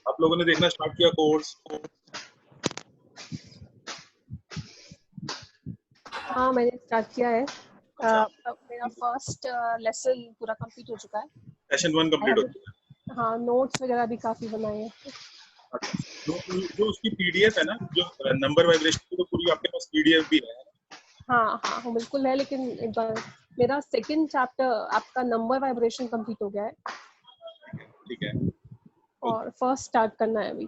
आप लोगों ने देखना स्टार्ट किया कोर्स? हाँ, मैंने स्टार्ट किया है। अच्छा, अब मेरा फर्स्ट लेसन पूरा कंप्लीट हो चुका है। सेशन 1 कंप्लीट हो चुका है। हाँ, नोट्स वगैरह भी काफी बनाए हैं। अच्छा, जो उसकी पीडीएफ है ना, जो नंबर वाइब्रेशन की, तो पूरी आपके पास पीडीएफ भी है? हाँ हाँ हाँ, बिल्कुल है, लेकिन एक बार मेरा सेकंड चैप्टर आपका नंबर वाइब्रेशन कंप्लीट हो गया है ठीक है। और फर्स्ट स्टार्ट करना है अभी।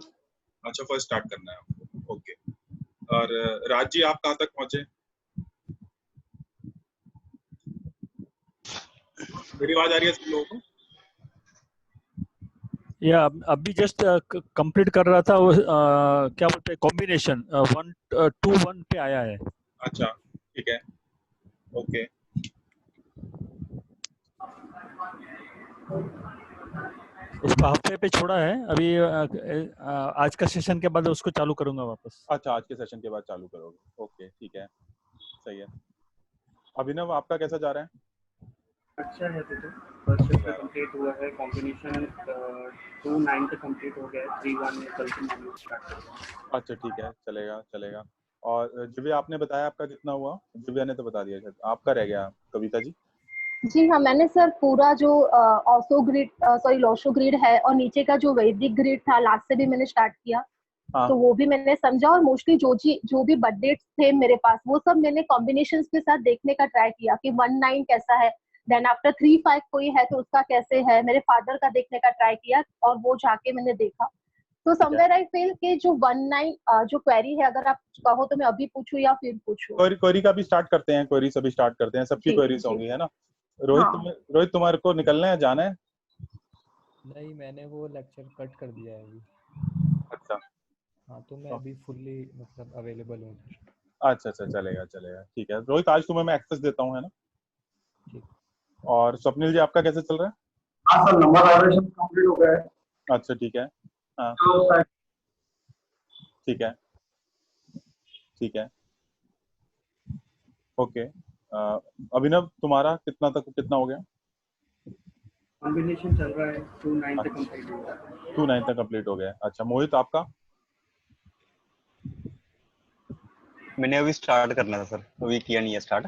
अच्छा, फर्स्ट स्टार्ट करना है आपको। ओके। और राज जी, आप कहाँ तक पहुंचे? मेरी आवाज आ रही है सब लोगों को? या अभी जस्ट कंप्लीट कर रहा था वो, क्या बोलते हैं, कॉम्बिनेशन 1 2 1 पे आया है। अच्छा, ठीक है। ओके। उसको हफ्ते पे छोड़ा है अभी। आज का सेशन के बाद उसको चालू करूंगा वापस। अच्छा, आज के सेशन के बाद चालू करोगे? ओके, ठीक है, सही है। अभिनव, आपका कैसा जा रहा है? अच्छा है। तो फर्स्ट चैप्टर कंप्लीट हुआ है, कॉम्बिनेशन 2 9 तक कंप्लीट हो गया है, 3 1 में कल से मॉर्निंग स्टार्ट करेंगे। अच्छा, ठीक है, चलेगा चलेगा। और दिव्या, आपने बताया आपका कितना हुआ? दिव्या ने तो बता दिया शायद, आपका रह गया। कविता जी? जी हाँ, मैंने सर पूरा जो ऑसो ग्रिड सॉरी लोशो ग्रिड है और नीचे का जो वैदिक ग्रिड था लास्ट से भी मैंने स्टार्ट किया। हाँ। तो वो भी मैंने समझा और मोस्टली जो भी बर्थडेट्स थे मेरे पास वो सब मैंने कॉम्बिनेशंस के साथ देखने का ट्राई किया कि 1 9 कैसा है, देन आफ्टर 3 5 कोई है तो उसका कैसे है, मेरे फादर का देखने का ट्राई किया और वो जाके मैंने देखा। तो समवेयर आई फील कि जो 1 9 जो क्वेरी है, अगर आप कहो तो मैं अभी पूछूं या फिर पूछूं? क्वेरी का भी स्टार्ट करते हैं, क्वेरी से भी स्टार्ट करते हैं, सबकी जी क्वेरीज जी। होंगी, है ना? रोहित, हाँ। रोहित, तुम्हारे को निकलना है, जाना है? नहीं, मैंने वो लेक्चर कट कर दिया है अभी। अच्छा। हाँ, तो मैं अभी फुल्ली मतलब अवेलेबल हूँ। अच्छा अच्छा, चलेगा चलेगा, ठीक है। रोहित, आज तुम्हें मैं एक्सेस देता हूँ, है ना? ठीक। और स्वप्निल जी, आपका कैसे चल रहा है? हाँ सर, नंबर वाइब्रेशन कंप्लीट हो गया है। अच्छा, ठीक है। हाँ, तो ठीक है, ठीक है, ओके। अभिनव, तुम्हारा कितना हो गया? कॉम्बिनेशन चल रहा है, 2 9 तक कंप्लीट हो गया है। 2 9 तक कंप्लीट हो गया। अच्छा, मोहित, आपका? मैंने अभी स्टार्ट करना है सर, अभी किया नहीं है स्टार्ट।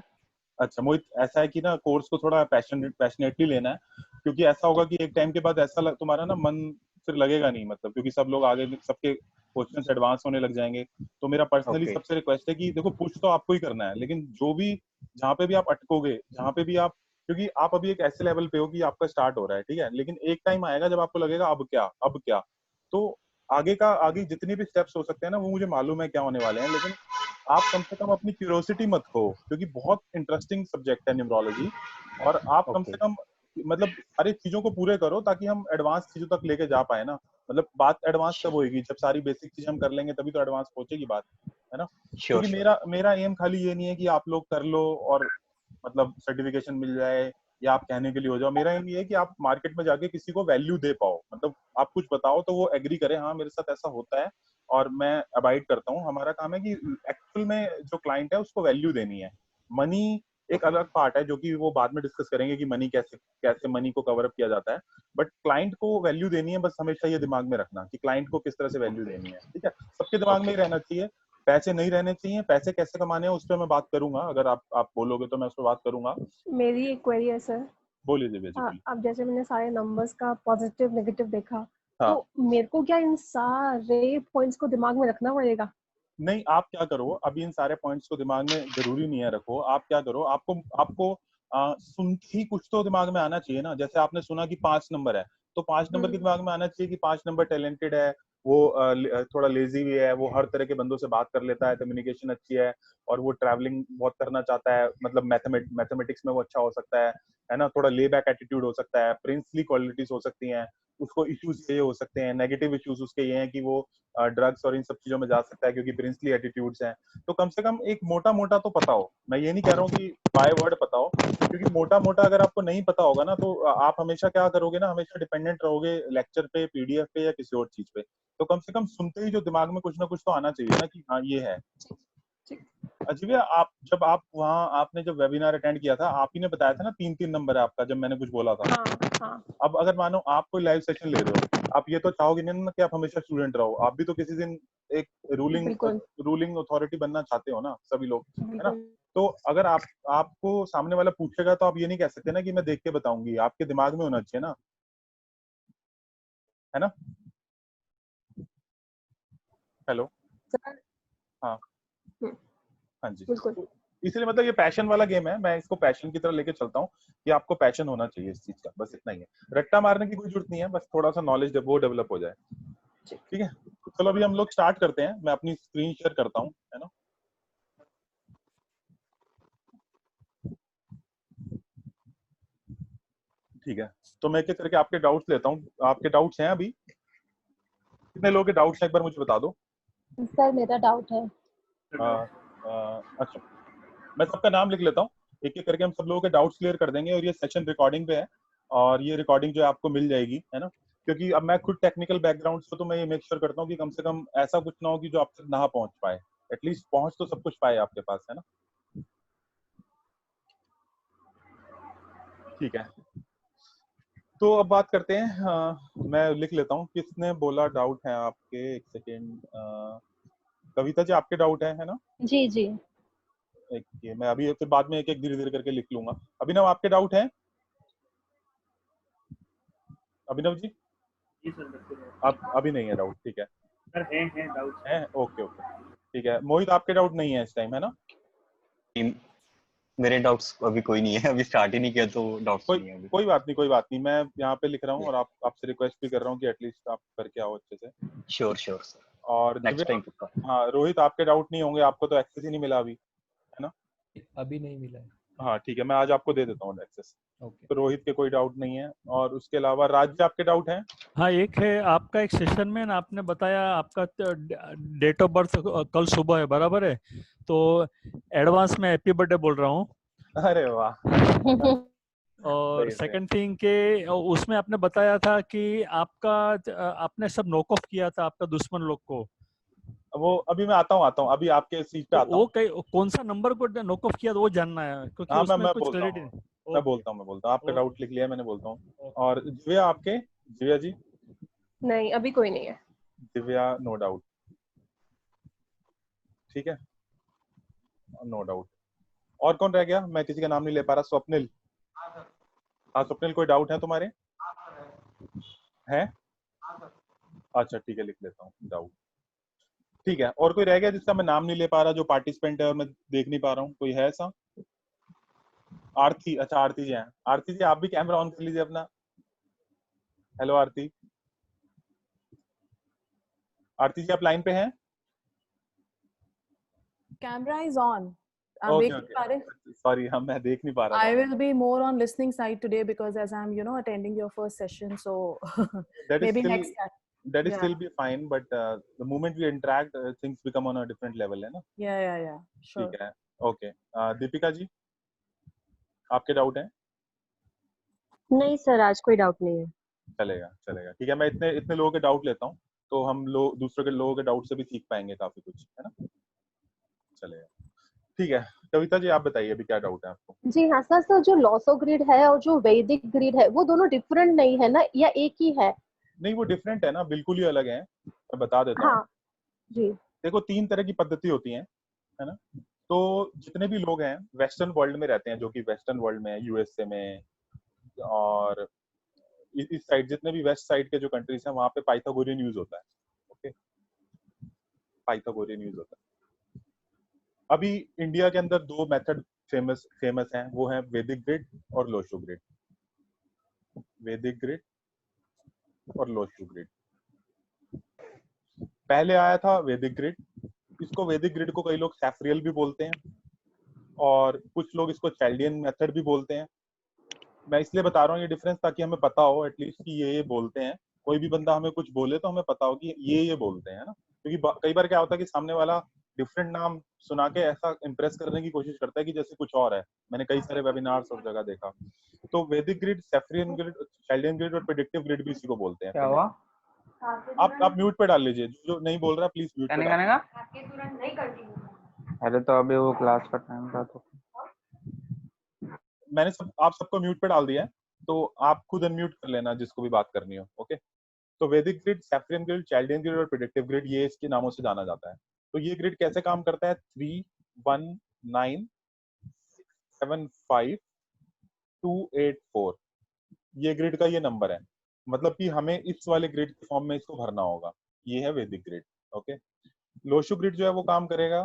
अच्छा मोहित, ऐसा है कि ना कोर्स को थोड़ा पैशनेटली लेना है, क्योंकि ऐसा होगा कि एक टाइम के बाद तुम्हारा ना मन फिर लगेगा नहीं, मतलब क्योंकि सब लोग आगे सबके क्वेश्चंस एडवांस होने लग जाएंगे। तो मेरा पर्सनली Okay. सबसे रिक्वेस्ट है कि देखो, पुश तो आपको ही करना है, लेकिन जो भी जहाँ पे भी आप अटकोगे, जहाँ पे भी आप, क्योंकि आप अभी एक ऐसे लेवल पे हो कि आपका स्टार्ट हो रहा है, ठीक है, लेकिन एक टाइम आएगा जब आपको लगेगा अब क्या। तो आगे जितने भी स्टेप्स हो सकते हैं ना, वो मुझे मालूम है क्या होने वाले हैं, लेकिन आप कम से कम अपनी क्यूरियोसिटी मत खो, क्योंकि बहुत इंटरेस्टिंग सब्जेक्ट है न्यूमरोलॉजी। और आप कम से कम मतलब सारी चीजों को पूरे करो, ताकि हम एडवांस चीजों तक लेके जा पाए ना। मतलब बात एडवांस तब होगी जब सारी बेसिक चीजें हम कर लेंगे, तभी तो एडवांस पहुंचेगी बात, है ना? क्योंकि मेरा एम खाली ये नहीं है कि आप लोग कर लो और मतलब सर्टिफिकेशन मिल जाए या आप कहने के लिए हो जाओ। मेरा एम ये है कि आप मार्केट में जाके किसी को वैल्यू दे पाओ, मतलब आप कुछ बताओ तो वो एग्री करे, हाँ मेरे साथ ऐसा होता है और मैं अबाइड करता हूँ। हमारा काम है कि एक्चुअल में जो क्लाइंट है उसको वैल्यू देनी है। मनी एक अलग पार्ट है, जो कि वो बाद में डिस्कस करेंगे कि मनी कैसे मनी को कवर अप किया जाता है, बट क्लाइंट को वैल्यू देनी है। बस हमेशा ये दिमाग में रखना कि क्लाइंट को किस तरह से वैल्यू देनी है, ठीक है? सबके दिमाग में ही रहना चाहिए। पैसे नहीं रहने चाहिए, पैसे कैसे कमाने हैं उस पर मैं बात करूंगा, अगर आप बोलोगे तो मैं उस पर बात करूंगा। मेरी एक क्वेरी है सर। बोलिए दिव्या जी, बोलिए। अब जैसे मैंने सारे नंबर्स का पॉजिटिव नेगेटिव देखा, हाँ। तो मेरे को क्या इन सारे पॉइंट्स को दिमाग में रखना पड़ेगा? नहीं, आप क्या करो, अभी इन सारे पॉइंट्स को दिमाग में जरूरी नहीं है रखो। आप क्या करो, आपको सुनते ही कुछ तो दिमाग में आना चाहिए ना। जैसे आपने सुना कि 5 नंबर है, तो 5 नंबर के दिमाग में आना चाहिए कि 5 नंबर टैलेंटेड है, वो थोड़ा लेजी भी है, वो हर तरह के बंदों से बात कर लेता है, कम्युनिकेशन अच्छी है, और वो ट्रैवलिंग बहुत करना चाहता है, मतलब मैथमेटिक्स में वो अच्छा हो सकता है ना? थोड़ा ले बैक एटीट्यूड हो सकता है, प्रिंसली क्वालिटीज हो सकती हैं। उसको इश्यूज ये हो सकते हैं, नेगेटिव इश्यूज उसके ये हैं कि वो ड्रग्स और इन सब चीजों में जा सकता है, क्योंकि प्रिंसली एटीट्यूड्स हैं। तो कम से कम एक मोटा मोटा तो पता हो। मैं ये नहीं कह रहा हूँ कि बाय वर्ड पता हो, क्योंकि मोटा मोटा अगर आपको नहीं पता होगा ना, तो आप हमेशा क्या करोगे ना, हमेशा डिपेंडेंट रहोगे लेक्चर पे, पीडीएफ पे या किसी और चीज पे। तो कम से कम सुनते ही जो दिमाग में कुछ ना कुछ तो आना चाहिए ना कि हाँ ये है। अजीब, आपने जब वेबिनार अटेंड किया था, आप ही ने बताया था ना 3 3 नंबर है आपका, जब मैंने कुछ बोला था। हाँ, हाँ। अब अगर मानो आप कोई लाइव सेशन ले रहे हो, आप ये तो चाहोगे नहीं ना कि आप हमेशा स्टूडेंट रहो, आप भी तो किसी दिन एक बिल्कुल रूलिंग अथॉरिटी बनना चाहते हो ना, सभी लोग, है ना? बिल्कुल तो अगर आपको सामने वाला पूछेगा तो आप ये नहीं कह सकते ना कि मैं देख के बताऊंगी, आपके दिमाग में होना चाहिए ना, है ना? हेलो। सर। हाँ हम्म, हाँ जी। बिल्कुल तो इसलिए मतलब ये पैशन वाला गेम है, मैं इसको पैशन की तरह लेके चलता हूँ कि आपको पैशन होना चाहिए इस चीज का, बस इतना ही है। रट्टा मारने की कोई जरूरत नहीं है, बस थोड़ा सा नॉलेज वो डेवलप हो जाए। ठीक है, तो चलो अभी हम लोग स्टार्ट करते हैं, मैं अपनी स्क्रीन शेयर करता हूँ, है ना? ठीक है, तो मैं एक एक करके आपके डाउट्स लेता हूँ। आपके डाउट्स हैं अभी? कितने लोगों के डाउट्स हैं एक बार मुझे बता दो। सर मेरा डाउट है। अच्छा, मैं सबका नाम लिख लेता हूँ, एक एक करके हम सब लोगों के डाउट्स क्लियर कर देंगे। और ये सेशन रिकॉर्डिंग पे है, और ये रिकॉर्डिंग जो है आपको मिल जाएगी, है ना? क्योंकि अब मैं खुद टेक्निकल बैकग्राउंड से, तो मैं ये मेक श्योर करता हूँ कि कम से कम ऐसा कुछ ना हो कि जो आप तक ना पहुंच पाए, एटलीस्ट पहुंच तो सब कुछ पाए आपके पास, है ना? ठीक है, तो अब बात करते हैं। मैं लिख लेता हूँ किसने बोला डाउट है आपके। एक सेकेंड, कविता जी आपके डाउट है ना? जी जी। एक ये मैं अभी फिर बाद में एक एक धीरे धीरे करके लिख लूंगा। अभिनव आपके डाउट है? अभिनव जी जी सर बिल्कुल है। आप अभी नहीं है डाउट, ठीक है? सर है डाउट है, ओके ओके, ठीक है। मोहित आपके डाउट नहीं है इस टाइम, है ना? मेरे डाउट्स अभी कोई नहीं है, अभी स्टार्ट ही नहीं किया तो डाउट्स कोई नहीं है अभी। कोई बात नहीं, कोई बात नहीं, मैं यहाँ पे लिख रहा हूँ और आपसे रिक्वेस्ट भी कर रहा हूँ कि एटलीस्ट आप करके आओ अच्छे से। श्योर श्योर सर, और नेक्स्ट दिव्या, टाइम पक्का। हाँ रोहित आपके डाउट नहीं होंगे, आपको तो एक्सेस ही नहीं मिला अभी, है ना? अभी नहीं मिला है। हाँ ठीक है, मैं आज आपको दे देता हूँ एक्सेस। ओके। तो रोहित के कोई डाउट नहीं है, और उसके अलावा राज्य आपके डाउट है? हाँ, एक है आपका एक सेशन में ना, आपने बताया आपका डेट ऑफ बर्थ कल सुबह है, बराबर है? तो एडवांस में हैप्पी बर्थडे बोल रहा हूँ। अरे वाह और सही सही। सेकंड थिंग के उसमें आपने बताया था कि आपका आपने सब नॉक ऑफ किया था आपका दुश्मन लोग को। वो अभी मैं आता हूँ, अभी आपके सीट पे तो आता वो हूँ। कौन सा नंबर को नॉक ऑफ किया था वो जानना है, क्योंकि हाँ उसमें मैं कुछ बोलता क्लैरिटी हूँ, नहीं। मैं ओके बोलता हूँ, आपका ओके डाउट लिख लिया मैंने, बोलता हूँ। ओके। और दिव्या आपके, दिव्या जी? नहीं, अभी कोई नहीं है। दिव्या नो डाउट, ठीक है, नो डाउट। और कौन रह गया? मैं किसी का नाम नहीं ले पा रहा। स्वप्निल, हाँ स्वप्निल कोई डाउट है तुम्हारे? हैं? अच्छा ठीक है, लिख लेता हूँ डाउट। ठीक है, और कोई रह गया जिसका मैं नाम नहीं ले पा रहा, जो पार्टिसिपेंट है और मैं देख नहीं पा रहा हूँ? कोई है ऐसा? आरती, अच्छा आरती जी हैं। आरती जी आप भी कैमरा ऑन कर लीजिए अपना। हेलो आरती, आरती जी आप लाइन पे हैं? Camera is on. I'm okay making okay, Paris. Sorry हम मैं देख नहीं पा रहा I था। will be more on listening side today because as I'm, attending your first session, so That is maybe still next time. that is Yeah, still be fine, but the moment we interact, things become on a different level, है ना? yeah. ठीक Sure. है, okay. Deepika ji आपके doubt है? नहीं sir, आज कोई doubt नहीं है। चलेगा चलेगा, ठीक है, मैं इतने इतने लोगों के डाउट लेता हूँ, तो हम लोग दूसरों के लोगों के डाउट से भी सीख पाएंगे काफी कुछ, है ना? चलेगा, ठीक है। कविता जी आप बताइए अभी क्या डाउट है आपको? जी हाँ सर। सर जो लॉसो ग्रिड है और जो वैदिक ग्रिड है वो दोनों डिफरेंट नहीं है ना, या एक ही है? नहीं वो डिफरेंट है ना, बिल्कुल ही अलग है, मैं बता देता हूँ। हाँ जी। देखो 3 तरह की पद्धति होती है ना? तो जितने भी लोग हैं वेस्टर्न वर्ल्ड में रहते हैं, जो कि वेस्टर्न वर्ल्ड में है, यूएसए में और इस साइड, जितने भी वेस्ट साइड के जो कंट्रीज हैं वहां पे पाइथागोरियन यूज होता है। ओके, पाइथागोरियन यूज होता है। अभी इंडिया के अंदर 2 मेथड फेमस फेमस हैं, वो है वैदिक ग्रिड और लोशो ग्रिड। वैदिक ग्रिड और लोशो ग्रिड। पहले आया था वैदिक ग्रिड। इसको वैदिक ग्रिड को कई लोग सैफ्रियल भी बोलते हैं, और कुछ लोग इसको चैल्डियन मेथड भी बोलते हैं। मैं इसलिए बता रहा हूँ ये डिफरेंस, ताकि हमें पता हो एटलीस्ट कि ये बोलते हैं। कोई भी बंदा हमें कुछ बोले तो हमें पता हो कि ये बोलते हैं ना, क्योंकि कई बार क्या होता है कि सामने वाला डिफरेंट नाम सुना के ऐसा इंप्रेस करने की कोशिश करता है कि जैसे कुछ और है। मैंने कई सारे वेबिनार्स और जगह देखा। तो वैदिक ग्रिड, सेफ्रियन ग्रिड, चैल्डियन ग्रिड और प्रेडिक्टिव ग्रिड भी इसी को बोलते हैं। क्या हुआ? आप म्यूट पे डाल लीजिए, जो नहीं बोल रहा प्लीज म्यूट पे डाल। अरे तो अभी वो क्लास का टाइम था तो मैंने आप सबको म्यूट पे डाल दिया है, तो आप खुद अनम्यूट कर लेना जिसको भी बात करनी हो। ओके, तो वैदिक ग्रिड, सैफरियन ग्रिड, चैल्डियन ग्रिड और प्रेडिक्टिव ग्रिड, ये इसके नामों से जाना जाता है। तो ये ग्रिड कैसे काम करता है? 3 1 9 7 5 2 8 4, ये ग्रिड का ये नंबर है। मतलब कि हमें इस वाले ग्रिड के फॉर्म में इसको भरना होगा। ये है वैदिक ग्रिड। ओके, लोशु ग्रिड जो है वो काम करेगा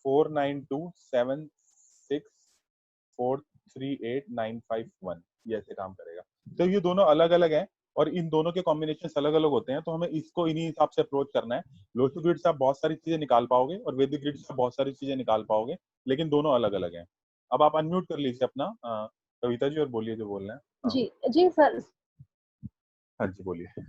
4 9 2 7 6 4 3 8 9 5 1, ये ऐसे काम करेगा। तो ये दोनों अलग अलग हैं और इन दोनों के कॉम्बिनेशन अलग अलग होते हैं, तो हमें इसको इन्हीं हिसाब से अप्रोच करना है। लोशु ग्रिड से आप बहुत सारी चीजें निकाल पाओगे और वैदिक ग्रिड से आप बहुत सारी चीजें निकाल पाओगे, लेकिन दोनों अलग अलग हैं। अब आप अनम्यूट कर लीजिए अपना कविता जी और बोलिए जो बोल रहे हैं। हाँ। जी जी सर, हाँ जी बोलिए।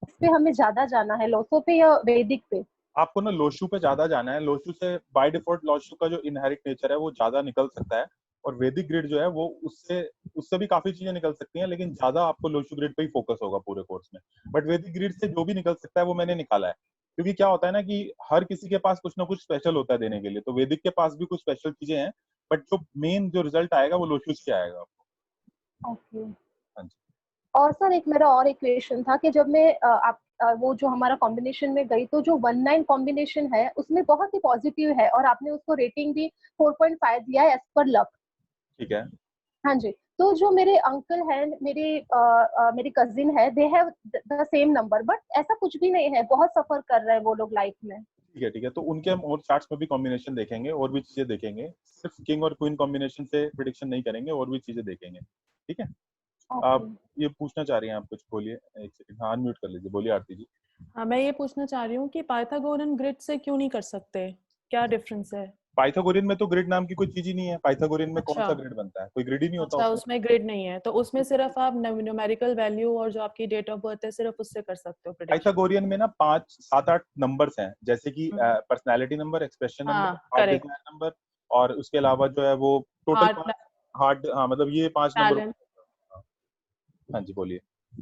इस पे हमें ज्यादा जाना है, लोसो पे या वैदिक पे? आपको ना लोशु पे ज्यादा जाना है। लोशु से बाय डिफॉल्ट लोशु का जो इनहेरिट नेचर है वो ज्यादा निकल सकता है, और वैदिक ग्रिड जो है वो उससे भी काफी चीजें निकल सकती हैं, लेकिन ज्यादा आपको लोशु ग्रिड पे ही फोकस होगा पूरे कोर्स में। बट वैदिक ग्रिड से जो भी निकल सकता है वो मैंने निकाला है, क्योंकि क्या होता है ना कि हर किसी के पास कुछ ना कुछ स्पेशल होता है देने के लिए। तो वैदिक के पास भी कुछ स्पेशल चीजें हैं, बट जो मेन जो रिजल्ट आएगा वो लोशु से आएगा आपको। ओके। हाँ जी। और सर एक मेरा और एक क्वेश्चन था कि जब मैं वो जो हमारा कॉम्बिनेशन में गई, तो जो 1-9 कॉम्बिनेशन है उसमें बहुत ही पॉजिटिव है और आपने उसको रेटिंग भी 4.5 दिया है एज पर लक। ठीक है। हाँ जी। तो जो मेरे अंकल हैं, मेरी कजिन है, they have the same number, but ऐसा कुछ भी नहीं है, बहुत सफर कर रहे हैं वो लोग लाइफ में। ठीक है, ठीक है। तो उनके हम और चार्ट्स में भी कॉम्बिनेशन देखेंगे और भी चीजें देखेंगे। सिर्फ किंग और क्वीन कॉम्बिनेशन से प्रिडिक्शन नहीं करेंगे, और भी चीजें देखेंगे। ठीक है। आप ये पूछना चाह रही हैं, आप कुछ बोलिए। एक सेकंड, हाँ अनम्यूट कर लीजिए, बोलिए आरती जी। हाँ, मैं ये पूछना चाह रही हूँ कि पाइथागोरन ग्रिड से क्यों नहीं कर सकते, क्या डिफरेंस है? पाइथागोरियन में तो ग्रिड नाम की कोई चीज ही नहीं है। पाइथागोरियन में कौन अच्छा। सा ग्रिड बनता है? कोई ग्रिड ही नहीं होता अच्छा, उसमें। उसमें ग्रिड नहीं है, तो उसमें सिर्फ आप न्यूमेरिकल वैल्यू और जो आपकी डेट ऑफ बर्थ है सिर्फ उससे कर सकते हो प्रेडिक्शन। पाइथागोरियन में ना 5 7 8 नंबर्स हैं, जैसे कि पर्सनालिटी नंबर, एक्सप्रेशन नंबर, हाँ, हार्ट करेक्ट। डिजायर नंबर, और उसके अलावा जो है वो टोटल हार्ट, हार्ट, हाँ मतलब ये 5 नंबर। टैलेंट। हाँ जी बोलिए।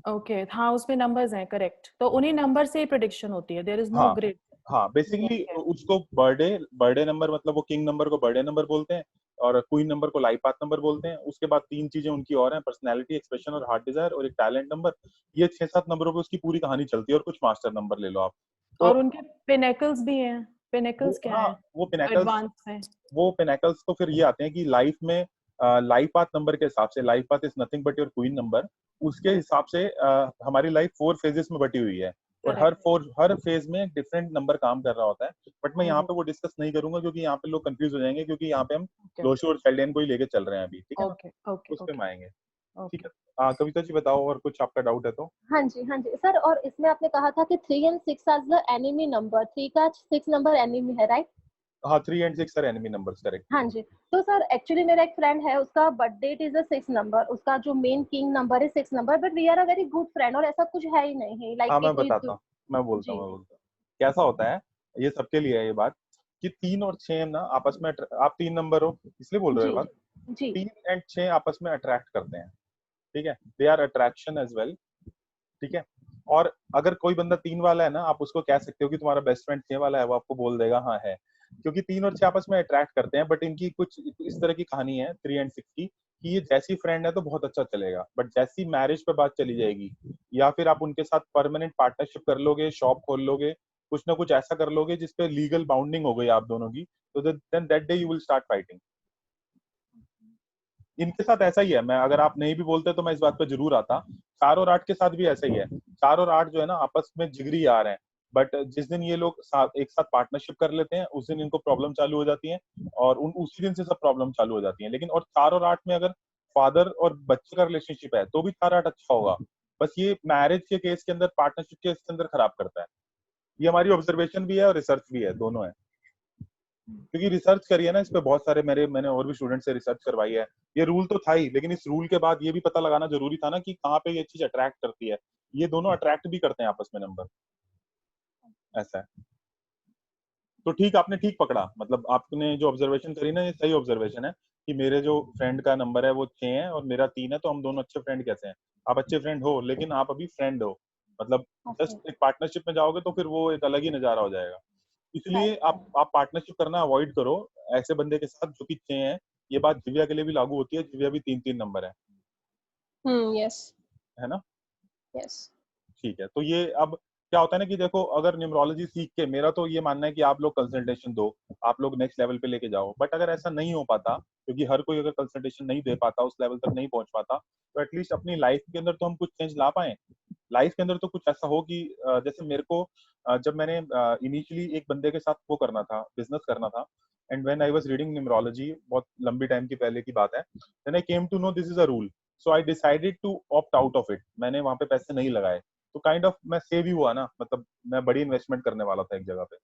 ओके, हाँ उसमें नंबर्स हैं, करेक्ट। तो उन्हीं नंबर से ही प्रेडिक्शन होती है, देयर इज नो हाँ ग्रिड। हाँ, बेसिकली ओके, उसको बर्थडे नंबर, मतलब वो किंग नंबर को बर्थडे नंबर बोलते हैं, और क्वीन नंबर को लाइफ पाथ नंबर बोलते हैं। उसके बाद 3 चीजें उनकी और हैं, पर्सनैलिटी, एक्सप्रेशन और हार्ट डिजायर, और एक टैलेंट नंबर। ये 6-7 नंबरों पे उसकी पूरी कहानी चलती है, और कुछ मास्टर नंबर ले लो आप। तो और उनके पिनेकल्स भी हैं। पिनेकल्स क्या हाँ, है? वो पिनाकल्स, एडवांस है। वो पिनाकल्स तो फिर ये आते हैं कि लाइफ में लाइफ पाथ नंबर के हिसाब से, life path is nothing but your queen number, उसके हिसाब से हमारी लाइफ 4 फेजेस में बटी हुई है, और हर फेज में डिफरेंट नंबर काम कर रहा होता है। बट मैं यहाँ पे वो डिस्कस नहीं करूंगा, क्योंकि यहाँ पे लोग कंफ्यूज हो जाएंगे, क्योंकि यहाँ पे हम लोशो और चैल्डियन को ही लेके चल रहे हैं अभी। ठीक है ना, ओके ओके उस पे हम ओके आएंगे। ठीक है। कविता जी बताओ, और कुछ आपका डाउट है तो। हाँ जी सर, और इसमें आपने कहा था कि 3 and 6 as the enemy number, 3 का 6 नंबर एनिमी है, राइट? हाँ, 3 and 6 are enemy numbers, correct. हाँ जी। तो सर एक्चुअली मेरा एक फ्रेंड है, उसका बर्थ डेट इज 6 नंबर, उसका जो मेन किंग नंबर है 6 number, but we are a very good friend, और ऐसा कुछ है ही नहीं लाइक हाँ कि मैं कोई बताता हूँ, मैं बोलता जी हूँ। कैसा होता है, ये सबके लिए है ये बात, कि 3 और 6 ना आपस में आप 3 नंबर हो इसलिए बोल रहे हो जी ये बात। जी 3 and 6 आपस में अट्रैक्ट करते हैं। ठीक है, they are attraction as well. ठीक है। और अगर कोई बंदा 3 वाला है ना, आप उसको कह सकते हो कि तुम्हारा बेस्ट फ्रेंड 6 वाला है, वो आपको बोल देगा हाँ है, क्योंकि 3 और 6 आपस में अट्रैक्ट करते हैं। बट इनकी कुछ इस तरह की कहानी है 3 and 6 की, कि ये जैसी फ्रेंड है तो बहुत अच्छा चलेगा, बट जैसी मैरिज पे बात चली जाएगी, या फिर आप उनके साथ परमानेंट पार्टनरशिप कर लोगे, शॉप खोल लोगे, कुछ ना कुछ ऐसा कर लोगे जिसपे लीगल बाउंडिंग हो गई आप दोनों की, तो then that day you will start fighting. इनके साथ ऐसा ही है। मैं अगर आप नहीं भी बोलते तो मैं इस बात पे जरूर आता। 4 और 8 के साथ भी ऐसा ही है। 4 और 8 जो है ना आपस में जिगरी यार हैं, बट जिस दिन ये लोग एक साथ पार्टनरशिप कर लेते हैं उस दिन इनको प्रॉब्लम चालू हो जाती है, और उसी दिन से सब प्रॉब्लम चालू हो जाती है। लेकिन और 4 और 8 में अगर फादर और बच्चे का रिलेशनशिप है तो भी 4-8 अच्छा होगा। बस ये मैरिज के केस के अंदर, पार्टनरशिप के केस के अंदर खराब करता है। ये हमारी ऑब्जर्वेशन भी है और रिसर्च भी है, दोनों है। क्योंकि रिसर्च करी है ना इस पे बहुत सारे, मैंने और भी स्टूडेंट से रिसर्च करवाई है। ये रूल तो था ही, लेकिन इस रूल के बाद ये भी पता लगाना जरूरी था ना कि कहाँ पे ये चीज अट्रैक्ट करती है। ये दोनों अट्रैक्ट भी करते हैं आपस में नंबर, ऐसा है। तो ठीक, आपने ठीक पकड़ा, मतलब आपने जो ऑब्जर्वेशन करी ना ये सही ऑब्जर्वेशन है, कि मेरे जो फ्रेंड का नंबर है वो 6 है और मेरा 3 है, तो हम दोनों अच्छे फ्रेंड कैसे हैं? आप अच्छे फ्रेंड हो, लेकिन आप अभी फ्रेंड हो, मतलब जस्ट एक पार्टनरशिप में जाओगे तो फिर वो एक अलग ही नजारा हो जाएगा। इसलिए आप पार्टनरशिप करना अवॉइड करो ऐसे बंदे के साथ जो कि 6 हैं। ये बात दिव्या के लिए भी लागू होती है, दिव्या भी 3-3 नंबर है। यस। है ना? यस। ठीक है, तो ये अब क्या होता है ना कि देखो, अगर न्यूमरोलॉजी सीख के, मेरा तो ये मानना है कि आप लोग कंसल्टेशन दो, आप लोग नेक्स्ट लेवल पे लेके जाओ, बट अगर ऐसा नहीं हो पाता, क्योंकि हर कोई अगर कंसल्टेशन नहीं दे पाता, उस लेवल तक नहीं पहुंच पाता, तो एटलीस्ट अपनी लाइफ के अंदर तो हम कुछ चेंज ला पाए। लाइफ के अंदर तो कुछ ऐसा हो कि जैसे मेरे को जब मैंने इनिशियली एक बंदे के साथ वो करना था, बिजनेस करना था, and when I was reading numerology, बहुत लंबी टाइम की पहले की बात है, then I came to know this is a rule, so I decided to opt out of it. मैंने वहां पे पैसे नहीं लगाए, तो काइंड ऑफ मैं सेव ही हुआ ना, मतलब मैं बड़ी इन्वेस्टमेंट करने वाला था एक जगह पे,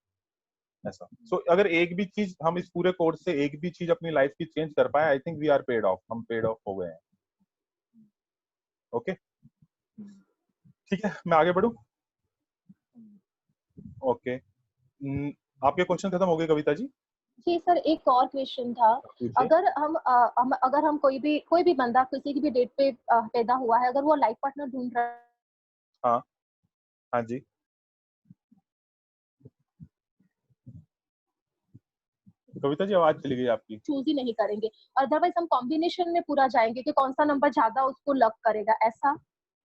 ऐसा। सो अगर एक भी चीज हम इस पूरे कोर्स से एक भी चीज अपनी लाइफ की चेंज कर पाए, I think we are paid off, हम पेड ऑफ हो गए हैं। ओके, ठीक है, मैं आगे बढ़ूं? ओके, आपके क्वेश्चन खत्म हो गए कविता जी? जी सर, एक और क्वेश्चन था। अगर हम कोई भी बंदा किसी की भी डेट पे पैदा हुआ है, अगर वो लाइफ पार्टनर ढूंढ रहा है। हाँ हाँ जी, कविता जी आवाज चली गई आपकी। चूज ही नहीं करेंगे, अदरवाइज हम कॉम्बिनेशन में पूरा जाएंगे कि कौन सा नंबर ज्यादा उसको लक करेगा, ऐसा।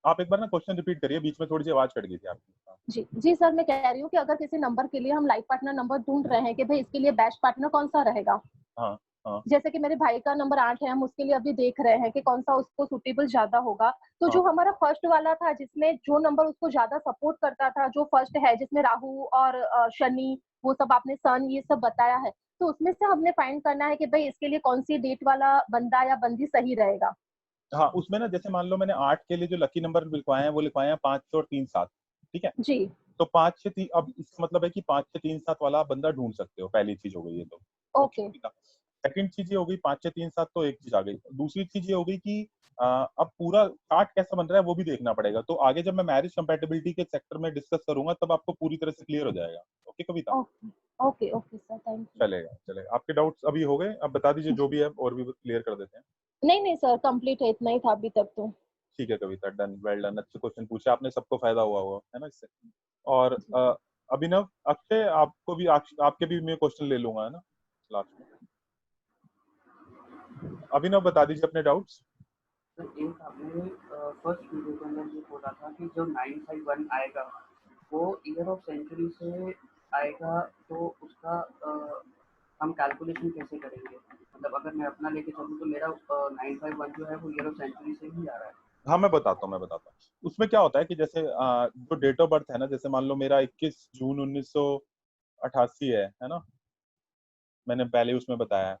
आप एक बार ना क्वेश्चन रिपीट करिए, बीच में थोड़ी सी आवाज कट गई थी आपकी। जी जी सर, मैं कह रही हूँ कि अगर किसी नंबर के लिए हम लाइफ पार्टनर नंबर ढूंढ रहे हैं कि भाई इसके लिए बेस्ट पार्टनर कौन सा रहेगा। हाँ हाँ, जैसे कि मेरे भाई का नंबर 8 है, हम उसके लिए अभी देख रहे हैं कि कौन सा उसको सुटेबल ज्यादा होगा। तो जो हमारा फर्स्ट वाला था, जिसमें जो नंबर उसको ज्यादा सपोर्ट करता था, जो फर्स्ट है जिसमें राहु और शनि, वो सब आपने सन ये सब बताया है, तो उसमें से हमने फाइंड करना है कि भाई इसके लिए कौन सी डेट वाला बंदा या बंदी सही रहेगा। हाँ, उसमें ना जैसे मान लो मैंने 8 के लिए जो लकी नंबर लिखवाए हैं, वो लिखवाए हैं 5 6 और 3 7, ठीक है जी। तो 5 6 3, अब इसका मतलब है कि 5 6 3 7 वाला बंदा ढूंढ सकते हो, पहली चीज हो गई ये तो। ओके। सेकंड चीज ये हो गई 5 6 3 7, तो एक चीज आ गई। दूसरी चीज ये हो गई कि अब पूरा चार्ट कैसा बन रहा है वो भी देखना पड़ेगा, तो आगे जब मैं मैरिज कंपैटिबिलिटी के सेक्टर में डिस्कस करूंगा तब आपको पूरी तरह से क्लियर हो जाएगा। Okay Kavita? Okay okay sir, thank you. चलेगा, आपके डाउट्स अभी हो गए? अब बता दीजिए जो भी है, और भी क्लियर कर देते हैं। नहीं सर, कंप्लीट है, इतना ही था अभी तक तो। ठीक है कविता, डन, वेल डन, अच्छे क्वेश्चन पूछे आपने, सबको फायदा हुआ होगा, है ना इससे। और अभिनव, अक्षय, आपको भी आपके भी मैं क्वेश्चन ले लूंगा, है ना, लास्ट में। अभिनव बता दीजिए अपने डाउट्स। सर, एक आपने फर्स्ट वीडियो के अंदर ये बोला था कि जो 951 आएगा वो ईयर ऑफ सेंचुरी से आएगा, तो उसका हम कैलकुलेशन कैसे करेंगे? मतलब अगर मैं अपना लेके चलूँ तो मेरा 951 जो है वो ईयर ऑफ सेंचुरी से ही आ रहा है। हाँ, मैं बताता हूँ। उसमें क्या होता है कि जैसे जो डेट ऑफ बर्थ है ना, जैसे मान लो मेरा 21 जून 1988 है ना, मैंने पहले उसमें बताया है,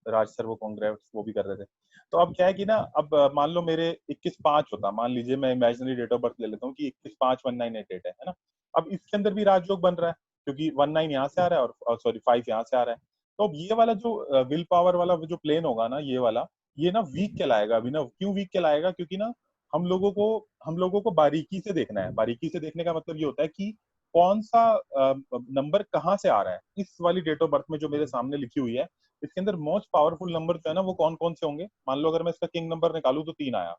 राज सर वो कांग्रेस वो भी कर रहे थे। तो अब क्या है कि ना, अब मान लो मेरे 21/5 होता, मान लीजिए मैं इमेजिनरी डेट ऑफ बर्थ ले लेता हूँ कि 21/5/1988 है ना। अब इसके अंदर भी राजयोग बन रहा है, क्योंकि 19 यहाँ से आ रहा है और सॉरी 5 यहाँ से आ रहा है। तो अब ये वाला जो विल पावर वाला जो प्लेन होगा ना, ये वाला, ये ना वीक कहलाएगा। अभी ना क्यों वीक कहलाएगा? क्योंकि ना हम लोगों को बारीकी से देखना है। बारीकी से देखने का मतलब ये होता है कि कौन सा नंबर कहाँ से आ रहा है। इस वाली डेट ऑफ बर्थ में जो मेरे सामने लिखी हुई है, इसके अंदर मोस्ट पावरफुल नंबर जो है ना, वो कौन कौन से होंगे? मान लो अगर मैं इसका किंग नंबर निकालूं तो 3 आया।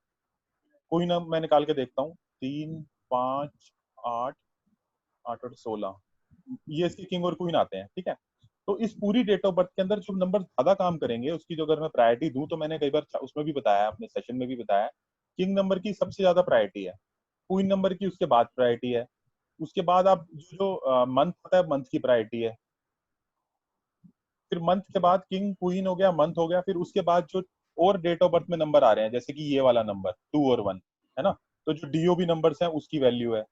कोई ना, मैं निकाल के देखता हूँ। 3 5 8 8 और 16, ये इसके किंग और क्वीन आते हैं, ठीक है। तो इस पूरी डेट ऑफ बर्थ के अंदर जो नंबर ज्यादा काम करेंगे, उसकी जो अगर मैं प्रायोरिटी दूं, तो मैंने कई बार उसमें भी बताया, अपने सेशन में भी बताया, किंग नंबर की सबसे ज्यादा प्रायोरिटी है, क्वीन नंबर की उसके बाद प्रायोरिटी है, उसके बाद आप जो मंथ आता है, मंथ की प्रायोरिटी है, फिर मंथ के बाद किंग क्वीन हो गया, मंथ हो गया, फिर उसके बाद जो और डेट ऑफ बर्थ में नंबर आ रहे हैं, जैसे कि ये वाला नंबर 2 और 1 है ना, तो जो डीओबी नंबर्स हैं उसकी वैल्यू है,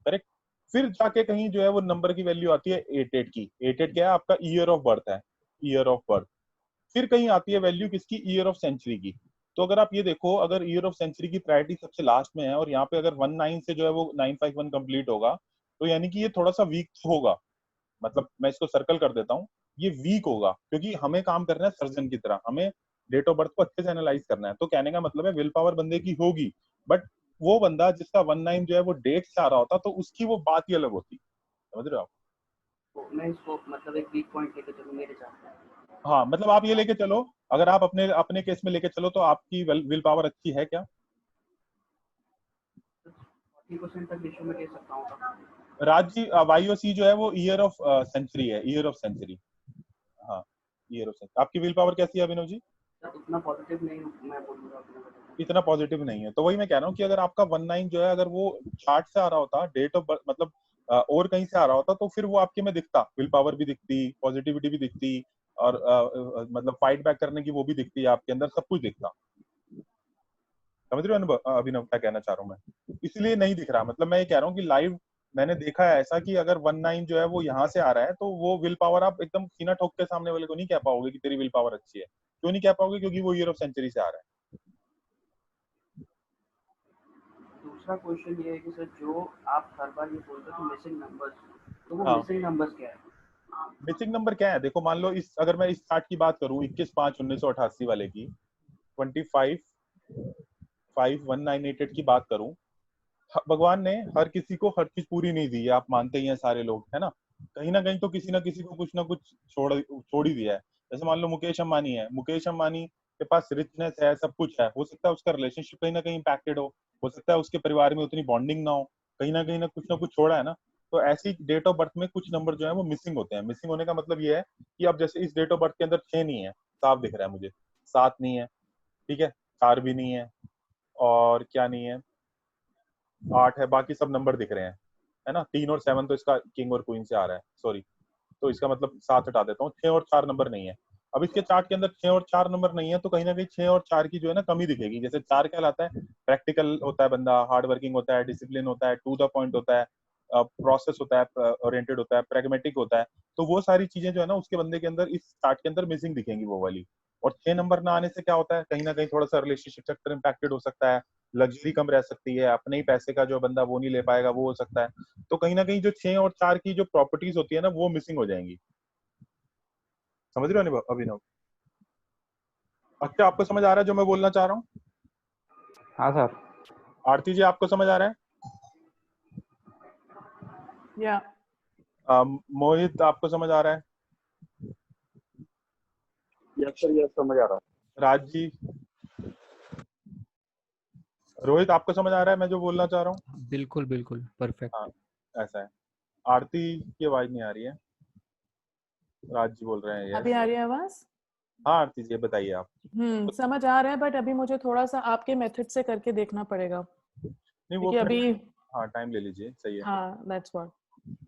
करेक्ट। फिर जाके कहीं जो है वो नंबर की वैल्यू आती है 88 की। 88 क्या है? आपका ईयर ऑफ बर्थ है, ईयर ऑफ बर्थ। फिर कहीं आती है वैल्यू किसकी? ईयर ऑफ सेंचुरी की। तो अगर आप ये देखो, अगर ईयर ऑफ सेंचुरी की प्रायोरिटी सबसे लास्ट में है, और यहाँ पे अगर 19 से जो है वो 951 कंप्लीट होगा, तो यानी कि ये थोड़ा सा वीक होगा। मतलब मैं इसको सर्कल कर देता हूँ, ये वीक होगा, क्योंकि हमें काम करना है सर्जन की तरह, हमें डेट ऑफ बर्थ को अच्छे से एनालाइज करना है। तो कहने का मतलब है विल पावर बंदे की होगी, बट वो बंदा जिसका 19 जो है वो डेट से आ रहा होता, तो उसकी वो बात ही अलग होती। समझ रहे हो आप? तो मैं इसको मतलब एक वीक पॉइंट लेके चलूँ मेरे साथ। हाँ, मतलब आप ये लेके चलो, अगर आप अपने अपने केस में लेके चलो, तो आपकी विल पावर अच्छी है क्या? 40% तक रेशियो में ले सकता हूँ। राज जी, वाईओसी जो है वो ईयर ऑफ सेंचुरी है, ईयर ऑफ सेंचुरी। हाँ, ईयर ऑफ सेंचुरी। आपकी विल पावर कैसी है अभिनव जी? उतना पॉजिटिव नहीं मैं बोलूँगा। इतना पॉजिटिव नहीं है। तो वही मैं कह रहा हूँ कि अगर आपका 19 जो है अगर वो चार्ट से आ रहा होता, डेट ऑफ बर्थ मतलब और कहीं से आ रहा होता, तो फिर वो आपके में दिखता, विल पावर भी दिखती, पॉजिटिविटी भी दिखती, और मतलब फाइट बैक करने की वो भी दिखती है आपके अंदर, सब कुछ दिखता। समझ रहे हो अभिनव क्या कहना चाह रहा हूँ मैं? इसलिए नहीं दिख रहा, मतलब मैं ये कह रहा हूँ कि लाइव मैंने देखा है ऐसा कि अगर 19 जो है वो यहाँ से आ रहा है, तो वो विल पावर आप एकदम सीना ठोक के सामने वाले को नहीं कह पाओगे कि तेरी विल पावर अच्छी है। क्यों नहीं कह पाओगे? क्योंकि वो ईयर ऑफ सेंचुरी से आ रहा है। दूसरा क्वेश्चन ये है कि सर जो आप हर बार ये बोलते हो मिसिंग नंबर्स, तो वो हाँ, मिसिंग नंबर्स क्या है? मिसिंग नंबर क्या है? देखो मान लो इस अगर मैं इस चार्ट की बात करूं 21/5/1988 वाले की, 25/5/1988 की बात करूं, भगवान ने हर किसी को हर चीज पूरी नहीं दी है, आप मानते ही हैं सारे लोग, है ना? कहीं ना कहीं तो किसी ना किसी को कुछ ना कुछ छोड़ ही दिया है। जैसे मान लो मुकेश अंबानी है, मुकेश अंबानी के पास रिचनेस है, सब कुछ है, हो सकता है उसका रिलेशनशिप कहीं ना कहीं इम्पैक्टेड हो सकता है उसके परिवार में उतनी बॉन्डिंग ना हो, कहीं ना कुछ ना कुछ छोड़ा है ना। तो ऐसी डेट ऑफ बर्थ में कुछ नंबर जो है वो मिसिंग होते हैं। मिसिंग होने का मतलब ये है कि अब जैसे इस डेट ऑफ बर्थ के अंदर 6 नहीं है, साफ दिख रहा है मुझे, 7 नहीं है, ठीक है, 4 भी नहीं है, और क्या नहीं है, 8 है, बाकी सब नंबर दिख रहे हैं, है ना? 3 और 7 तो इसका किंग और क्वीन से आ रहा है, सॉरी, तो इसका मतलब 7 हटा देता हूँ, 6 और 4 नंबर नहीं है। अब इसके चार्ट के अंदर 6 और 4 नंबर नहीं है, तो कहीं ना कहीं 6 और 4 की जो है ना कमी दिखेगी। जैसे 4 क्या लाता है? प्रैक्टिकल होता है बंदा, हार्ड वर्किंग होता है, डिसिप्लिन होता है, टू द पॉइंट होता है, प्रोसेस होता है, ओरिएंटेड होता है, प्रैग्मेटिक होता है। तो वो सारी चीजें जो है ना उसके बंदे के अंदर इस चार्ट के अंदर मिसिंग दिखेंगी वो वाली। और 6 नंबर ना आने से क्या होता है? कहीं ना कहीं थोड़ा सा रिलेशनशिप सेक्टर इम्पैक्टेड हो सकता है, लग्जरी कम रह सकती है, अपने ही पैसे का जो बंदा वो नहीं ले पाएगा, वो हो सकता है। तो कहीं ना कहीं जो 6 और 4 की जो प्रॉपर्टीज होती है ना वो मिसिंग हो जाएंगी। समझ रहे हो अभिनव? अच्छा, आपको समझ आ रहा है जो मैं बोलना चाह रहा हूँ? हाँ सर। आरती जी, आपको समझ आ रहा है? या मोहित, आपको समझ आ रहा है? यस सर, यस समझ आ रहा है। राज जी, रोहित, आपको समझ आ रहा है मैं जो बोलना चाह रहा हूँ? बिल्कुल बिल्कुल परफेक्ट। हाँ, ऐसा है। आरती की आवाज नहीं आ रही है, राज जी बोल रहे हैं अभी यस। आ रही है आवाज? हाँ आरती जी, बताइए आप। समझ आ रहा है, बट अभी मुझे थोड़ा सा आपके मेथड से करके देखना पड़ेगा, नहीं वो क्योंकि अभी हाँ टाइम ले लीजिए, सही है। हाँ that's what,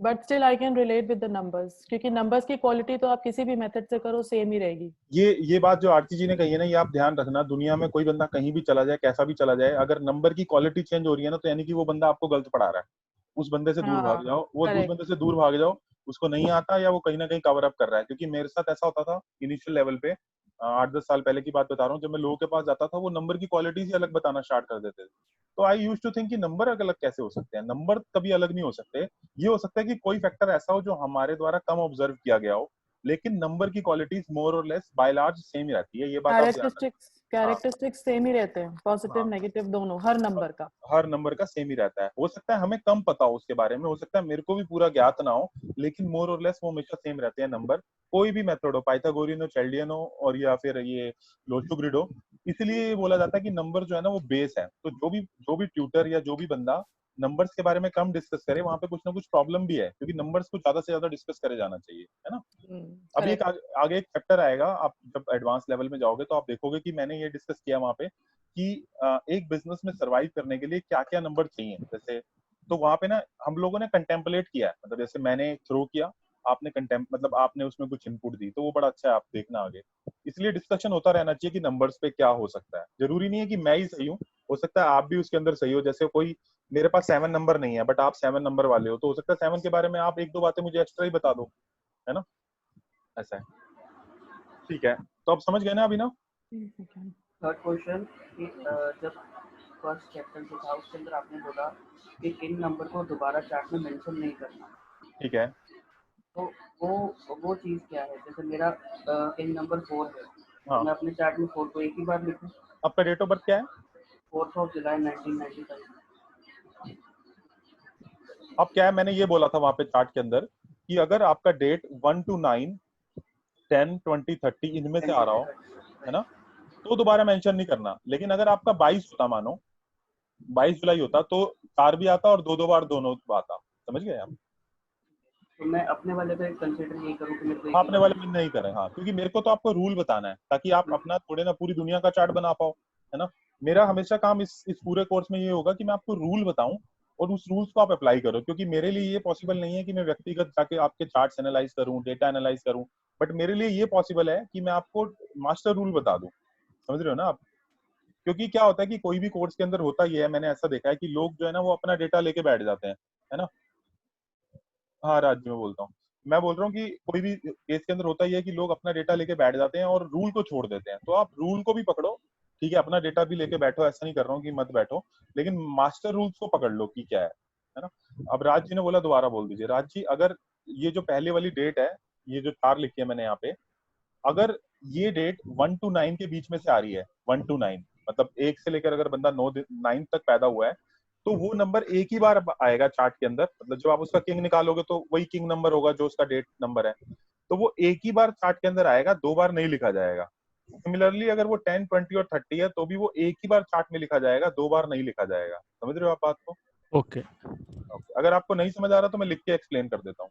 but still I can relate with the numbers, क्योंकि नंबर्स की क्वालिटी तो आप किसी भी मेथड से करो सेम ही रहेगी। ये बात जो आरती जी ने कही है ना, ये आप ध्यान रखना, दुनिया में कोई बंदा कहीं भी चला जाए, कैसा भी चला जाए, अगर नंबर की क्वालिटी चेंज हो रही है ना, तो यानी कि वो बंदा आपको गलत पढ़ा रहा है। उस बंदे से दूर भाग हाँ जाओ, वो उस करेक्ट। बंदे से दूर भाग जाओ, उसको नहीं आता, या वो कहीं ना कहीं कवर अप कर रहा है। क्योंकि मेरे साथ ऐसा होता था इनिशियल लेवल पे, 8-10 साल पहले की बात बता रहा हूँ, जब मैं लोगों के पास जाता था, वो नंबर की क्वालिटी ही अलग बताना स्टार्ट कर देते थे। तो आई यूज टू थिंक कि नंबर अलग कैसे हो सकते हैं? नंबर कभी अलग नहीं हो सकते। ये हो सकता है कि कोई फैक्टर ऐसा हो जो हमारे द्वारा कम ऑब्जर्व किया गया हो, लेकिन नंबर की क्वालिटीज मोर और लेस बाय लार्ज सेम ही रहती है, ये बात आप ध्यान रखना। हाँ कैरेक्टरिस्टिक्स सेम ही रहते हैं, पॉजिटिव हाँ, नेगेटिव दोनों, हर नंबर का। हर नंबर का सेम ही रहता है। हो सकता है हमें कम पता हो उसके बारे में, हो सकता है मेरे को भी पूरा ज्ञात ना हो, लेकिन मोर और लेस वो हमेशा सेम रहते हैं नंबर। कोई भी मेथड हो, पाइथागोरियन हो, चैल्डियन हो, और या फिर ये लोचुग्रिड हो। इसलिए ये बोला जाता है कि नंबर जो है ना वो बेस है। तो जो भी ट्यूटर या जो भी बंदा नंबर्स के बारे में कम डिस्कस करे, वहां पे कुछ ना कुछ प्रॉब्लम भी है, क्योंकि नंबर्स को ज्यादा से ज्यादा डिस्कस करे जाना चाहिए, है ना? अभी एक करेक्ट। आगे एक चैप्टर आएगा, आप जब एडवांस लेवल में जाओगे तो आप देखोगे कि मैंने ये डिस्कस किया वहां पे कि एक बिजनेस में सरवाइव करने के लिए क्या क्या नंबर चाहिए। जैसे तो वहां पे ना हम लोगों ने कंटेम्पलेट किया है, मतलब जैसे मैंने थ्रो किया, आपने मतलब आपने उसमें कुछ इनपुट दी, तो वो बड़ा अच्छा है, आप देखना आगे। इसलिए डिस्कशन होता रहना चाहिए कि नंबर्स पे क्या हो सकता है। जरूरी नहीं है कि मैं ही सही हूँ, हो सकता है आप भी उसके अंदर सही हो। जैसे कोई मेरे पास 7 नंबर नहीं है, बट आप 7 नंबर वाले हो, तो हो सकता है 7 के बारे में आप 1-2 बातें मुझे एक्स्ट्रा ही बता दो, है ना? ऐसा है। ठीक है, तो आप समझ गए ना अभी ना? थर्ड क्वेश्चन कि जब फर्स्ट चैप्टर जो था उसके अंदर आपने बोला कि इन नंबर को दोबारा चार्ट में मेंशन नहीं करना, ठीक है। तो वो चीज़ क्या है? जैसे मेरा इन नंबर 4 है, तो हाँ, मैं अपने चार्ट में 4 को एक ही बार लिखूँ। आपका डेट ऑफ बर्थ क्या है? 4th of July 1995। अब क्या है, मैंने ये बोला था वहां पे चार्ट के अंदर कि अगर आपका डेट 1 to 9, 10, 20, 30 इनमें से आ रहा हो, है ना, तो दोबारा मेंशन नहीं करना। लेकिन अगर आपका 22 होता, मानो 22 जुलाई होता, तो 4 भी आता और 2-2 बार दोनों आता। समझ गए आप? तो मैं अपने वाले पे कंसिडर यही करूँ कि मेरे को एक हाँ, ही अपने बार वाले में नहीं करें, हाँ, क्योंकि मेरे को तो आपको रूल बताना है ताकि आप अपना थोड़े ना पूरी दुनिया का चार्ट बना पाओ, है ना? मेरा हमेशा काम इस पूरे कोर्स में ये होगा कि मैं आपको रूल बताऊं और उस रूल्स को आप अप्लाई करो, क्योंकि मेरे लिए ये पॉसिबल नहीं है कि मैं व्यक्तिगत जाके आपके चार्ट्स एनालाइज करूं, डेटा एनालाइज करूं, बट मेरे लिए ये पॉसिबल है कि मैं आपको मास्टर रूल बता दूं। समझ रहे हो ना आप? क्योंकि क्या होता है कि कोई भी कोर्स के अंदर होता ही है, मैंने ऐसा देखा है कि लोग जो है ना वो अपना डेटा लेके बैठ जाते हैं, है ना। हाँ राज्य में बोलता हूँ, मैं बोल रहा हूँ कि कोई भी केस के अंदर होता ही है कि लोग अपना डेटा लेके बैठ जाते हैं और रूल को छोड़ देते हैं। तो आप रूल को भी पकड़ो, ठीक है, अपना डेटा भी लेके बैठो, ऐसा नहीं कर रहा हूँ कि मत बैठो, लेकिन मास्टर रूल्स को पकड़ लो कि क्या है ना। अब राज जी ने बोला, दोबारा बोल दीजिए। राज जी, अगर ये जो पहले वाली डेट है, ये जो 4 लिखी है मैंने यहाँ पे, अगर ये डेट 1 to 9 के बीच में से आ रही है, 1 to 9 मतलब 1 से लेकर अगर बंदा 9 तक पैदा हुआ है, तो वो नंबर एक ही बार आएगा चार्ट के अंदर। मतलब जब आप उसका किंग निकालोगे तो वही किंग नंबर होगा जो उसका डेट नंबर है, तो वो एक ही बार चार्ट के अंदर आएगा, 2 बार नहीं लिखा जाएगा। सिमिलरली अगर वो 10, 20 और 30 है तो भी वो एक ही बार चार्ट में लिखा जाएगा, 2 बार नहीं लिखा जाएगा। समझ रहे हो आप बात को? ओके। अगर आपको नहीं समझ आ रहा तो मैं लिख के एक्सप्लेन कर देता हूँ।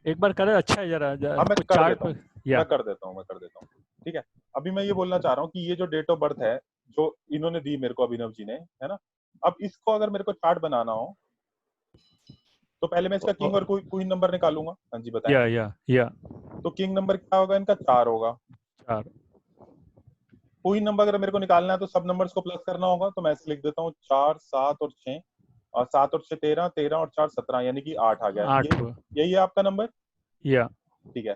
एक बार करे, अच्छा है जरा हाँ मैं कुछ कर चार्ट देता हूँ, या मैं कर देता हूँ, ठीक है। अभी मैं ये बोलना चाह रहा हूँ कि ये जो डेट ऑफ बर्थ है जो इन्होंने दी मेरे को, अभिनव जी ने, है ना, अब इसको अगर मेरे को चार्ट बनाना हो तो पहले मैं इसका किंग और क्वीन नंबर निकालूंगा। हाँ जी बताएं। या तो किंग नंबर क्या होगा इनका? 4 होगा। 4। क्वीन नंबर अगर मेरे को निकालना है तो सब नंबर्स को प्लस करना होगा, तो मैं ऐसे लिख देता हूँ 4, 7 और 6, और 7 और 6 13, 13 और 4 17, यानी कि 8 आ गया। 8 यही है आपका नंबर? या ठीक है।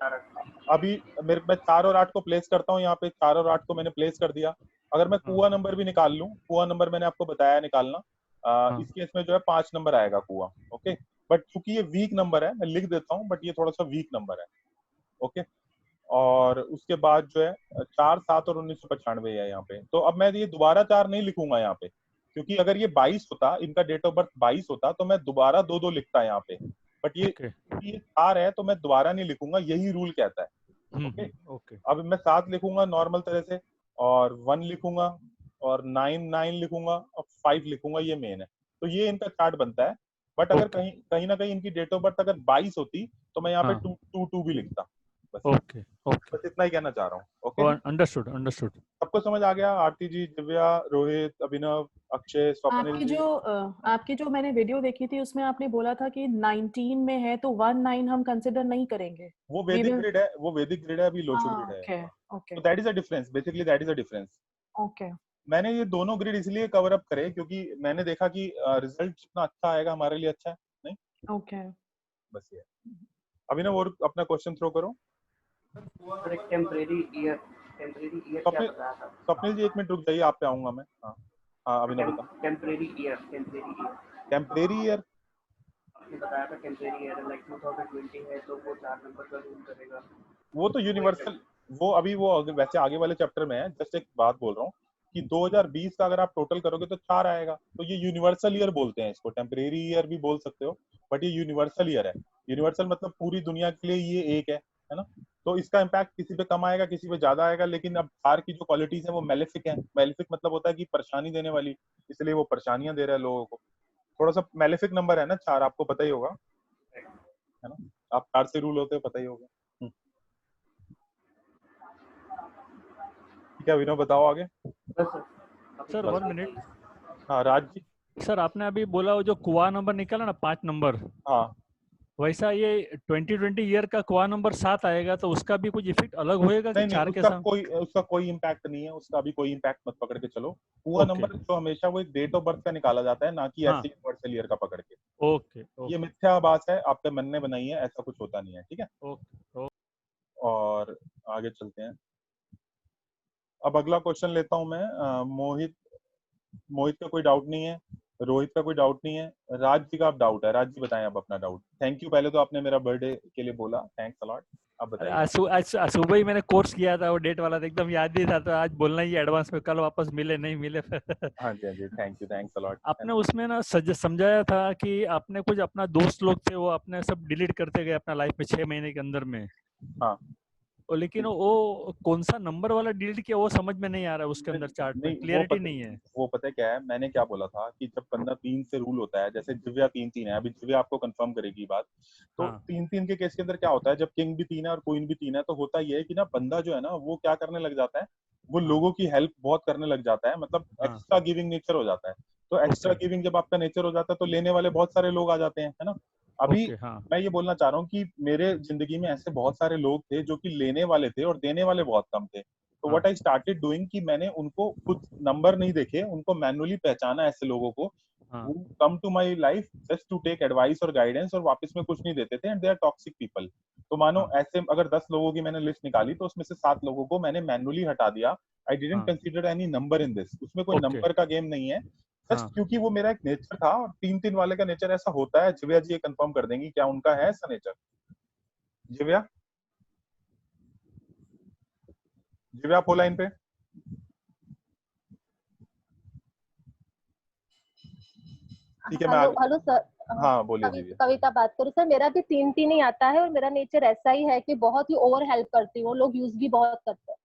अभी मैं 4 और 8 को प्लेस करता हूँ यहाँ पे, 4 और 8 को मैंने प्लेस कर दिया। अगर मैं कुआ नंबर भी निकाल लूं, कुआ नंबर मैंने आपको बताया निकालना, इस केस में जो है 5 नंबर आएगा कुआ। ओके, बट चूंकि ये वीक नंबर है मैं लिख देता हूँ, बट ये थोड़ा सा वीक नंबर है। ओके, और उसके बाद जो है 4, 7 और 1995 है यहाँ पे। तो अब मैं ये दोबारा 4 नहीं लिखूंगा यहाँ पे, क्योंकि अगर ये 22 होता, इनका डेट ऑफ बर्थ 22 होता, तो मैं दोबारा 2-2 लिखता यहाँ पे, बट ये 4 है तो मैं दोबारा नहीं लिखूंगा, यही रूल कहता है। Okay, okay. अब मैं 7 लिखूंगा नॉर्मल तरह से, और 1 लिखूंगा, और 9 लिखूंगा, और 5 लिखूंगा, ये मेन है। तो ये इनका चार्ट बनता है। बट अगर कहीं कहीं ना कहीं इनकी डेट ऑफ बर्थ अगर 22 होती तो मैं यहाँ पे 2 भी लिखता। बस ओके ओके, बस इतना ही कहना चाह रहा हूँ। Okay, understood understood. सबको समझ आ गया? आरती जी, दिव्या, रोहित, अभिनव, अक्षय, स्वप्निल जी। आपकी जो मैंने वीडियो देखी थी उसमें आपने बोला था कि 19 में है तो 19 हम कंसिडर नहीं करेंगे। वो वैदिक ग्रिड है, वो वैदिक ग्रिड है, अभी लोचो ग्रिड है। ओके ओके, तो that is a difference, basically that is a difference. Okay. मैंने ये दोनों ग्रिड इसलिए कवर अप करे क्योंकि मैंने देखा कि रिजल्ट जितना अच्छा आएगा हमारे लिए अच्छा है। नहीं, ओके, बस ये। अभिनव और अपना क्वेश्चन थ्रो करो। सर एक टेम्परेरी ईयर क्या बताया था? स्वप्निल जी 1 मिनट रुक जाइए, आप पे आऊंगा मैं। हाँ हाँ अभिनव बता। टेम्परेरी ईयर टेम्परेरी ईयर आपने बताया था, टेम्परेरी ईयर लाइक 2020 है तो वो 4 नंबर का रूल करेगा। वो तो यूनिवर्सल, वो अभी वो वैसे आगे वाले चैप्टर में है। जस्ट एक बात बोल रहा हूँ कि 2020 का अगर आप टोटल करोगे तो 4 आएगा। तो ये यूनिवर्सल ईयर बोलते हैं इसको, टेम्परेरी ईयर भी बोल सकते हो, बट ये यूनिवर्सल ईयर है। यूनिवर्सल मतलब पूरी दुनिया के लिए ये एक है ना। तो इसका इम्पैक्ट किसी पे कम आएगा, किसी पे ज्यादा आएगा, लेकिन अब 4 की जो क्वालिटीज है वो मेलेफिक है। मेलेफिक मतलब होता है कि परेशानी देने वाली, इसलिए वो परेशानियां दे रहा है लोगों को। थोड़ा सा मेलेफिक नंबर है ना 4, आपको पता ही होगा, है ना। आप 4 से रूल होते हो, पता ही होगा। ठीक है अभिनव, बताओ आगे। Sir 1 minute. हाँ राज जी। सर आपने अभी बोला वो जो कुआ नंबर निकाला ना 5 नंबर, हाँ, वैसा ये 2020 ईयर का कुआ नंबर 7 आएगा तो उसका भी कुछ इफेक्ट अलग होएगा कि नहीं 4 के उसका साथ? उसका कोई इम्पैक्ट नहीं है, उसका अभी कोई इम्पैक्ट मत पकड़ के चलो। हुआ नंबर तो हमेशा वो एक डेट ऑफ बर्थ का निकाला जाता है, ना कि ऐसे यूनिवर्सल ईयर का पकड़ के। ओके, ये मिथ्याभास है, आपके मन ने बनाई है, ऐसा कुछ होता नहीं है। ठीक है, ओके। और आगे चलते हैं। अब अगला क्वेश्चन लेता हूं मैं। मोहित का कोई डाउट नहीं है, रोहित का कोई डाउट नहीं है, राज जी का अब डाउट है। राज जी बताएं अब अपना डाउट। थैंक यू, पहले तो आपने मेरा बर्थडे के लिए बोला, थैंक्स अ लॉट। अब बताइए। आज सुबह ही मैंने कोर्स किया था, वो डेट वाला एकदम याद नहीं था, तो आज बोलना ही एडवांस में, कल वापस मिले नहीं मिले। हाँ जी हाँ जी, thank you, thanks a lot. आपने उसमें ना समझाया था कि आपने कुछ अपना दोस्त लोग थे वो अपने सब डिलीट करते गए अपना लाइफ में 6 महीने के अंदर में। हाँ, लेकिन वो कौन सा नंबर वाला डिलीट किया वो समझ में नहीं आ रहा है, उसके अंदर चार्ट में क्लियरिटी नहीं है। वो पता है क्या है, मैंने क्या बोला था कि जब बंदा 3 से रूल होता है, जैसे दिव्या 3-3 है, अभी दिव्या आपको कंफर्म करेगी बात। तो 3-3 के केस के अंदर क्या होता है, जब किंग भी 3 है और क्वीन भी 3 है, तो होता ये है कि ना बंदा जो है ना वो क्या करने लग जाता है वो लोगों की हेल्प बहुत करने लग जाता है, मतलब हाँ। एक्स्ट्रा गिविंग नेचर हो जाता है। तो एक्स्ट्रा ओके गिविंग जब आपका नेचर हो जाता है तो लेने वाले बहुत सारे लोग आ जाते हैं, है ना। अभी ओके हाँ मैं ये बोलना चाह रहा हूँ कि मेरे जिंदगी में ऐसे बहुत सारे लोग थे जो कि लेने वाले थे और देने वाले बहुत कम थे। तो हाँ व्हाट आई स्टार्टेड डूइंग कि मैंने उनको खुद नंबर नहीं देखे, उनको मैनुअली पहचाना ऐसे लोगों को हाँ who come to my life just to take advice और guidance, और वापस में कुछ नहीं देते थे, and they are toxic people। तो मानो हाँ ऐसे अगर 10 लोगों की मैंने लिस्ट निकाली तो उसमें से 7 लोगों को मैंने मैनुअली हटा दिया। आई डिडंट हाँ consider any number in this, उसमें कोई ओके नंबर का गेम नहीं है। जस्ट हाँ क्योंकि वो मेरा एक नेचर था, और 3-3 वाले का नेचर ऐसा होता है। जिव्या जी ये कंफर्म कर देंगी, क्या उनका है ऐसा नेचर? जिव्या, जिव्या आप लाइन पे? ठीक है, मैं हेलो आगे। Hello sir. हाँ बोलिए जिव्या। कविता बात करूँ सर। मेरा भी 3-3 ही आता है और मेरा नेचर ऐसा ही है कि बहुत ही ओवर हेल्प करती हूँ, लोग यूज भी बहुत करते हैं।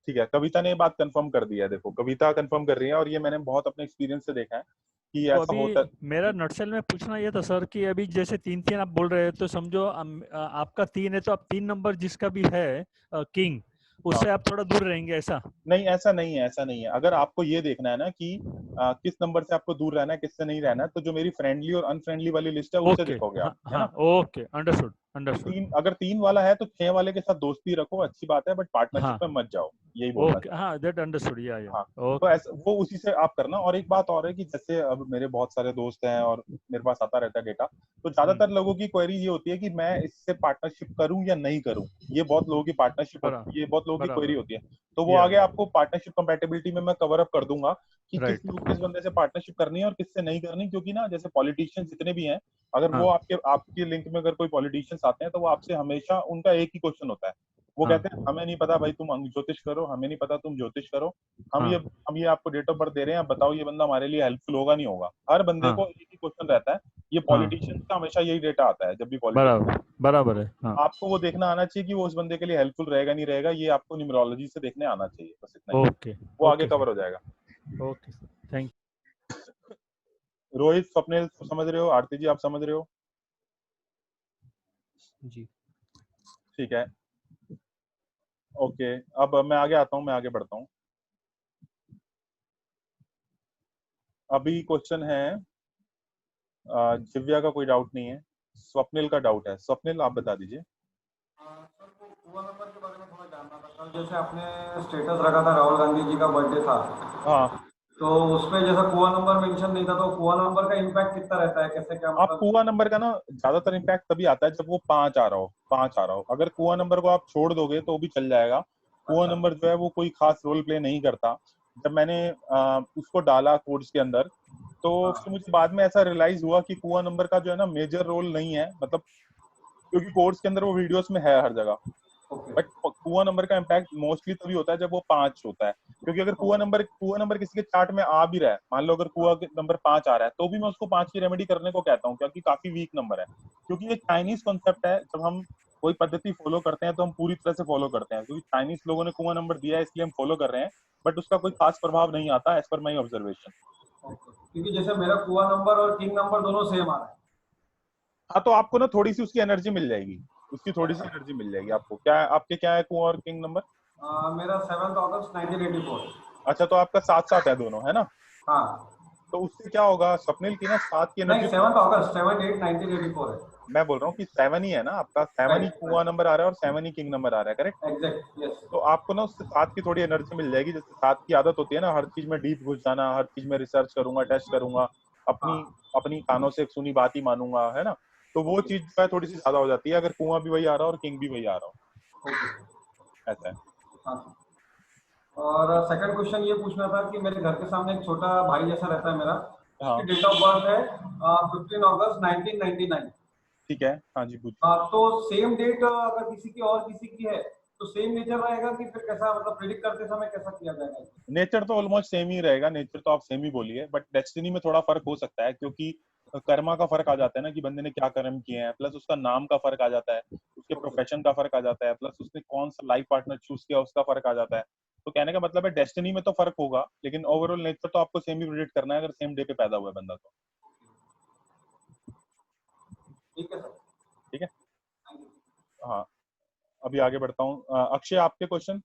ठीक है, कविता ने ये बात कंफर्म कर दी है। देखो कविता कंफर्म कर रही है, और ये मैंने बहुत अपने एक्सपीरियंस से देखा है कि तो ऐसा अभी होता है। मेरा नटसेल में पूछना ये था सर कि अभी जैसे 3-3 आप बोल रहे हैं, तो समझो आपका 3 है तो आप 3 नंबर जिसका भी है किंग, हाँ, उससे आप थोड़ा दूर रहेंगे ऐसा? नहीं ऐसा नहीं है, ऐसा नहीं है। अगर आपको ये देखना है ना कि किस नंबर से आपको दूर रहना है, किससे नहीं रहना है, तो जो मेरी फ्रेंडली और अनफ्रेंडली वाली लिस्ट है उससे ओके देखोगे हाँ आप, है हाँ ना। ओके अंडरस्टूड तो अंडरस्टूड। अगर 3 वाला है तो 6 वाले के साथ दोस्ती रखो, अच्छी बात है, बट हाँ पार्टनरशिप में मत जाओ, यही बोलना ओके चाहता हाँ दैट अंडरस्टूड या हूँ। हाँ, तो ओके ऐसा वो उसी से आप करना। और एक बात और है कि जैसे अब मेरे बहुत सारे दोस्त हैं और मेरे पास आता रहता है डेटा, तो ज्यादातर लोगों की क्वेरी ये होती है कि मैं इससे पार्टनरशिप करूं या नहीं करूं। ये बहुत लोगों की पार्टनरशिप बराबर ये बहुत लोगों की क्वेरी बराबर होती है। तो वो या आगे आपको पार्टनरशिप कंपेटेबिलिटी में मैं कवर अप कर दूंगा कि राइट किस बंदे से पार्टनरशिप करनी है और किससे नहीं करनी। क्योंकि ना जैसे पॉलिटिशियंस जितने भी हैं, अगर वो हाँ आपके लिंक में अगर कोई पॉलिटिशियंस आते हैं तो वो आपसे हमेशा उनका एक ही क्वेश्चन होता है। वो हाँ कहते हैं हमें नहीं पता भाई तुम ज्योतिष करो, हमें नहीं पता तुम ज्योतिष करो, हम ये हाँ हम ये आपको डेट ऑफ बर्थ दे रहे हैं, आप बताओ ये बंदा हमारे लिए हेल्पफुल होगा नहीं होगा। हर बंदे हाँ को एक ही क्वेश्चन रहता है। ये हाँ पॉलिटिशियंस का हमेशा यही डेटा आता है जब भी पॉलिटिशियन बराबर बराबर है हाँ आपको वो देखना आना चाहिए कि वो उस बंदे के लिए हेल्पफुल रहेगा नहीं रहेगा। ये आपको न्यूमरोलॉजी से देखने आना चाहिए, बस इतना ही। ओके वो आगे ओके कवर सर हो जाएगा। Okay sir thank Rohit, Swapnil समझ रहे हो? आरती जी आप समझ रहे हो? जी ठीक है, ओके। अब मैं आगे आता हूँ, मैं आगे बढ़ता हूँ। अभी क्वेश्चन है, दिव्या का कोई डाउट नहीं है, स्वप्निल का डाउट है। स्वप्निल आप बता दीजिए। सर वो कुआं नंबर के बारे में थोड़ा जानना था। कल जैसे आपने स्टेटस रखा था, राहुल गांधी जी का बर्थडे था, हाँ, तो उसमें जैसा कुआं नंबर मेंशन नहीं था, तो कुआं नंबर का इम्पैक्ट कितना रहता है, कैसे क्या आप मतलब? कुआ नंबर का ना ज्यादातर इम्पैक्ट तभी आता है जब वो 5 आ रहा हो, 5 आ रहा हो। अगर कुआ नंबर को आप छोड़ दोगे तो भी चल जाएगा। कुआ अच्छा नंबर जो है वो कोई खास रोल प्ले नहीं करता। जब मैंने उसको डाला कोर्स के अंदर, तो फिर हाँ मुझे बाद में ऐसा रियलाइज हुआ कि कुआ नंबर का जो है ना मेजर रोल नहीं है, मतलब क्योंकि कोर्स के अंदर वो वीडियोस में है हर जगह। ओके बट कुआ नंबर का इम्पैक्ट मोस्टली तभी होता है जब वो 5 होता है। क्योंकि अगर कुआ नंबर किसी के चार्ट में आ भी रहा है, मान लो अगर कुआ नंबर 5 आ रहा है, तो भी मैं उसको 5 की रेमेडी करने को कहता हूँ, क्योंकि काफी वीक नंबर है। क्योंकि ये चाइनीज कॉन्सेप्ट है, जब हम कोई पद्धति फॉलो करते हैं तो हम पूरी तरह से फॉलो करते हैं। क्योंकि चाइनीज लोगों ने कुआ नंबर दिया है इसलिए हम फॉलो कर रहे हैं, बट उसका कोई खास प्रभाव नहीं आता as per my observation. Okay, क्योंकि जैसे मेरा कुआं नंबर और किंग नंबर दोनों सेम आ रहा है। हाँ, तो आपको ना थोड़ी सी उसकी एनर्जी मिल जाएगी, उसकी थोड़ी सी अच्छा एनर्जी मिल जाएगी आपको। क्या है आपके, क्या है कुआ और किंग नंबर? मेरा 7 अगस्त 1984। अच्छा, तो आपका साथ साथ है दोनों, है ना। हाँ तो उससे क्या होगा स्वप्निल की ना 7 की नहीं, एनर्जी। 7 अगस्त 7/8 1984 है। मैं बोल रहा हूँ कि 7 ही है ना आपका, 7 ही राइट कुआ राइट, नंबर आ रहा है और 7 ही किंग नंबर आ रहा है, करेक्ट। Exact yes. तो आपको ना उससे 7 की थोड़ी एनर्जी मिल जाएगी। जैसे 7 की आदत होती है ना, हर चीज में डीप घुस जाना, हर चीज में रिसर्च करूंगा, टेस्ट करूंगा, अपनी हाँ अपनी कानों से सुनी बात ही मानूंगा, है ना। तो वो ओके चीज जो है थोड़ी सी ज्यादा हो जाती है अगर कुआं भी वही आ रहा हो और किंग भी वही आ रहा ओके। हो, ऐसा है। हाँ, और सेकंड क्वेश्चन ये पूछना था कि मेरे घर के सामने एक छोटा भाई जैसा रहता है मेरा, उसकी हाँ, डेट ऑफ बर्थ है 15 अगस्त 1999। ठीक है, हाँ जी पूछिए। तो सेम डेट अगर किसी की और किसी की है तो सेम नेचर रहेगा कि फिर कैसा, मतलब प्रिडिक्ट करते समय कैसा किया जाएगा? नेचर तो ऑलमोस्ट सेम ही रहेगा, नेचर तो आप सेम ही बोलिए, बट डेस्टिनी में थोड़ा फर्क हो सकता है। क्योंकि कर्मा का फर्क आ जाता है ना कि बंदे ने क्या कर्म किए हैं, प्लस उसका नाम का फर्क आ जाता है, उसके ओके प्रोफेशन का फर्क आ जाता है, प्लस उसने कौन सा लाइफ पार्टनर चूज किया उसका फर्क आ जाता है। तो कहने का मतलब है डेस्टिनी में तो फर्क होगा, लेकिन ओवरऑल नेचर तो आपको सेम ही प्रिडिक्ट करना है अगर सेम डे पे पैदा हुआ है बंदा तो। ठीक है सर, ठीक है, थैंक यू। हाँ। अभी आगे बढ़ता हूँ। अक्षय आपके क्वेश्चन।